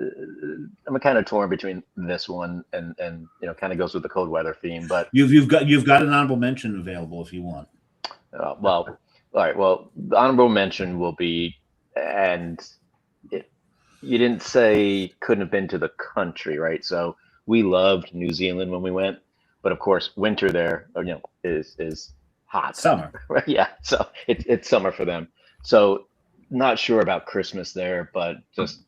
I'm kind of torn between this one and kind of goes with the cold weather theme. But You've got an honorable mention available if you want. all right. Well, the honorable mention will be, and you didn't say couldn't have been to the country, right? So we loved New Zealand when we went, but of course, winter there, is hot. Summer. Yeah. So it's summer for them. So not sure about Christmas there, but just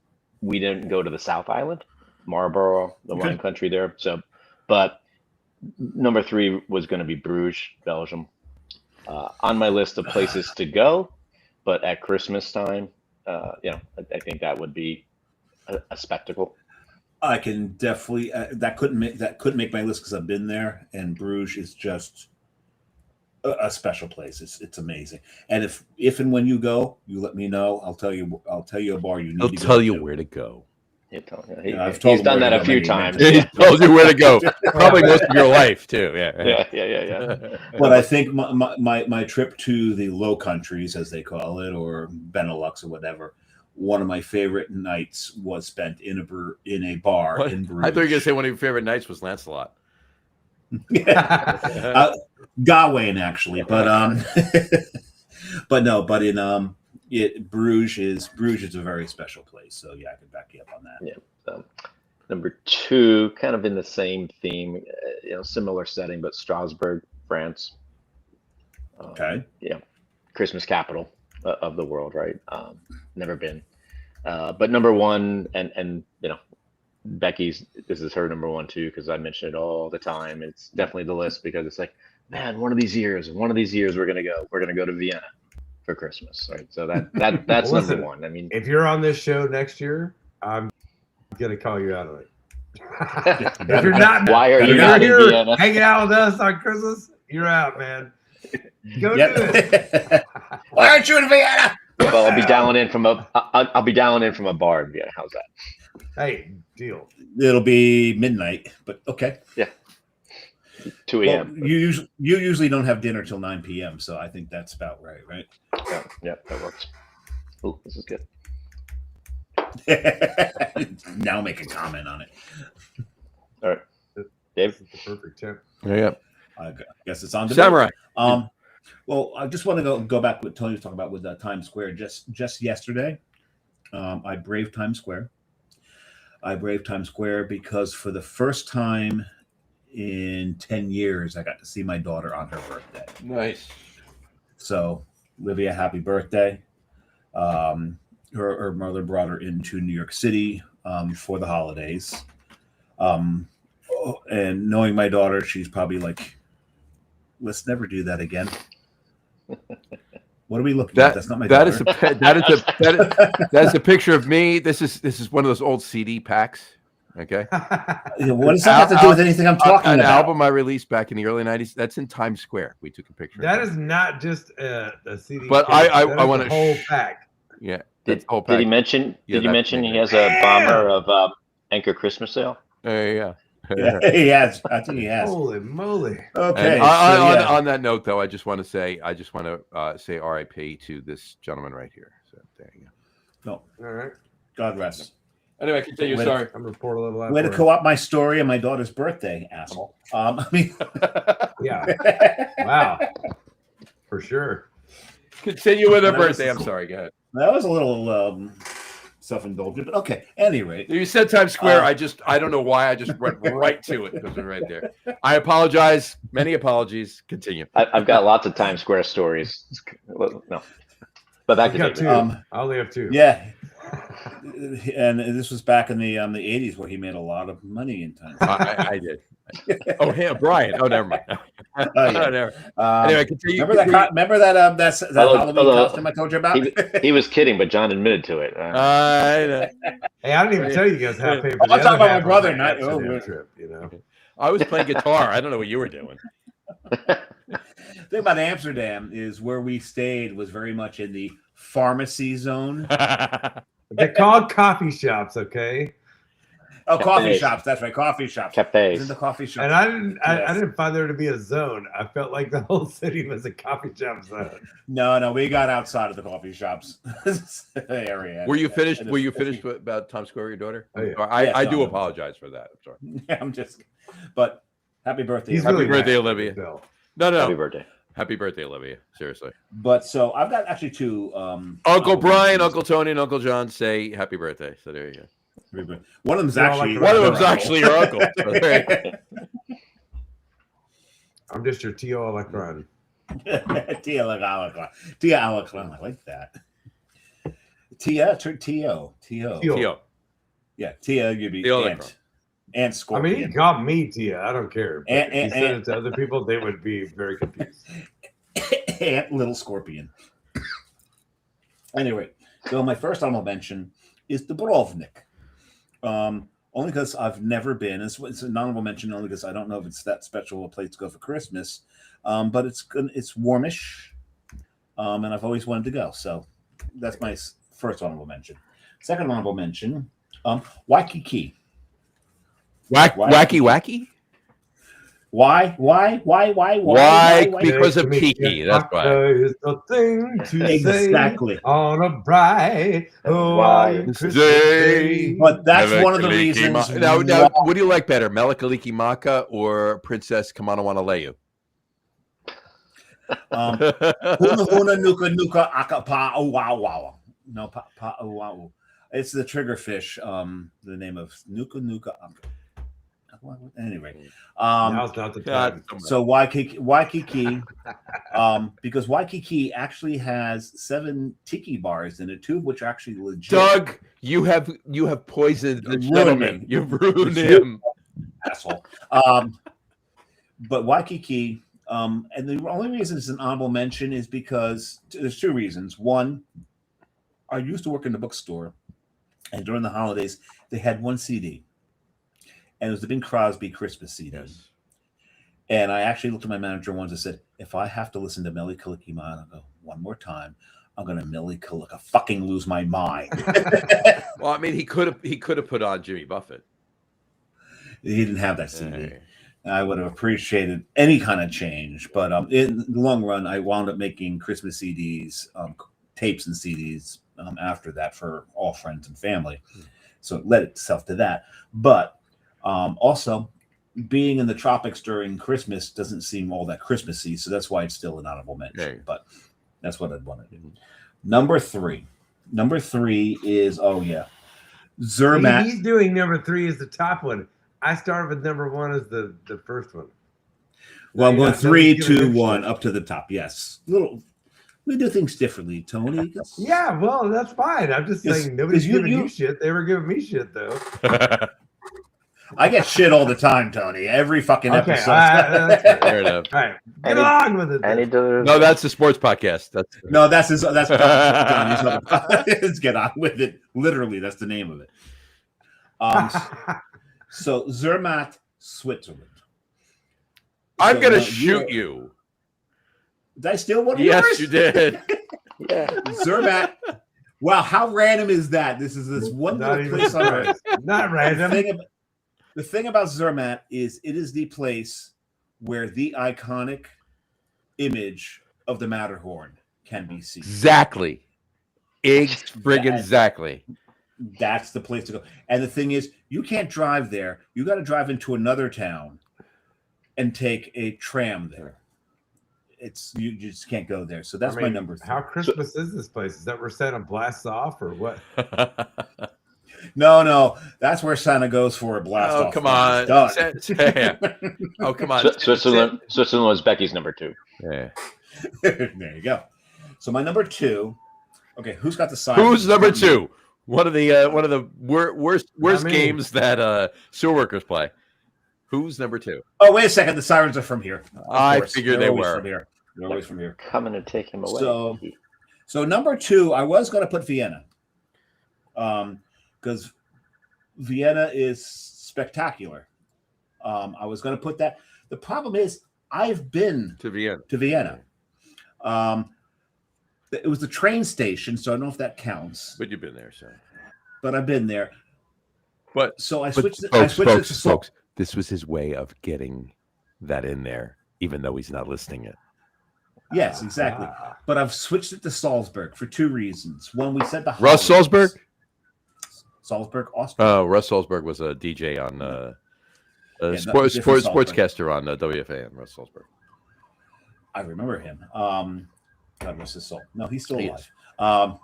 we didn't go to the South Island, Marlborough, the wine country there. So, but number 3 was going to be Bruges, Belgium. On my list of places to go, but at Christmas time, I think that would be a spectacle. I can definitely that couldn't make my list because I've been there, and Bruges is just a special place. It's amazing. And if and when you go, you let me know. I'll tell you a bar you need. He'll tell you where to go. I've told He's done that a few times. He told you where to go. Probably most of your life too. Yeah. But I think my trip to the Low Countries, as they call it, or Benelux or whatever, one of my favorite nights was spent in a bar in Bruges. I thought you were going to say one of your favorite nights was Lancelot. Gawain, actually, but in Bruges is a very special place. So yeah, I can back you up on that. Yeah. So, number 2, kind of in the same theme, similar setting, but Strasbourg, France. Okay. Christmas capital of the world, right? Never been. But number 1, and Becky's, this is her number 1 too, because I mention it all the time. It's definitely the list because it's like, man, one of these years we're gonna go to Vienna for Christmas, right? So that's Listen, number 1. I mean, if you're on this show next year, I'm gonna call you out of it. If you're not, why are you you're not in here Vienna? hanging out with us on Christmas, you're out, man. Go do it. Why aren't you in Vienna? Well, I'll be dialing in from a bar in Vienna. How's that? Hey, deal. It'll be midnight, but okay. Yeah. 2 a.m. Well, you usually don't have dinner till 9 p.m., so I think that's about right? Yeah, that works. Oh, this is good. Now make a comment on it. All right, Dave. This is the perfect temp. Yeah. I guess it's on to Samurai. me. Well, I just want to go back to what Tony was talking about with Times Square. Just yesterday, I braved Times Square. I braved Times Square because for the first time in 10 years, I got to see my daughter on her birthday. Nice. So, Olivia, happy birthday. Her mother brought her into New York City for the holidays. And knowing my daughter, she's probably like, let's never do that again. What are we looking at? That's not my daughter. That is a picture of me. This is one of those old CD packs. Okay. What does that have to do with anything I'm talking about? An album I released back in the early 90s. That's in Times Square. We took a picture. That is not just a CD. But I want a whole pack. Yeah. Did he mention? Did you mention he has a bomber of Anchor Christmas Sale? Yeah. Yeah, he has. I think he has. Holy moly! Okay. On that note, though, I just want to say R.I.P. to this gentleman right here. So there you go. No. All right. God rest. Anyway, continue. Sorry. I'm report a little. Way to co-op my story and my daughter's birthday, asshole. I mean, yeah. Wow. For sure. Continue with her birthday. I'm sorry. Go ahead. That was a little self-indulgent. But okay, anyway. You said Times Square. I don't know why. I just went right to it because it's right there. I apologize. Many apologies. Continue. I've got lots of Times Square stories. No, but back to got David. two. I only have two. Yeah. And this was back in the 80s where he made a lot of money in time. I did. Oh, him, Brian. Oh, never mind. Never. Anyway, continue. Remember that Halloween costume I told you about? He was kidding, but John admitted to it. I know. Hey, I didn't even tell you guys how I paid for I'm talking about my brother, not trip. You know, I was playing guitar. I don't know what you were doing. The thing about Amsterdam is where we stayed was very much in the pharmacy zone. they're called coffee shops, okay? Oh, coffee shops. That's right, coffee shops. Cafes. In the coffee shop. And I didn't find there to be a zone. I felt like the whole city was a coffee shop zone. No, we got outside of the coffee shops area. Were you finished? Were you finished about Times Square, your daughter? Oh, yeah. I do apologize for that. I'm sorry. Yeah, but happy birthday. Happy birthday, Olivia. Bill. No. Happy birthday. Happy birthday, Olivia. Seriously. But so I've got actually two. Uncle Brian, Uncle Tony, and Uncle John say happy birthday. So there you go. One of them's actually your uncle. So I'm just your T.O. Electron. Tia Alacron. I like that. T.O. Yeah, Tia, you'd be and I Scorpion. mean, he called me Tia. I don't care. But if he said it to other people, they would be very confused. And Little Scorpion. Anyway, so my first honorable mention is the Brovnik. Only because I've never been. It's an honorable mention only because I don't know if it's that special a place to go for Christmas. But it's good. It's warmish, and I've always wanted to go. So that's my first honorable mention. Second honorable mention, Waikiki. Wacky? Why? Because of Kiki. That's why. Is the thing to Exactly. say on a bright Hawaiian Christmas day. But that's one of the reasons. Now, what do you like better, Melikaliki Maka or Princess Kamanawanaleu? Huna nuka aka pa wow. No pa wow. It's the triggerfish. The name of nuka. Anyway, Now's not the time. so Waikiki, because Waikiki actually has 7 tiki bars in it, 2 of which are actually legit. Doug, you have poisoned the Ruined gentleman. me. You've ruined him, asshole. But Waikiki, and the only reason it's an honorable mention is because there's 2 reasons. One, I used to work in the bookstore, and during the holidays they had 1 CD. And it was the Bing Crosby Christmas CD. Yes. And I actually looked at my manager once and said, if I have to listen to Mele Kalikimaka one more time, I'm going to Mele Kalika fucking lose my mind. Well, I mean, he could have put on Jimmy Buffett. He didn't have that CD. Hey. I would have appreciated any kind of change. But in the long run, I wound up making Christmas CDs, tapes and CDs after that for all friends and family. So it led itself to that. But also, being in the tropics during Christmas doesn't seem all that Christmassy, so that's why it's still an honorable mention. Hey. But that's what I'd want to do. Number three is Zermatt. He's doing number 3 as the top one. I started with number 1 as the first one. Well, I'm going 3, 2, 1 up to the top. Yes, we do things differently, Tony. Yeah, well, that's fine. I'm just saying nobody's giving you shit. They were giving me shit though. I get shit all the time, Tony. Every fucking episode. Fair enough. All right, get on with it. No, that's the sports podcast. That's Let's get on with it. Literally, that's the name of it. So Zermatt, Switzerland. I'm gonna shoot you. Did I steal one of yours? Yes, you did. Yeah. Zermatt. Wow, how random is that? This is this one little place on Earth. Not random. The thing about Zermatt is it is the place where the iconic image of the Matterhorn can be seen. Exactly. Exactly. That's the place to go. And the thing is, you can't drive there. You got to drive into another town and take a tram there. it's you just can't go there. So that's my number 3. How Christmas is this place? Is that where Santa blasts off or what? No, that's where Santa goes for a blast off. Come on. Done. Oh, come on. Switzerland was Becky's number 2. Yeah. There you go. So my number 2. Okay, who's got the sign? Who's number 2? One of the worst games that sewer workers play. Who's number 2? Oh, wait a second. The sirens are from here. I figured they were. From here. They're always from here. Coming to take him away. So number 2, I was going to put Vienna. Because Vienna is spectacular. I was going to put that. The problem is I've been to Vienna. It was the train station, so I don't know if that counts. But you've been there, so. But I've been there. But so I switched. Folks, this was his way of getting that in there, even though he's not listing it. Yes, exactly. But I've switched it to Salzburg for 2 reasons. One, we said the Russ Salzburg. Salzburg, Austria. Oh, Russ Salzburg was a DJ on sportscaster on WFAN. Russ Salzburg. I remember him. God rest his soul. No, he's still alive.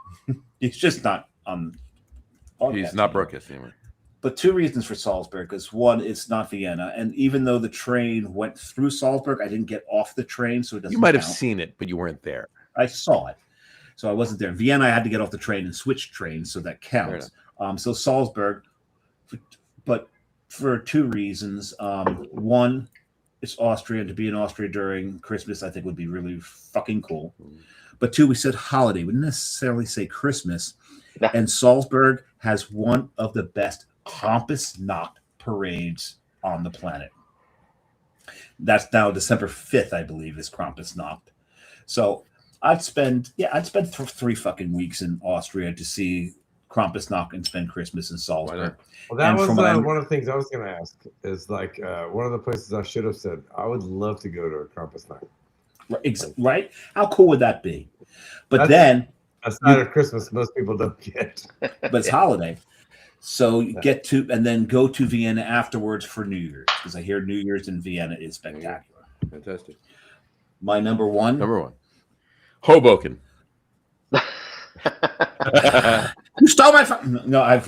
He's just not on. He's not broadcast anymore. But 2 reasons for Salzburg is one, it's not Vienna, and even though the train went through Salzburg, I didn't get off the train, so it doesn't. You might have count. seen it, but you weren't there. I saw it, so I wasn't there. Vienna, I had to get off the train and switch trains, so that counts. So Salzburg, but for 2 reasons. One, it's Austria, and to be in Austria during Christmas, I think would be really fucking cool. But 2, we said holiday. We didn't necessarily say Christmas. And Salzburg has one of the best Krampusnacht parades on the planet. That's now December 5th, I believe, is Krampusnacht. So I'd spend 3 fucking weeks in Austria to see Krampusnacht and spend Christmas in Salzburg. Well, that was one of the things I was going to ask. Is like one of the places I should have said I would love to go to a Krampusnacht. Right? How cool would that be? But then aside of Christmas, most people don't get. But it's holiday. So you get to and then go to Vienna afterwards for New Year's, because I hear New Year's in Vienna is spectacular. Fantastic. My number 1. Hoboken. You stole my phone. No, I've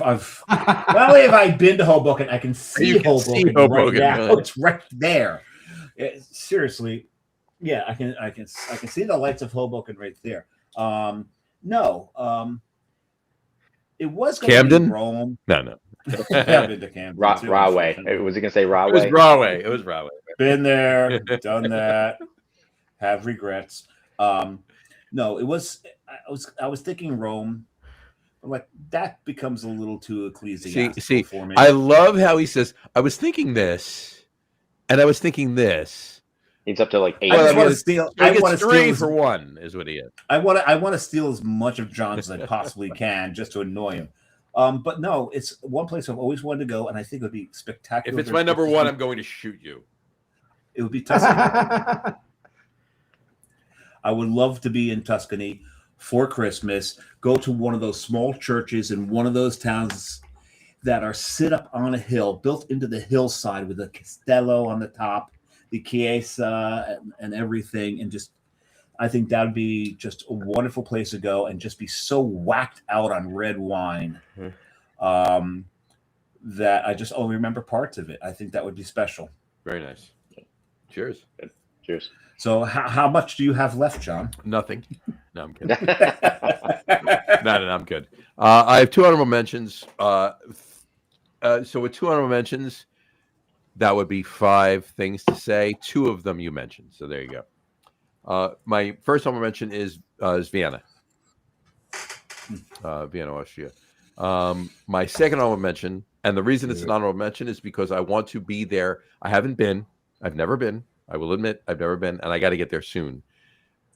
not only have I been to Hoboken, I can see Hoboken right now. It's right there. Seriously, yeah, I can see the lights of Hoboken right there. It was Camden? To be Rome. No. Camden to Camden. Rahway. Was he gonna say Rahway? It was Rahway. Been there, done that. Have regrets. No, it was. I was thinking Rome. Like that becomes a little too ecclesiastical for me. I love how he says, "I was thinking this, and I was thinking this." He's up to like 8. I want to steal. I want to steal for 1 is what he is. I want to steal as much of John's as I possibly can just to annoy him. But no, it's one place I've always wanted to go, and I think it would be spectacular. If it's my number 1, I'm going to shoot you. It would be Tuscany. I would love to be in Tuscany for Christmas. Go to one of those small churches in one of those towns that are sit up on a hill, built into the hillside with a castello on the top, the chiesa and everything, and just I think that would be just a wonderful place to go and just be so whacked out on red wine that I just only remember parts of it. I think that would be special. Very nice. Cheers. Cheers. So how much do you have left, John? Nothing. No, I'm kidding. No, I'm good. I have 2 honorable mentions. So with 2 honorable mentions, that would be 5 things to say. 2 of them you mentioned. So there you go. My first honorable mention is Vienna. Vienna, Austria. My second honorable mention, and the reason it's an honorable mention is because I want to be there. I haven't been. I've never been. I will admit I've never been, and I got to get there soon.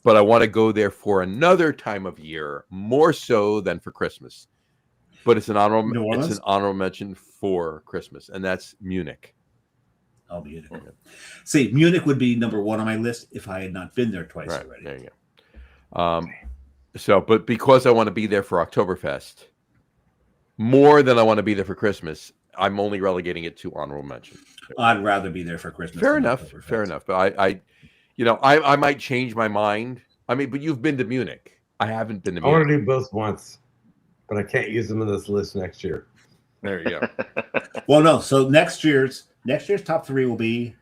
But I want to go there for another time of year, more so than for Christmas. But it's an honorable mention for Christmas, and that's Munich. Oh, Munich. Okay. See, Munich would be number 1 on my list if I had not been there twice already. There you go. But because I want to be there for Oktoberfest, more than I want to be there for Christmas, I'm only relegating it to honorable mention. I'd rather be there for Christmas. Fair enough. But I You know, I might change my mind. I mean, but you've been to Munich. I haven't been to I want Munich. to do both once, but I can't use them in this list next year. There you go. Well, no. So next year's top 3 will be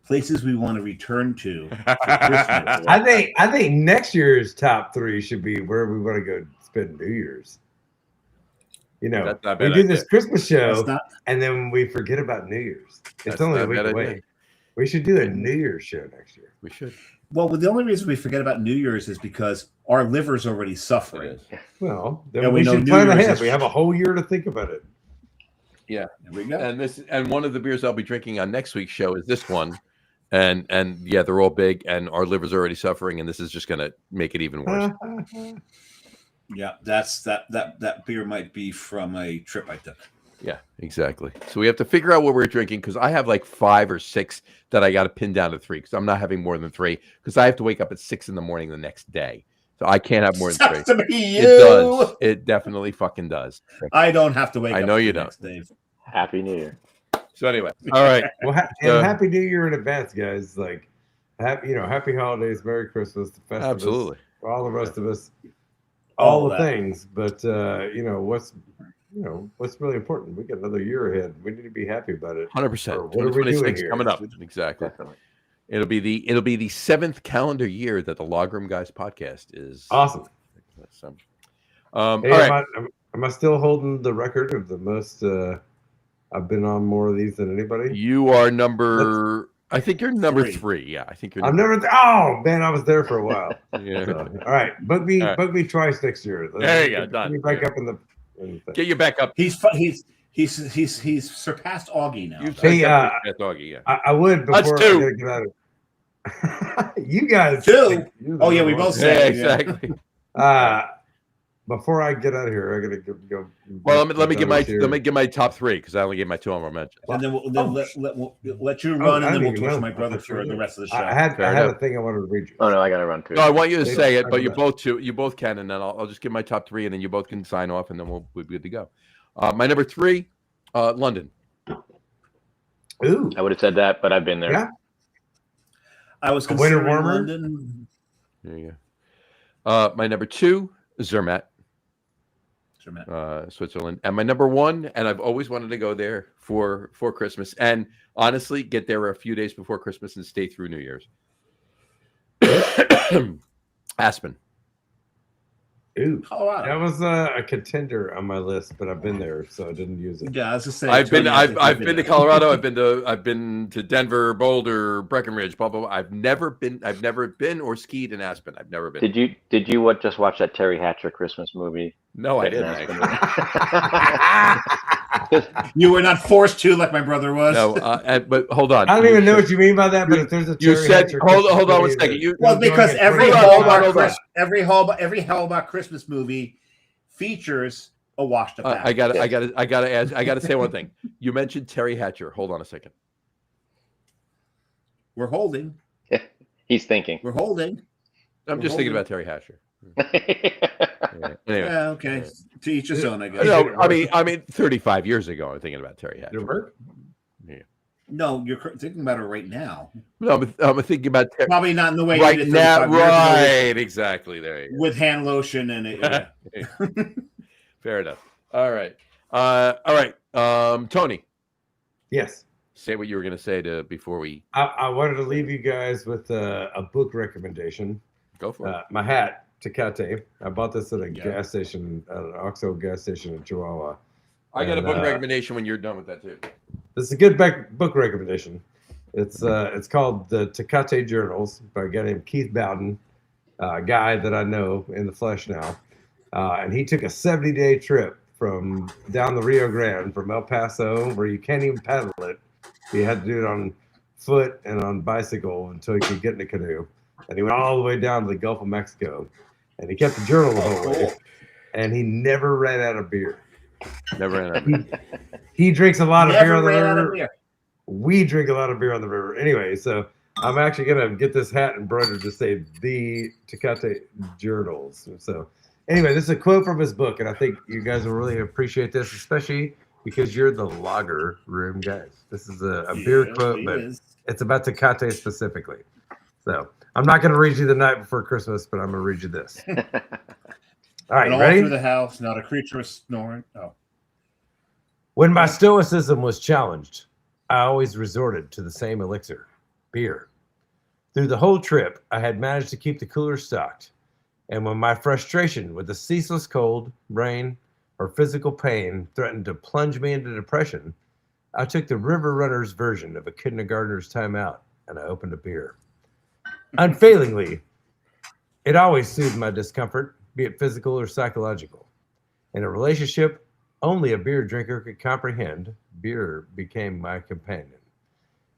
places we want to return to for Christmas. I think next year's top 3 should be where we want to go spend New Year's. You know, That's not a we bad do idea. this Christmas show, That's not- and then we forget about New Year's. It's That's only not a a week bad away. idea. We should do a New Year's show next year. We should. Well, the only reason we forget about New Year's is because our liver's already suffering. It is. Well, then Yeah, we we know should New plan Year's ahead. is- We have a whole year to think about it. Yeah. There we go. And one of the beers I'll be drinking on next week's show is this one. And yeah, they're all big and our liver's already suffering, and this is just gonna make it even worse. Yeah, that beer might be from a trip I took. Yeah, exactly. So we have to figure out what we're drinking because I have like 5 or 6 that I got to pin down to 3 because I'm not having more than 3 because I have to wake up at 6 in the morning the next day. So I can't have more than 3. Sucks to be you. It does. It definitely fucking does. I don't have to wake I up. know the you next day. Happy New Year. So anyway, all right. Well, and Happy New Year in advance, guys. Like, happy holidays, Merry Christmas, the Festivus, Absolutely. for all the rest of us, All all the that. things. But what's really important? We got another year ahead. We need to be happy about it. 100%. Or what are we doing 2026 here? coming up. Exactly. Definitely. It'll be the 7th calendar year that the Logroom Guys podcast is Awesome. So, Hey, all right. am I still holding the record of the most? I've been on more of these than anybody. You are number. I think you're number 3. 3. Yeah, I think you're. I'm Number, never. Oh man, I was there for a while. yeah. So, all right, book me, All right. book me twice next year. There you go, Get done. me back Yeah. up in the thing. Get you back up. He's surpassed Augie now. You've Hey, that doggy. Yeah. I would That's before I 2. gotta get out of. You guys. 2? you're Oh, the yeah, we ones. both said- Yeah, exactly. Before I get out of here, I gotta go. Well, let me get give my top 3 because I only gave my 2 honorable mentions. And then we'll let you Oh, run, I and then we'll didn't torch know. my brother I thought for you the were. rest of the show. I had Fair a enough. thing I wanted to read you. Oh no, I gotta run too. No, I want you to Maybe say it, talk but you about both can, and then I'll just give my top 3, and then you both can sign off, and then we'll be good to go. My number 3, London. Ooh, I would have said that, but I've been there. Yeah. I was A winter considering warmer? London. There you go. My number 2, Zermatt, Sure, Matt. Switzerland, and my number 1, and I've always wanted to go there for Christmas, and honestly, get there a few days before Christmas and stay through New Year's. Aspen. ooh. Colorado. That was a contender on my list, but I've been there, so I didn't use it. Yeah, I was just saying. I've been Tony, I think I've you've been to Colorado. I've been to Denver, Boulder, Breckenridge, blah blah blah. I've never been or skied in Aspen. I've never been. Did you just watch that Terry Hatcher Christmas movie? No, I didn't. Actually. You were not forced to, like my brother was. No, but hold on. I don't even know what you mean by that, but if there's a You Terry said Hatcher hold Christmas on one movie second. that- You Well, you're because doing it every for- Hold on, every Hallmark Christmas movie features a washed up. I gotta say one thing. You mentioned Terry Hatcher. Hold on a second. We're holding. He's thinking. We're holding. I'm just thinking about Terry Hatcher. Yeah. Anyway, Yeah. Okay. To each his own, I guess. no, I mean, 35 years ago, I'm thinking about Terry Did it Hatcher. work? No, you're thinking about it right now. No, I'm thinking about Terry Probably not in the way you right did now. 35 years ago Right, exactly. There you go. with hand lotion and it. Yeah. Fair enough. All right. All right. Tony, Yes. say what you were going to say before we I wanted to leave you guys with a book recommendation. go for it. My hat, Tecate. I bought this at a Yeah. gas station, at an OXXO gas station in Chihuahua. I got a and, book recommendation when you're done with that too. This is a good book recommendation. It's called the Tecate Journals by a guy named Keith Bowden, a guy that I know in the flesh now. And he took a 70-day trip from down the Rio Grande from El Paso, where you can't even paddle it. You had to do it on foot and on bicycle until you could get in a canoe. And he went all the way down to the Gulf of Mexico. And he kept the journal the whole way. And he never ran out of beer. Never ended. He drinks a lot of beer on the ran out of river. beer. We drink a lot of beer on the river. Anyway, so I'm actually gonna get this hat embroidered to say the Tecate Journals. So anyway, this is a quote from his book, and I think you guys will really appreciate this, especially because you're the lager room guys. This is a beer Yes, quote, he but is. it's about Tecate specifically. So I'm not going to read you The Night Before Christmas, but I'm going to read you this. All right, And all ready? through the house, not a creature was snoring. Oh. When my stoicism was challenged, I always resorted to the same elixir, beer. Through the whole trip, I had managed to keep the cooler stocked. And when my frustration with the ceaseless cold, rain, or physical pain threatened to plunge me into depression, I took the river runner's version of a kindergartner's timeout, and I opened a beer. Unfailingly, it always soothed my discomfort, be it physical or psychological. In a relationship only a beer drinker could comprehend, beer became my companion.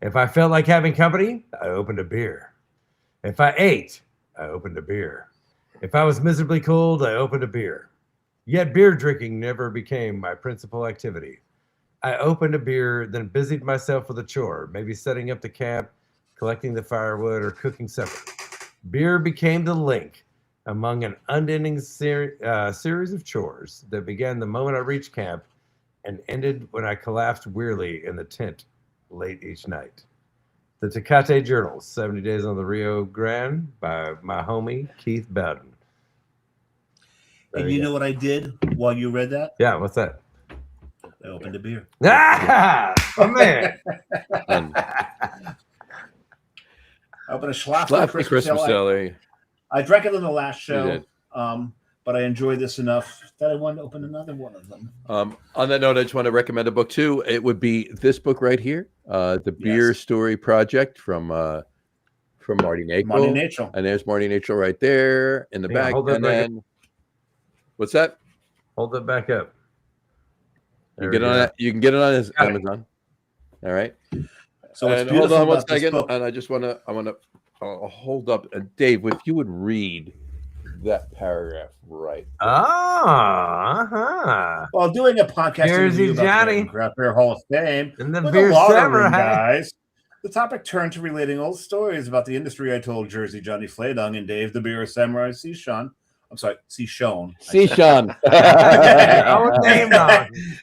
If I felt like having company, I opened a beer. If I ate, I opened a beer. If I was miserably cold, I opened a beer. Yet beer drinking never became my principal activity. I opened a beer, then busied myself with a chore, maybe setting up the camp, collecting the firewood, or cooking supper. Beer became the link among an unending series of chores that began the moment I reached camp and ended when I collapsed wearily in the tent late each night. The Tecate Journals, 70 Days on the Rio Grande by my homie, Keith Bowden. And you know what I did while you read that? Yeah, what's that? I opened a beer. Ah, oh man. I opened a Schlafly Schlafly Christmas Ale. Ale. I drank it on the last You show, did. but I enjoyed this enough that I wanted to open another one of them. On that note, I just want to recommend a book too. It would be this book right here, The Beer Story Project from Marty Nachel. Marty Nachel. And there's Marty Nachel right there in the Yeah, back. hold that And back then, what's that? Hold it back up. You can get on it. You can get it on his Amazon. All right. So and hold on one second. And I just want to. I want to hold up. Dave, if you would read that paragraph right. Well, doing a podcast Jersey interview about Johnny. the Craft Beer Hall of Fame And the with Beer the Lager Samurai. Room guys. The topic turned to relating old stories about the industry. I told Jersey Johnny Fladung and Dave the Beer Samurai Cichon. I'm sorry, Cichon. Cichon.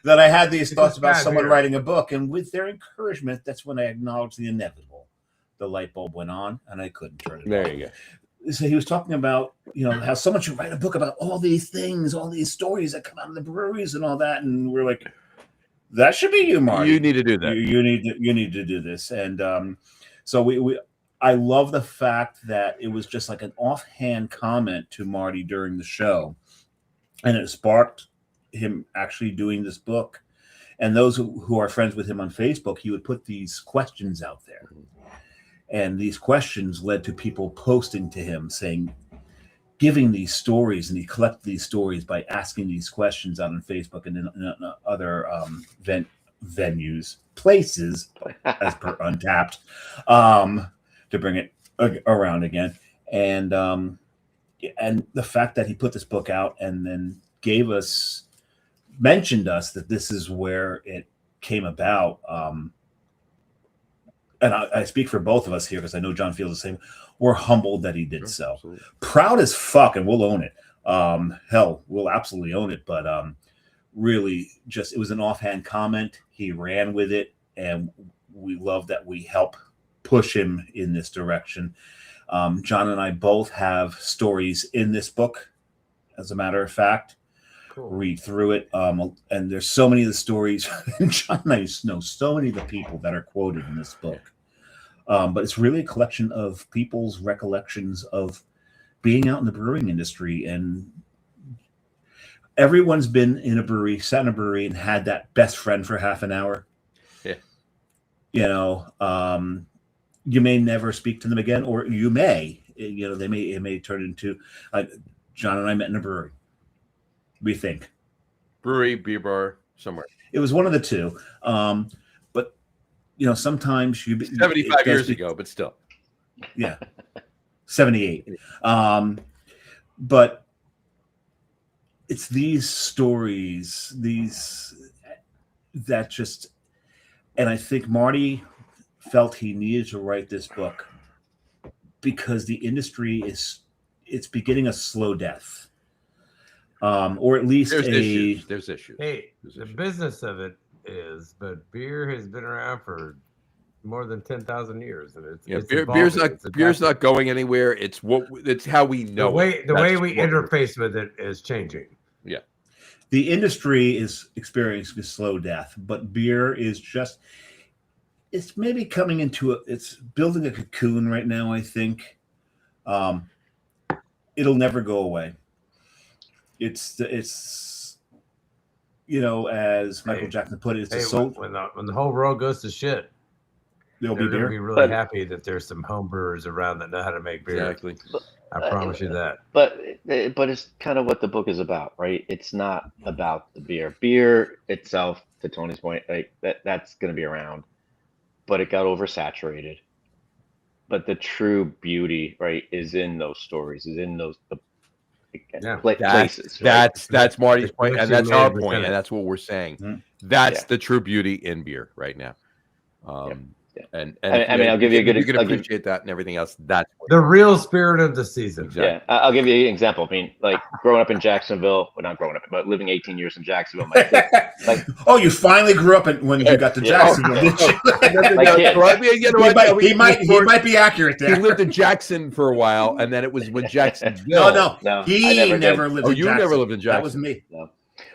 That I had these thoughts about someone here. writing a book, and with their encouragement, that's when I acknowledged the inevitable. The light bulb went on, and I couldn't turn it off. There you go. So he was talking about, how someone should write a book about all these things, all these stories that come out of the breweries and all that, and we're like, that should be you, Marty. You need to do that. You need to do this, and so I love the fact that it was just like an offhand comment to Marty during the show, and it sparked him actually doing this book. And those who are friends with him on Facebook, he would put these questions out there. And these questions led to people posting to him saying, giving these stories, and he collected these stories by asking these questions out on Facebook and in other venues, places, as per Untapped, to bring it around again. And the fact that he put this book out and then mentioned us that this is where it came about. And I speak for both of us here because I know John feels the same. We're humbled that he did so. Absolutely. Proud as fuck, and we'll own it. Hell, we'll absolutely own it. But really, it was an offhand comment. He ran with it, and we love that we help push him in this direction. John and I both have stories in this book, as a matter of fact. Cool. Read through it, and there's so many of the stories. John and I know so many of the people that are quoted in this book, but it's really a collection of people's recollections of being out in the brewing industry. And everyone's been in a brewery, sat in a brewery, and had that best friend for half an hour. Yeah, you may never speak to them again, or you may. It may turn into. John and I met in a brewery. We think brewery, beer bar, somewhere. It was one of the two, but sometimes 75 years ago, but still, 78. But it's these stories, that just, and I think Marty felt he needed to write this book because the industry it's beginning a slow death. Or at least there's issues. Hey, the business of it is, but beer has been around for more than 10,000 years, and it's beer's evolving. not going anywhere. It's how we know the way we interface with it is changing. Yeah. The industry is experiencing a slow death, but beer is just, it's maybe coming into it's building a cocoon right now, I think. It'll never go away. It's as Michael Jackson put it, it's when the whole world goes to shit, they'll be beer. really happy that there's some home brewers around that know how to make beer. Exactly. I promise you that. But it's kind of what the book is about, right? It's not about the beer. Beer itself, to Tony's point, like that's going to be around, but it got oversaturated. But the true beauty, right, is in those stories, is in those places. That's Marty's point, and that's our point, and that's what we're saying. Mm-hmm. That's the true beauty in beer right now. And I mean, I'll give you a good. You can appreciate that and everything else. That's the real spirit of the season. Exactly. Yeah, I'll give you an example. I mean, like growing up in Jacksonville, well, not growing up, but living 18 years in Jacksonville. My kids, you finally grew up when you got to Jacksonville, didn't you? He might be accurate there. He lived in Jackson for a while, and then it was when Jacksonville. No. He never lived in Jackson. You never lived in Jackson. That was me. No.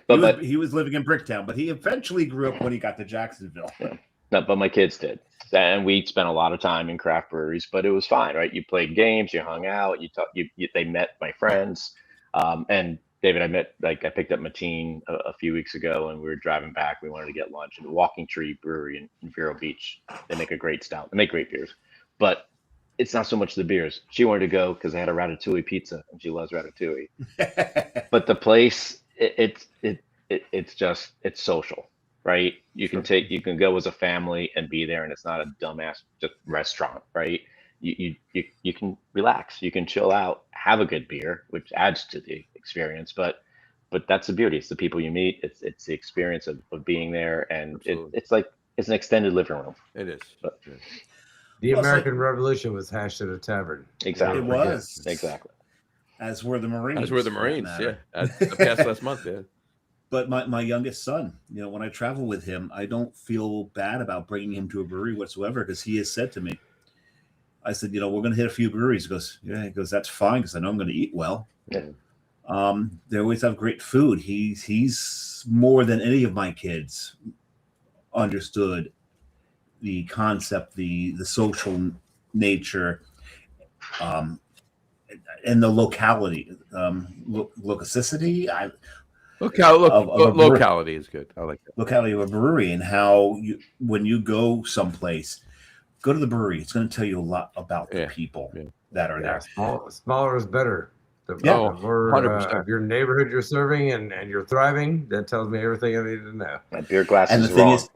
But he was living in Bricktown, but he eventually grew up when he got to Jacksonville. Yeah. No, but my kids did. And we spent a lot of time in craft breweries, but it was fine, right? You played games, you hung out, they met my friends. And David, I picked up Mateen a few weeks ago, and we were driving back. We wanted to get lunch at Walking Tree Brewery in Vero Beach. They make a great stout. They make great beers, but it's not so much the beers. She wanted to go because they had a ratatouille pizza, and she loves ratatouille. But the place, it's social. Right, you can go as a family and be there, and it's not a dumbass just restaurant. Right, you can relax, you can chill out, have a good beer, which adds to the experience. But that's the beauty. It's the people you meet. It's the experience of being there, and it's an extended living room. It is. But, the American Revolution was hashed at a tavern. Exactly. It was exactly. As were the Marines. Yeah. That's the past last month. Yeah. But my youngest son, when I travel with him, I don't feel bad about bringing him to a brewery whatsoever, because he has said to me, I said, we're going to hit a few breweries. He goes, yeah. He goes, that's fine, because I know I'm going to eat well. Yeah. They always have great food. He's more than any of my kids understood the concept, the social nature, and the locality, locicity. Locality is good. I like that. Locality of a brewery, and how when you go someplace, go to the brewery. It's going to tell you a lot about the people that are there. Smaller is better. The 100%. Your neighborhood you're serving and you're thriving, that tells me everything I need to know. My beer glass and is the thing wrong. Is,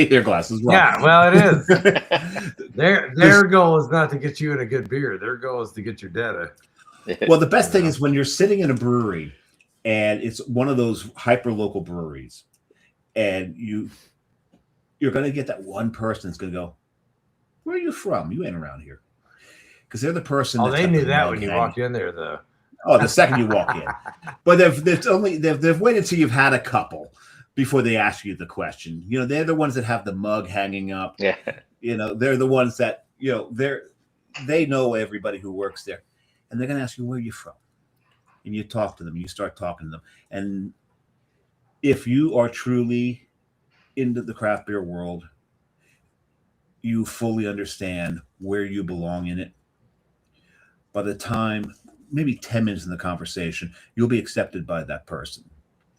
beer glass is wrong. Yeah, well, it is. Their goal is not to get you in a good beer. Their goal is to get your data. Well, the best thing is when you're sitting in a brewery, and it's one of those hyper local breweries, and you're going to get that one person that's going to go, "Where are you from? You ain't around here," because they're the person. Oh, they knew that when you walked in there, though. Oh, the second you walk in, but they've waited till you've had a couple before they ask you the question. They're the ones that have the mug hanging up. Yeah. They're the ones that they know everybody who works there. And they're going to ask you, where are you from? And you talk to them. You start talking to them. And if you are truly into the craft beer world, you fully understand where you belong in it. By the time, maybe 10 minutes in the conversation, you'll be accepted by that person,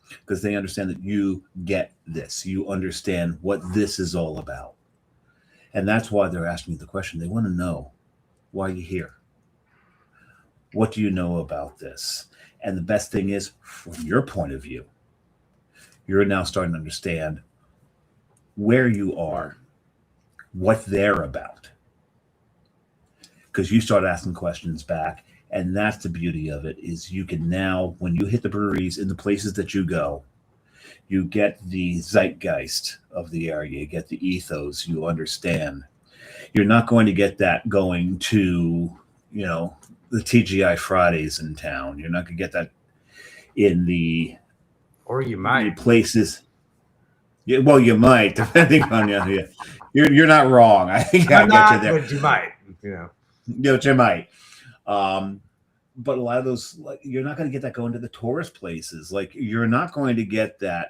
because they understand that you get this. You understand what this is all about. And that's why they're asking you the question. They want to know why you're here. What do you know about this? And the best thing is, from your point of view, you're now starting to understand where you are, what they're about. Because you start asking questions back. And that's the beauty of it, is you can now, when you hit the breweries in the places that you go, you get the zeitgeist of the area, you get the ethos, you understand. You're not going to get that going to, the TGI Fridays in town. You're not going to get that in the or you might places. Yeah, well, you might, depending on you. You're not wrong. I think I get you there. But you might. You might. But a lot of those, like, you're not going to get that going to the tourist places. Like, you're not going to get that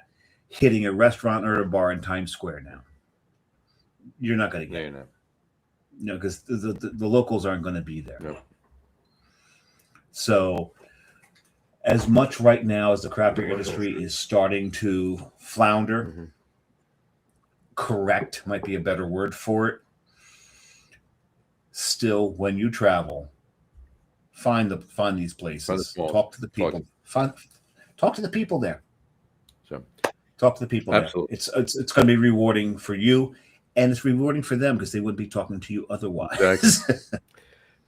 hitting a restaurant or a bar in Times Square now. You're not going to get it. No, because the locals aren't going to be there. No. So, as much right now as the craft beer industry is starting to flounder, correct might be a better word for it. Still, when you travel, find these places. Talk to the people. Talk to the people there. So, talk to the people absolutely. There. It's going to be rewarding for you, and it's rewarding for them because they wouldn't be talking to you otherwise. Exactly.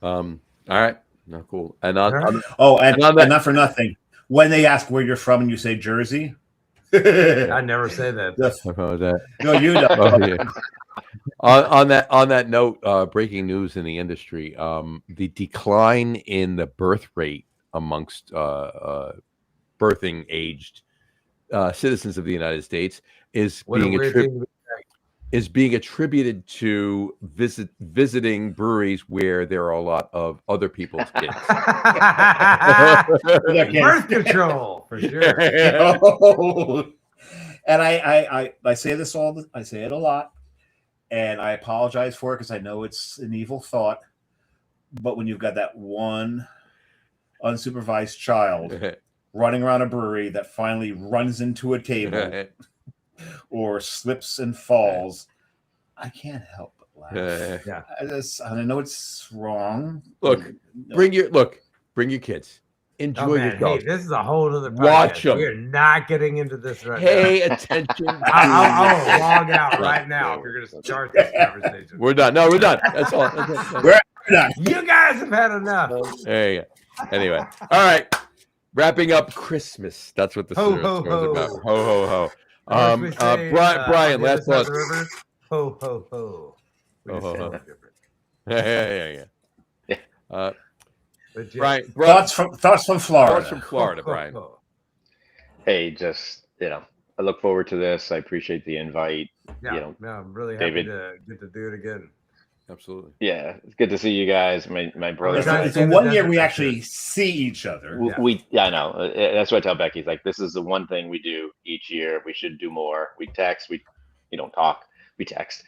All right. No, cool. And and not for nothing. When they ask where you're from and you say Jersey, I never say that. No, you don't. Oh, yeah. On that note, breaking news in the industry: the decline in the birth rate amongst birthing aged citizens of the United States is being attributed to visiting breweries where there are a lot of other people's kids. Birth control for sure. And I say this I say it a lot, and I apologize for it because I know it's an evil thought. But when you've got that one unsupervised child running around a brewery that finally runs into a table or slips and falls, I can't help but laugh. Yeah. I know it's wrong. Bring your kids. Enjoy yourself. Hey, this is a whole other podcast. Watch them. We're not getting into this right Pay attention. I'll log out right now if you're going to start this conversation. We're done. No, we're done. That's all. We're done. You guys have had enough. There you go. Anyway, all right. Wrapping up Christmas. That's what this is about. Ho ho ho. Bryan, last thoughts. Ho ho ho. Ho ho ho. Yeah. Bryan, thoughts from Florida. Thoughts from Florida, Bryan. Hey, just I look forward to this. I appreciate the invite. Yeah, I'm really happy to get to do it again. Absolutely. Yeah, it's good to see you guys. My brother. It's the 1 year we actually see each other. I know. That's what I tell Becky. It's like, this is the one thing we do each year. We should do more. We text. We don't talk. We text.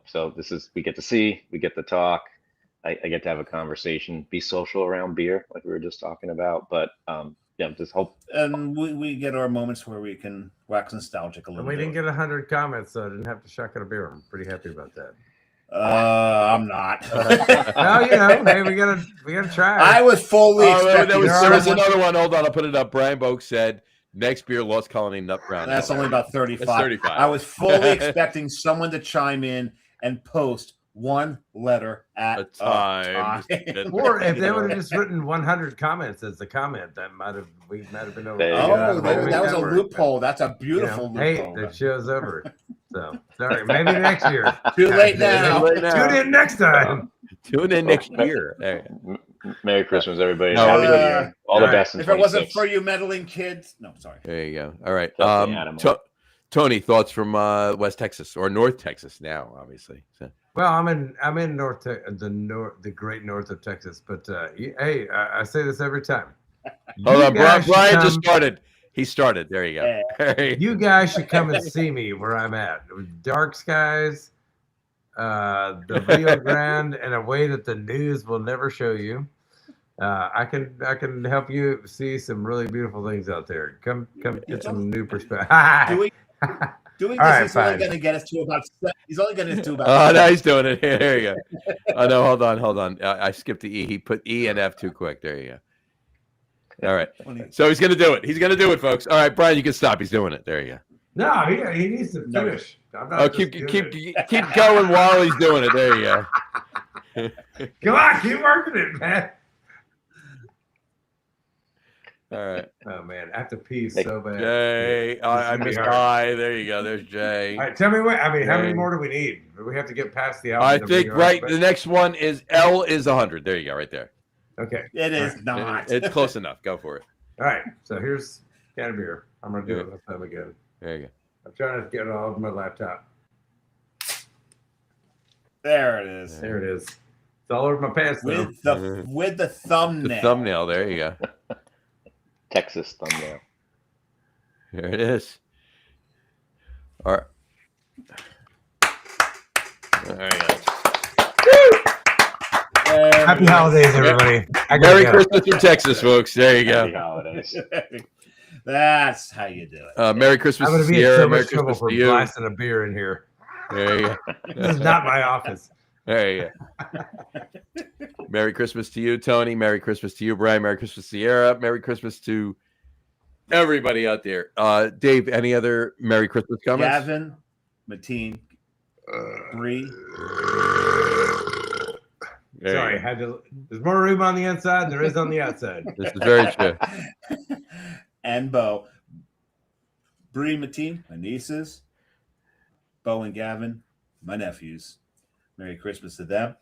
So we get to see. We get to talk. I get to have a conversation, be social around beer, like we were just talking about. But just hope. And we get our moments where we can wax nostalgic a little bit. And we didn't get 100 comments, so I didn't have to shuck at a beer. I'm pretty happy about that. I'm not. Well, hey, we gotta try. I was fully expecting. There was another one. Hold on, I'll put it up. Brian Boak said, "Next beer, Lost Colony Nut Brown." That's only about 35. That's 35. I was fully expecting someone to chime in and post one letter at a time. Or if they would have just written 100 comments as a comment, we might have been over. That was a loophole. That's a beautiful loophole. Hey, that show's over. So sorry, maybe next year. Too late now. Tune in next time. Tune in next year. Merry Christmas, everybody. Happy New Year. All the best. If it wasn't for you meddling kids, no, sorry. There you go. All right. Tony, thoughts from West Texas or North Texas now, obviously. So. Well, I'm in the great north of Texas, but hey, I say this every time. Hold on, Brian just started. He started. There you go. You guys should come and see me where I'm at. Dark skies, the Rio Grande, in a way that the news will never show you. I can help you see some really beautiful things out there. Come get some new perspective. Doing this is only going to get us to about. He's only going to do about. Oh, no, he's doing it. There you go. Oh no, hold on. I skipped the E. He put E and F too quick. There you go. All right. So he's going to do it. He's going to do it, folks. All right, Brian, you can stop. He's doing it. There you go. No, he needs to finish. Keep going while he's doing it. There you go. Come on, keep working it, man. All right. Oh man, I have to pee so bad. Jay, I missed I. There you go. There's Jay. All right, tell me how many more do we need? We have to get past the album. I think the next one is L is 100. There you go, right there. Okay. It is not. It's close enough. Go for it. All right. So here's can of beer. I'm gonna do it this time again. There you I'm trying to get it all over my laptop. There it is. There it is. It's all over my pants though. With the thumbnail. The thumbnail. There you go. Texas thumbnail. There it is. All right. There you go. Happy holidays, everybody. Merry Christmas in Texas, folks. There you Happy go. holidays. That's how you do it. Merry Christmas I'm going to to be in Sierra. so Merry much trouble Christmas for to you. blasting a beer in here. There you go. This is not my office. There you go. Merry Christmas to you, Tony. Merry Christmas to you, Brian. Merry Christmas, Sierra. Merry Christmas to everybody out there. Dave, any other Merry Christmas comments? Gavin, Mateen, Bree. Sorry, there's more room on the inside than there is on the outside. This is very true. And Bo. Bree, Mateen, my nieces. Bo and Gavin, my nephews. Merry Christmas to them.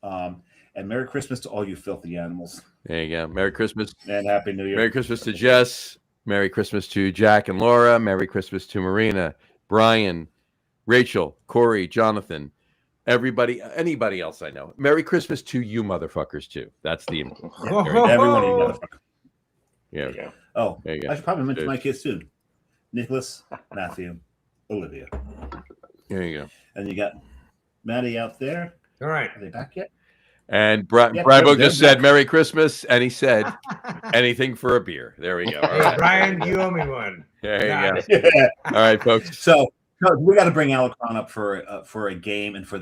And Merry Christmas to all you filthy animals. There you go. Merry Christmas. And Happy New Year. Merry Christmas to Jess. Merry Christmas to Jack and Laura. Merry Christmas to Marina, Brian, Rachel, Corey, Jonathan, everybody, anybody else I know. Merry Christmas to you motherfuckers, too. That's the Everyone you motherfucker. Yeah. Yeah. Oh, There you go. I should probably mention my kids too. Nicholas, Matthew, Olivia. There you go. And you got Maddie out there. All right. Are they back yet? And Brian Yeah, Book they're just said back. Merry Christmas, and he said anything for a beer. There we go. All Hey, right. Brian, you owe me one. There you Got go. Yeah. All right, folks. So we got to bring Alacron up for a game and for a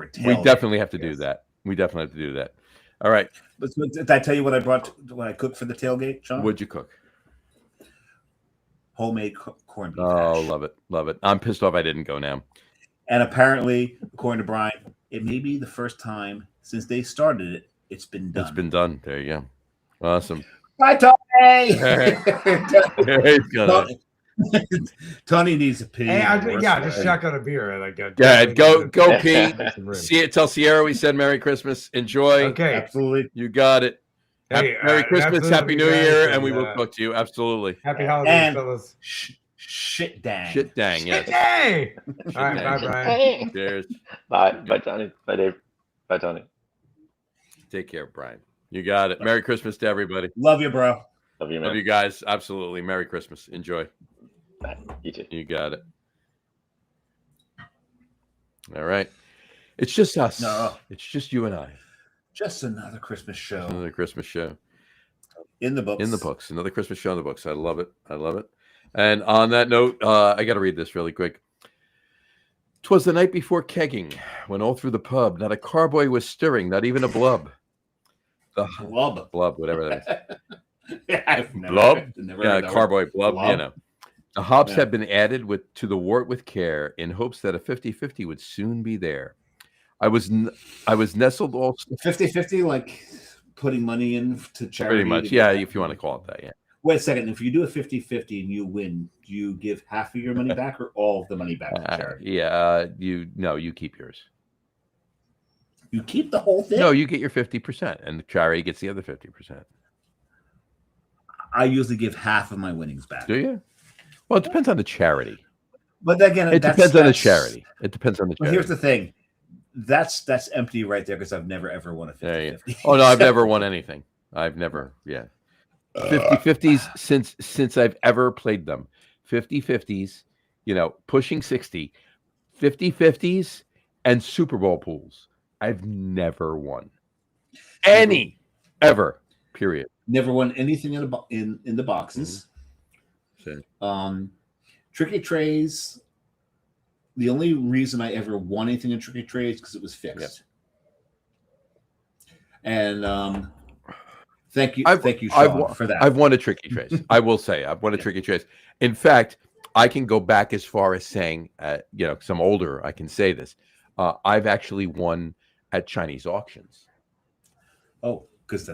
tailgate. We definitely have to do that. We definitely have to do that. All right. But did I tell you what I cooked for the tailgate, Sean? What'd you cook? Homemade corned beef Oh, hash. love it. Love it. I'm pissed off I didn't go now. And apparently, according to Brian, it may be the first time since they started it, it's been done. It's been done. There you go. Awesome. Bye, Tony! He's gonna- Tony needs a pee. Hey, just shotgun a beer. Yeah, go pee. See Tell Sierra we said Merry Christmas. Enjoy. Okay. Absolutely. You got it. Hey, Merry Christmas, absolutely, Happy New guys, Year, and, and we will talk to you. Absolutely. Happy holidays, And- fellas. Shit dang. Shit dang, yes. Hey! All right, bye, Brian. Cheers. Bye. Bye, Tony. Bye, Dave. Bye, Tony. Take care, Brian. You got it. Merry Christmas to everybody. Love you, bro. Love you, man. Love you guys. Absolutely. Merry Christmas. Enjoy. Bye. You too. You got it. All right. It's just us. No. It's just you and I. Just another Christmas show Another Christmas show. in the books. In the books. Another Christmas show in the books. I love it. I love it. And on that note, I got to read this really quick. 'Twas the night before kegging, when all through the pub, not a carboy was stirring, not even a blub. The blub, whatever that is. Yeah, I've never, Blub? never Yeah, heard that word. carboy blub, Blub? you know. The hops Yeah. had been added to the wort with care in hopes that a 50-50 would soon be there. I was nestled all 50-50, like putting money in to charity. pretty much. Yeah, if you want to call it that, yeah. Wait a second. If you do a 50-50 and you win, do you give half of your money back or all of the money back to charity? Yeah, you keep yours. You keep the whole thing? No, you get your 50%, and the charity gets the other 50%. I usually give half of my winnings back. Do you? Well, it depends on the charity. But again, It depends on the charity. It depends on the But charity. here's the thing. That's empty right there because I've never ever won a 50-50. Oh no, I've never won anything. I've never, 50-50s since I've ever played them. 50-50s, pushing 60, 50-50s, and Super Bowl pools. I've never won any ever. Period. Never won anything in the boxes. Mm-hmm. Tricky trays. The only reason I ever won anything in tricky trays because it was fixed. Yep. And thank you, Sean, for that. I've won a tricky trace. I will say I've won a tricky trace. In fact, I can go back as far as saying, because I'm older, I can say this. I've actually won at Chinese auctions. Oh, because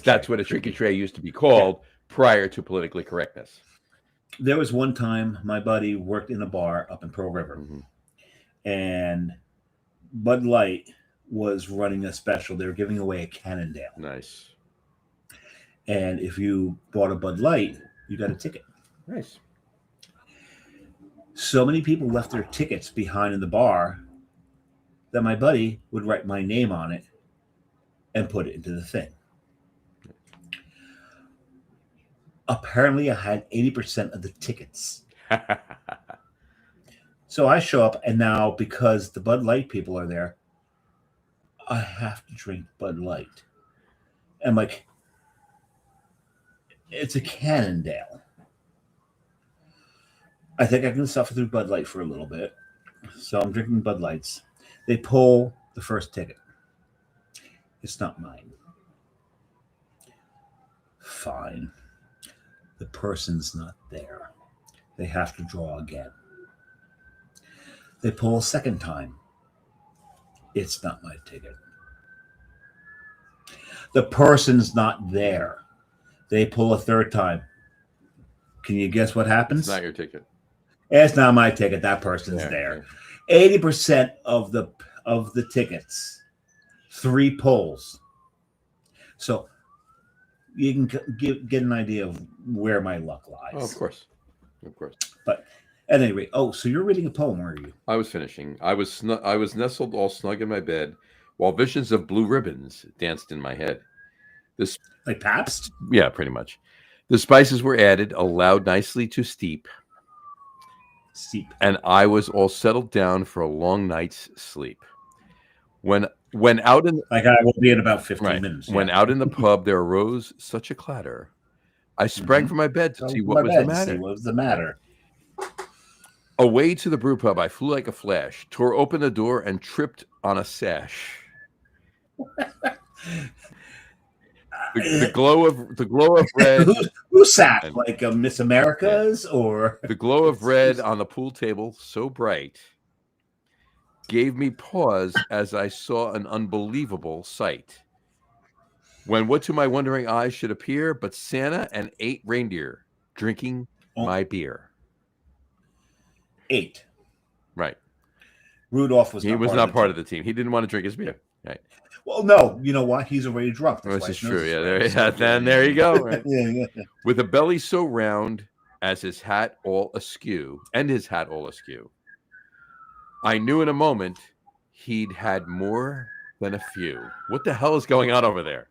that's what a tricky tray used to be called prior to politically correctness. There was one time my buddy worked in a bar up in Pearl River, and Bud Light was running a special. They were giving away a Cannondale. Nice. And if you bought a Bud Light, you got a ticket. Nice. So many people left their tickets behind in the bar that my buddy would write my name on it and put it into the thing. Apparently, I had 80% of the tickets. So I show up, and now because the Bud Light people are there, I have to drink Bud Light. And like, it's a Cannondale. I think I can suffer through Bud Light for a little bit. So I'm drinking Bud Lights. They pull the first ticket. It's not mine. Fine. The person's not there. They have to draw again. They pull a second time. It's not my ticket. The person's not there. They pull a third time. Can you guess what happens? It's not your ticket. It's not my ticket. That person's there. 80% of the tickets. 3 pulls. So you can get an idea of where my luck lies. Oh, of course. But at any rate, so you're reading a poem, are you? I was finishing. I was nestled all snug in my bed while visions of blue ribbons danced in my head. Like Pabst? Yeah, pretty much. The spices were added, allowed nicely to steep. And I was all settled down for a long night's sleep. When out in I will be in about 15 minutes. When out in the pub there arose such a clatter, I sprang from my bed to see what was the matter. Away to the brew pub I flew like a flash, tore open the door and tripped on a sash. The glow of red. Who sat like a Miss America's or the glow of red on the pool table, so bright, gave me pause as I saw an unbelievable sight. When what to my wondering eyes should appear but Santa and 8 reindeer drinking my beer. 8. Right. Rudolph was not part of the team. He didn't want to drink his beer. Right. Well, no, you know what? He's already drunk. This is true. Yeah, there you go. Right? yeah. With a belly so round as his hat all askew, I knew in a moment he'd had more than a few. What the hell is going on over there?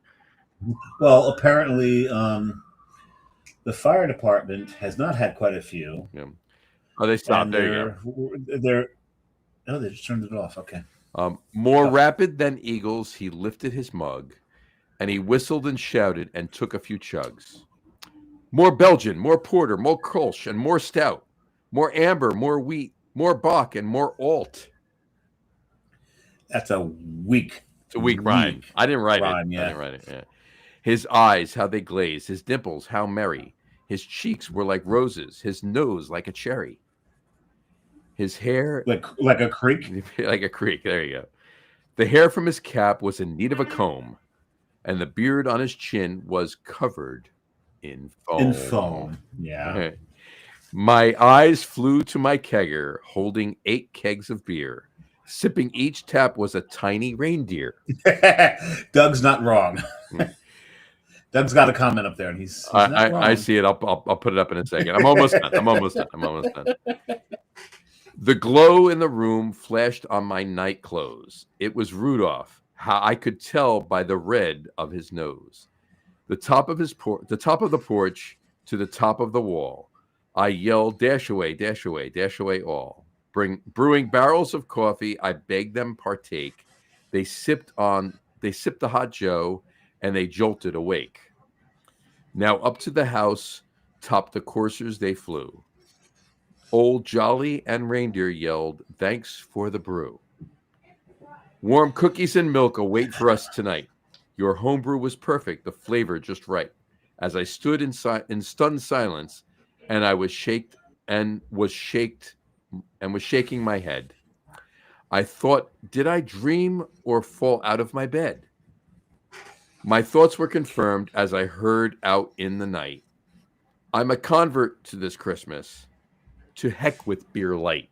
Well, apparently, the fire department has not had quite a few. Yeah. Oh, they stopped. There you go. They just turned it off. Okay. More rapid than eagles, he lifted his mug, and he whistled and shouted and took a few chugs. More Belgian, more porter, more Kolsch, and more stout. More amber, more wheat, more Bach, and more alt. That's a weak. It's a weak rhyme. I didn't write it. Yeah. I didn't write it. Yeah. His eyes, how they glazed. His dimples, how merry. His cheeks were like roses. His nose like a cherry. His hair like a creek. Like a creek. There you go. The hair from his cap was in need of a comb, and the beard on his chin was covered in foam. Yeah. My eyes flew to my kegger, holding 8 kegs of beer. Sipping each tap was a tiny reindeer. Doug's not wrong. Doug's got a comment up there, and he's not wrong. I see it. I'll put it up in a second. I'm almost done. The glow in the room flashed on my night clothes. It was Rudolph. How I could tell by the red of his nose. The top of the porch to the top of the wall. I yelled, dash away all. Brewing barrels of coffee, I begged them partake. They sipped the hot joe, and they jolted awake. Now up to the house, top the coursers they flew. Old Jolly and Reindeer yelled, thanks for the brew. Warm cookies and milk await for us tonight. Your homebrew was perfect, the flavor just right. As I stood in stunned silence, and I was shaking my head. I thought, did I dream or fall out of my bed? My thoughts were confirmed as I heard out in the night. I'm a convert to this Christmas. To heck with beer light.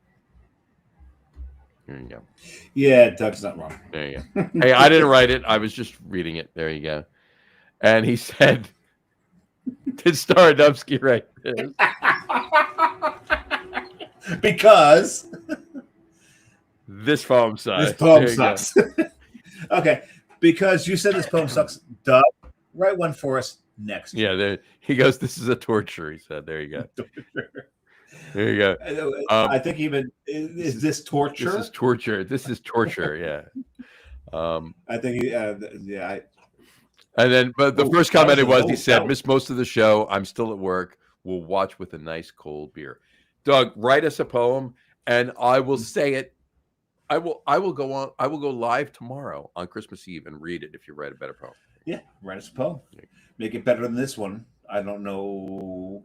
There you go. Yeah, Doug's not wrong. There you go. Hey, I didn't write it. I was just reading it. There you go. And he said, did Starodubsky write this? Because this poem sucks. this poem There you go. sucks. Okay, because you said this poem sucks. Doug, write one for us next. Yeah, there he goes. This is a torture. He said. There you go. There you go. I think even is this torture? This is torture. This is torture. Yeah. I think yeah. And then, but the first comment it was, he said, that- "Missed most of the show. I'm still at work. We'll watch with a nice cold beer." Doug, write us a poem, and I will say it. I will go on. I will go live tomorrow on Christmas Eve and read it if you write a better poem. Yeah, write us a poem. Make it better than this one. I don't know.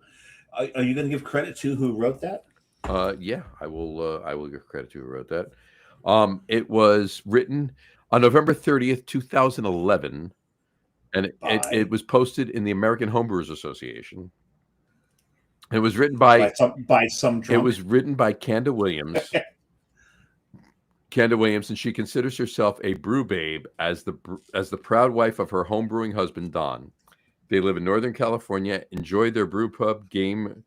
Are you going to give credit to who wrote that? Yeah, I will. I will give credit to who wrote that. It was written on November 30th, 2011, and it was posted in the American Homebrewers Association. It was written by some drunk. It was written by Kanda Williams. Kanda Williams, and she considers herself a brew babe as the proud wife of her homebrewing husband Don. They live in Northern California. Enjoy the brew pub game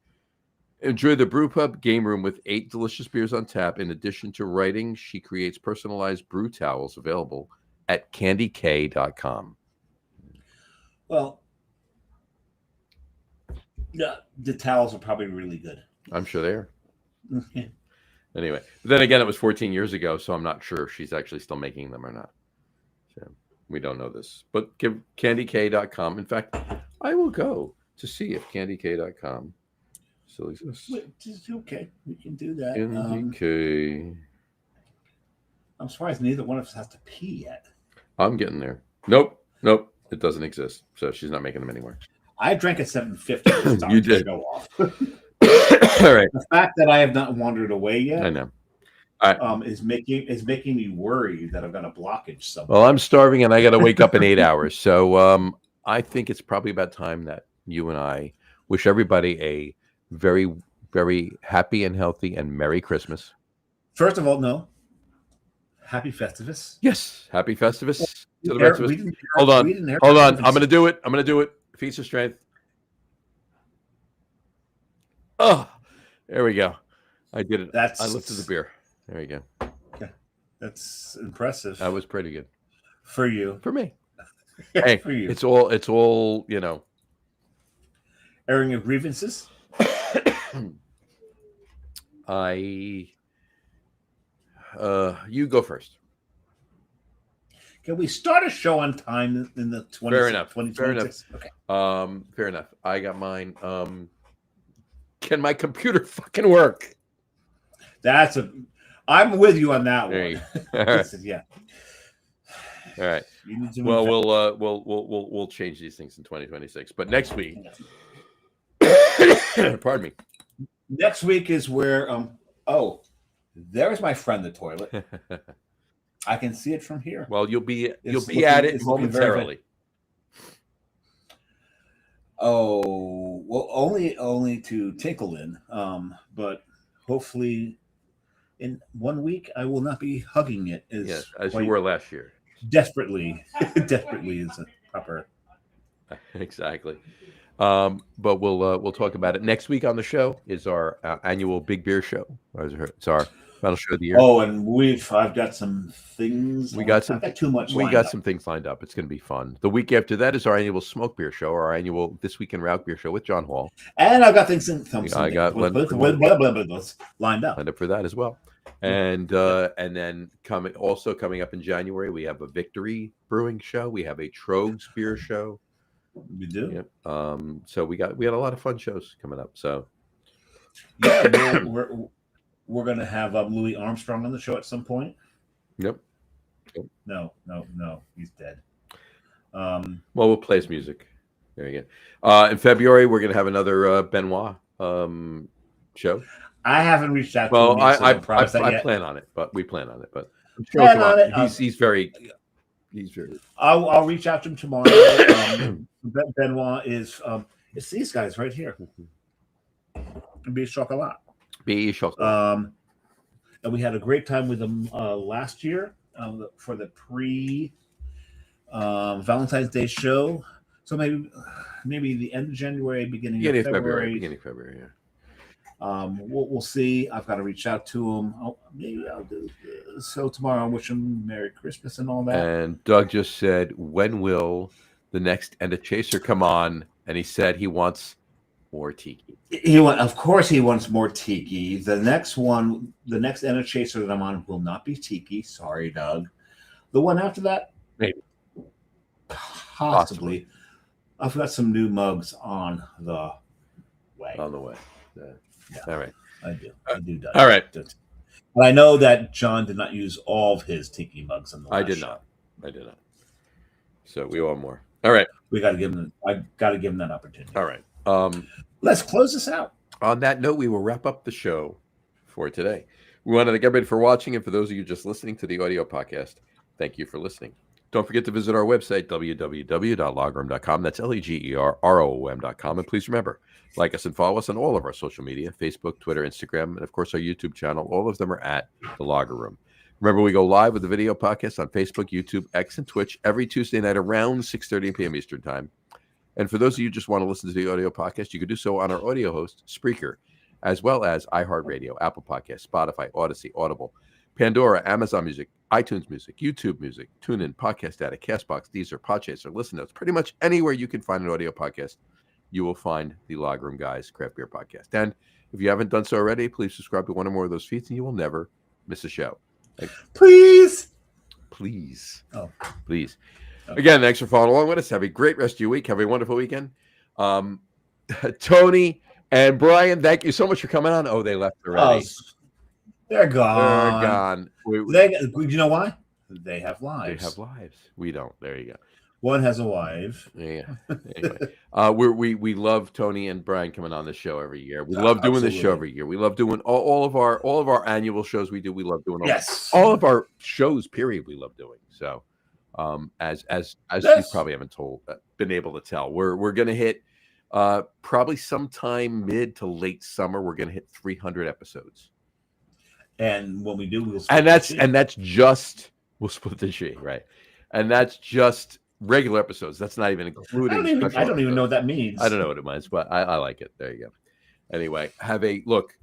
room with 8 delicious beers on tap. In addition to writing, she creates personalized brew towels available at candyk.com. Well, yeah, the towels are probably really good. I'm sure they are. Anyway, then again, it was 14 years ago, so I'm not sure if she's actually still making them or not. So we don't know this. But give candyk.com. In fact, I will go to see if candyk.com still exists. Okay, we can do that. Candy I'm surprised neither one of us has to pee yet. I'm getting there. Nope, it doesn't exist. So she's not making them anymore. I drank at 7:50. You did. Go off. All right. The fact that I have not wandered away yet, I know. is making me worry that I've got a blockage somewhere. Well, I'm starving and I got to wake up in 8 hours. So I think it's probably about time that you and I wish everybody a very, very happy and healthy and Merry Christmas. First of all, no. Happy Festivus. Yes. Happy Festivus to the rest of us. Hold on. Hold I'm going to do it. Feats of strength. Oh, there we go. I did it. I lifted the beer. There you go. Okay. That's impressive. That was pretty good. For you. For me. Hey, for you. It's all, you know. Airing of grievances? You go first. Can we start a show on time in the 20? Fair enough. 2026? Okay. Fair enough. I got mine. Can my computer fucking work? I'm with you on that There one. All right. Yeah. All right. Well, we'll change these things in 2026. But next week, pardon me. Next week is where there's my friend the toilet. I can see it from here. Well, you'll be looking- at it it's looking momentarily. Oh, well, only to tinkle in. But hopefully in 1 week I will not be hugging it Yes, as you were last year. Desperately is a proper. Exactly. But we'll talk about it next week on the show. Is our annual Big Beer Show. It's our final show of the year. Oh, and I've got some things. I've got too much. We got some things lined up. It's going to be fun. The week after that is our annual Smoke Beer Show, our annual This Week in Route Beer Show with John Hall. And I've got things lined up for that as well. And then coming up in January, we have a Victory Brewing Show. We have a Trogs Beer Show. We do. Yep. So we got a lot of fun shows coming up. So yeah, we're gonna have Louis Armstrong on the show at some point. Yep. No, he's dead. Well, we'll play his music. There you go. In February, we're gonna have another Benoit show. I haven't reached out. Well, to him, so I plan on it, but we plan on it. But I'm sure he's very. I'll reach out to him tomorrow. Benoit is it's these guys right here. Be chocolat. And we had a great time with them last year for the pre Valentine's Day show. So maybe the end of January, beginning of February. Beginning of February, We'll see. I've got to reach out to him. Maybe I'll do so tomorrow. I wish him Merry Christmas and all that. And Doug just said, when will the next Enda Chaser come on? And he said he wants more tiki. Of course, he wants more tiki. The next Enda Chaser that I'm on will not be tiki. Sorry, Doug. The one after that, maybe, possibly. I've got some new mugs on the way. On the way. Yeah. All right. I do, Doug. All right. But I know that John did not use all of his tiki mugs on the last I did show. not. So we want more. All right. I got to give him that opportunity. All right. Let's close this out. On that note, we will wrap up the show for today. We want to thank everybody for watching, and for those of you just listening to the audio podcast, thank you for listening. Don't forget to visit our website, www.logroom.com. That's LEGEROOM.com. And please remember, like us and follow us on all of our social media, Facebook, Twitter, Instagram, and of course our YouTube channel. All of them are at The Lager Room. Remember, we go live with the video podcast on Facebook, YouTube, X, and Twitch every Tuesday night around 6:30 p.m. Eastern Time. And for those of you who just want to listen to the audio podcast, you can do so on our audio host, Spreaker, as well as iHeartRadio, Apple Podcasts, Spotify, Odyssey, Audible, Pandora, Amazon Music, iTunes Music, YouTube Music, TuneIn, Podcast Addict, CastBox, Deezer, Podchaser, Listen Notes. Pretty much anywhere you can find an audio podcast, you will find the Lager Room Guys Craft Beer Podcast. And if you haven't done so already, please subscribe to one or more of those feeds, and you will never miss a show. Please. Oh, please. Again, thanks for following along with us. Have a great rest of your week. Have a wonderful weekend. Tony and Brian, thank you so much for coming on. Oh, they left already. They're gone. You know why? They have lives. We don't. There you go. One has a wife. Yeah. Anyway, we love Tony and Brian coming on the show every year. We love doing this show every year. We love doing all of our annual shows we do. We love doing all of our shows. Period. We love doing so. As you probably haven't been able to tell, we're going to hit probably sometime mid to late summer. We're going to hit 300 episodes. And when we do, we'll split the G, right? And that's just regular episodes. That's not even including. I don't even know what that means. I don't know what it means, but I like it. There you go. Anyway, have a look,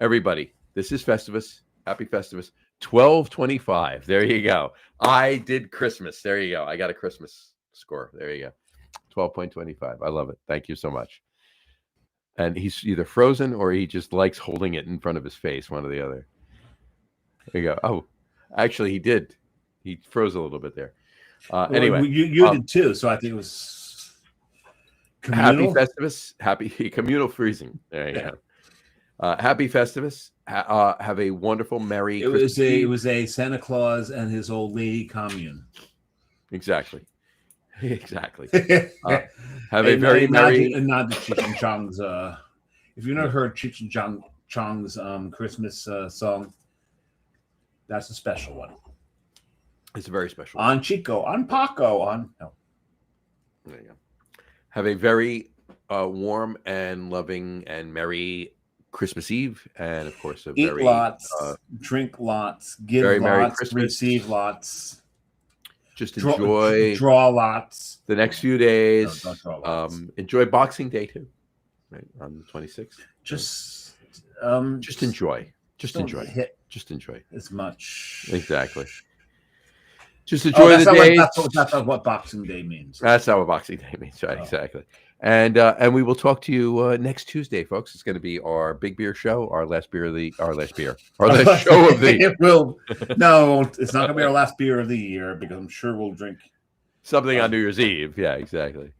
everybody. This is Festivus. Happy Festivus. 1225. There you go. I did Christmas. There you go. I got a Christmas score. There you go. 12.25. I love it. Thank you so much. And he's either frozen or he just likes holding it in front of his face, one or the other. There you go. Oh, actually, he did. He froze a little bit there. Anyway, you did too. So I think it was communal? Happy Festivus. Happy communal freezing. There you go. Happy Festivus. Have a wonderful, merry Christmas. It was a Santa Claus and his old lady commune. Exactly. Have a very merry. Not the Cheech and Chong's. If you've never heard Cheech and Chong's Christmas song, that's a special one. It's a very special one. On Chico, on Paco, on. No. There you go. Have a very warm and loving and merry Christmas Eve, and of course, eat lots, drink lots, give very lots, merry Christmas. Receive lots. Just enjoy draw lots. The next few days. No, don't draw lots. Enjoy Boxing Day too, right on the 26th. Just enjoy. Just enjoy as much. Exactly. Just enjoy the day. That's not what Boxing Day means. That's not what Boxing Day means, right? Oh. Exactly. And we will talk to you next Tuesday, folks. It's going to be our big beer show, our last show of the. It will. No, it's not going to be our last beer of the year because I'm sure we'll drink something on New Year's Eve. Yeah, exactly.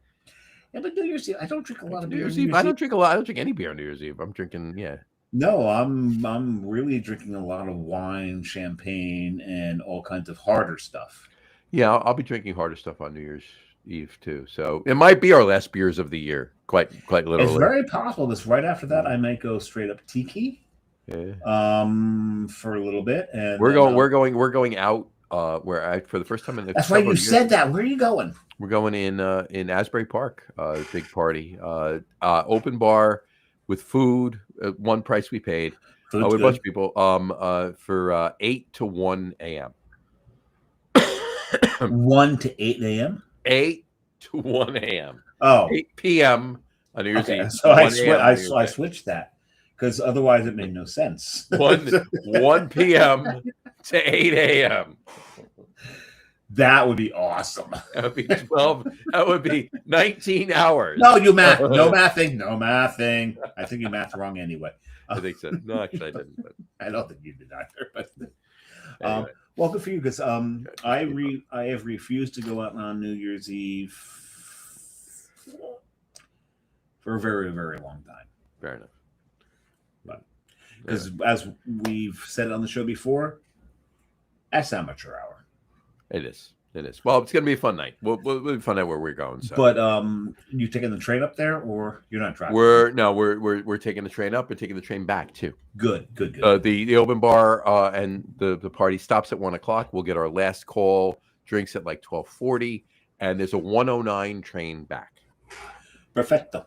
Yeah, but New Year's Eve, I don't drink a lot of beer. New Year's Eve. I don't drink a lot. I don't drink any beer on New Year's Eve. I'm drinking, yeah. No, I'm really drinking a lot of wine, champagne, and all kinds of harder stuff. Yeah, I'll be drinking harder stuff on New Year's Eve too. So it might be our last beers of the year, quite literally. It's very possible. This right after that, I might go straight up tiki. Yeah. For a little bit, and we're going out. For the first time in the. That's right. You said that. Where are you going? We're going in Asbury Park. Big party. Open bar with food. One price we paid. With a bunch of people. For 8 to 1 a.m. 1 to 8 a.m. 8 to 1 a.m. Oh, 8 p.m. on New Year's Eve. So I switched that because otherwise it made no sense. 1 p.m. to 8 a.m. That would be awesome. That would be 12. That would be 19 hours. No, you math. No mathing. No mathing. I think you mathed wrong anyway. I think so. No, actually, I didn't. But I don't think you did either. But anyway. well, good for you, because I have refused to go out on New Year's Eve for a very, very long time. Fair enough. But because as we've said on the show before, that's amateur hour. It is. It is. Well, it's going to be a fun night. We'll find out where we're going. So. But you taking the train up there, or you're not driving? We're taking the train up and taking the train back too. Good. The open bar and the party stops at 1:00. We'll get our last call drinks at like 12:40, and there's a 1:09 train back. Perfecto.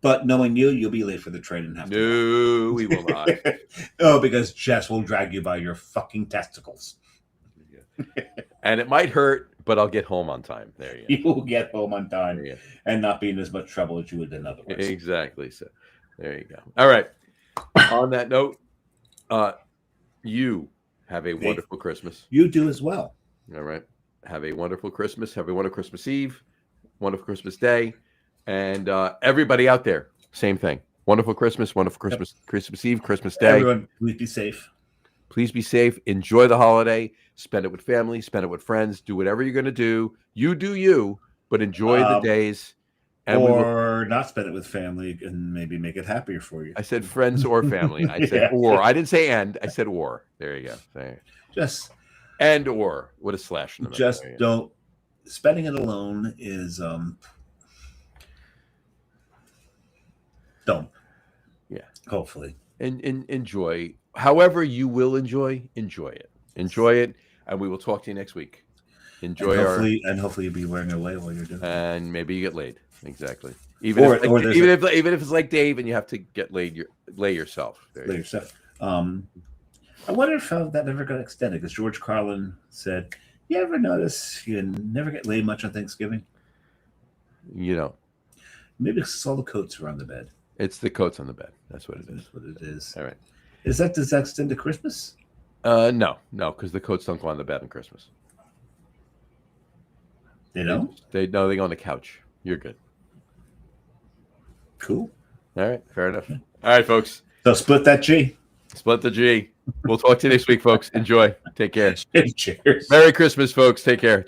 But knowing you, you'll be late for the train and have to. No, we will not. Oh, because Jess will drag you by your fucking testicles. And it might hurt, but I'll get home on time. There you go. You will get home on time and not be in as much trouble as you would in otherwise. Exactly. So there you go. All right. On that note, you have a wonderful Christmas. You do as well. All right. Have a wonderful Christmas. Have a wonderful Christmas Eve. Wonderful Christmas Day. And everybody out there, same thing. Wonderful Christmas. Wonderful Christmas. Yep. Christmas Eve. Christmas Day. Everyone, please be safe. Please be safe. Enjoy the holiday. Spend it with family. Spend it with friends. Do whatever you're going to do. You do you, but enjoy the days. And or not spend it with family and maybe make it happier for you. I said friends or family. I said or. I didn't say and. I said or. There you go. There. Just and or with a slash in the middle. Just don't. Spending it alone is don't. Yeah. Hopefully. And enjoy. However you will enjoy it. Enjoy it, and we will talk to you next week. Enjoy and hopefully you'll be wearing away while you're doing it. And maybe you get laid. Exactly. Even if it's like Dave and you have to get laid, lay yourself. Lay yourself. I wonder if that never got extended, because George Carlin said, "You ever notice you never get laid much on Thanksgiving?" You know. Maybe it's all the coats are on the bed. It's the coats on the bed. That's what it is. That's what it is. All right. Does that extend to Christmas? No, because the coats don't go on the bed on Christmas. They don't? They go on the couch. You're good. Cool. All right, fair enough. All right, folks. So split that G. Split the G. We'll talk to you next week, folks. Enjoy. Take care. Cheers. Merry Christmas, folks. Take care.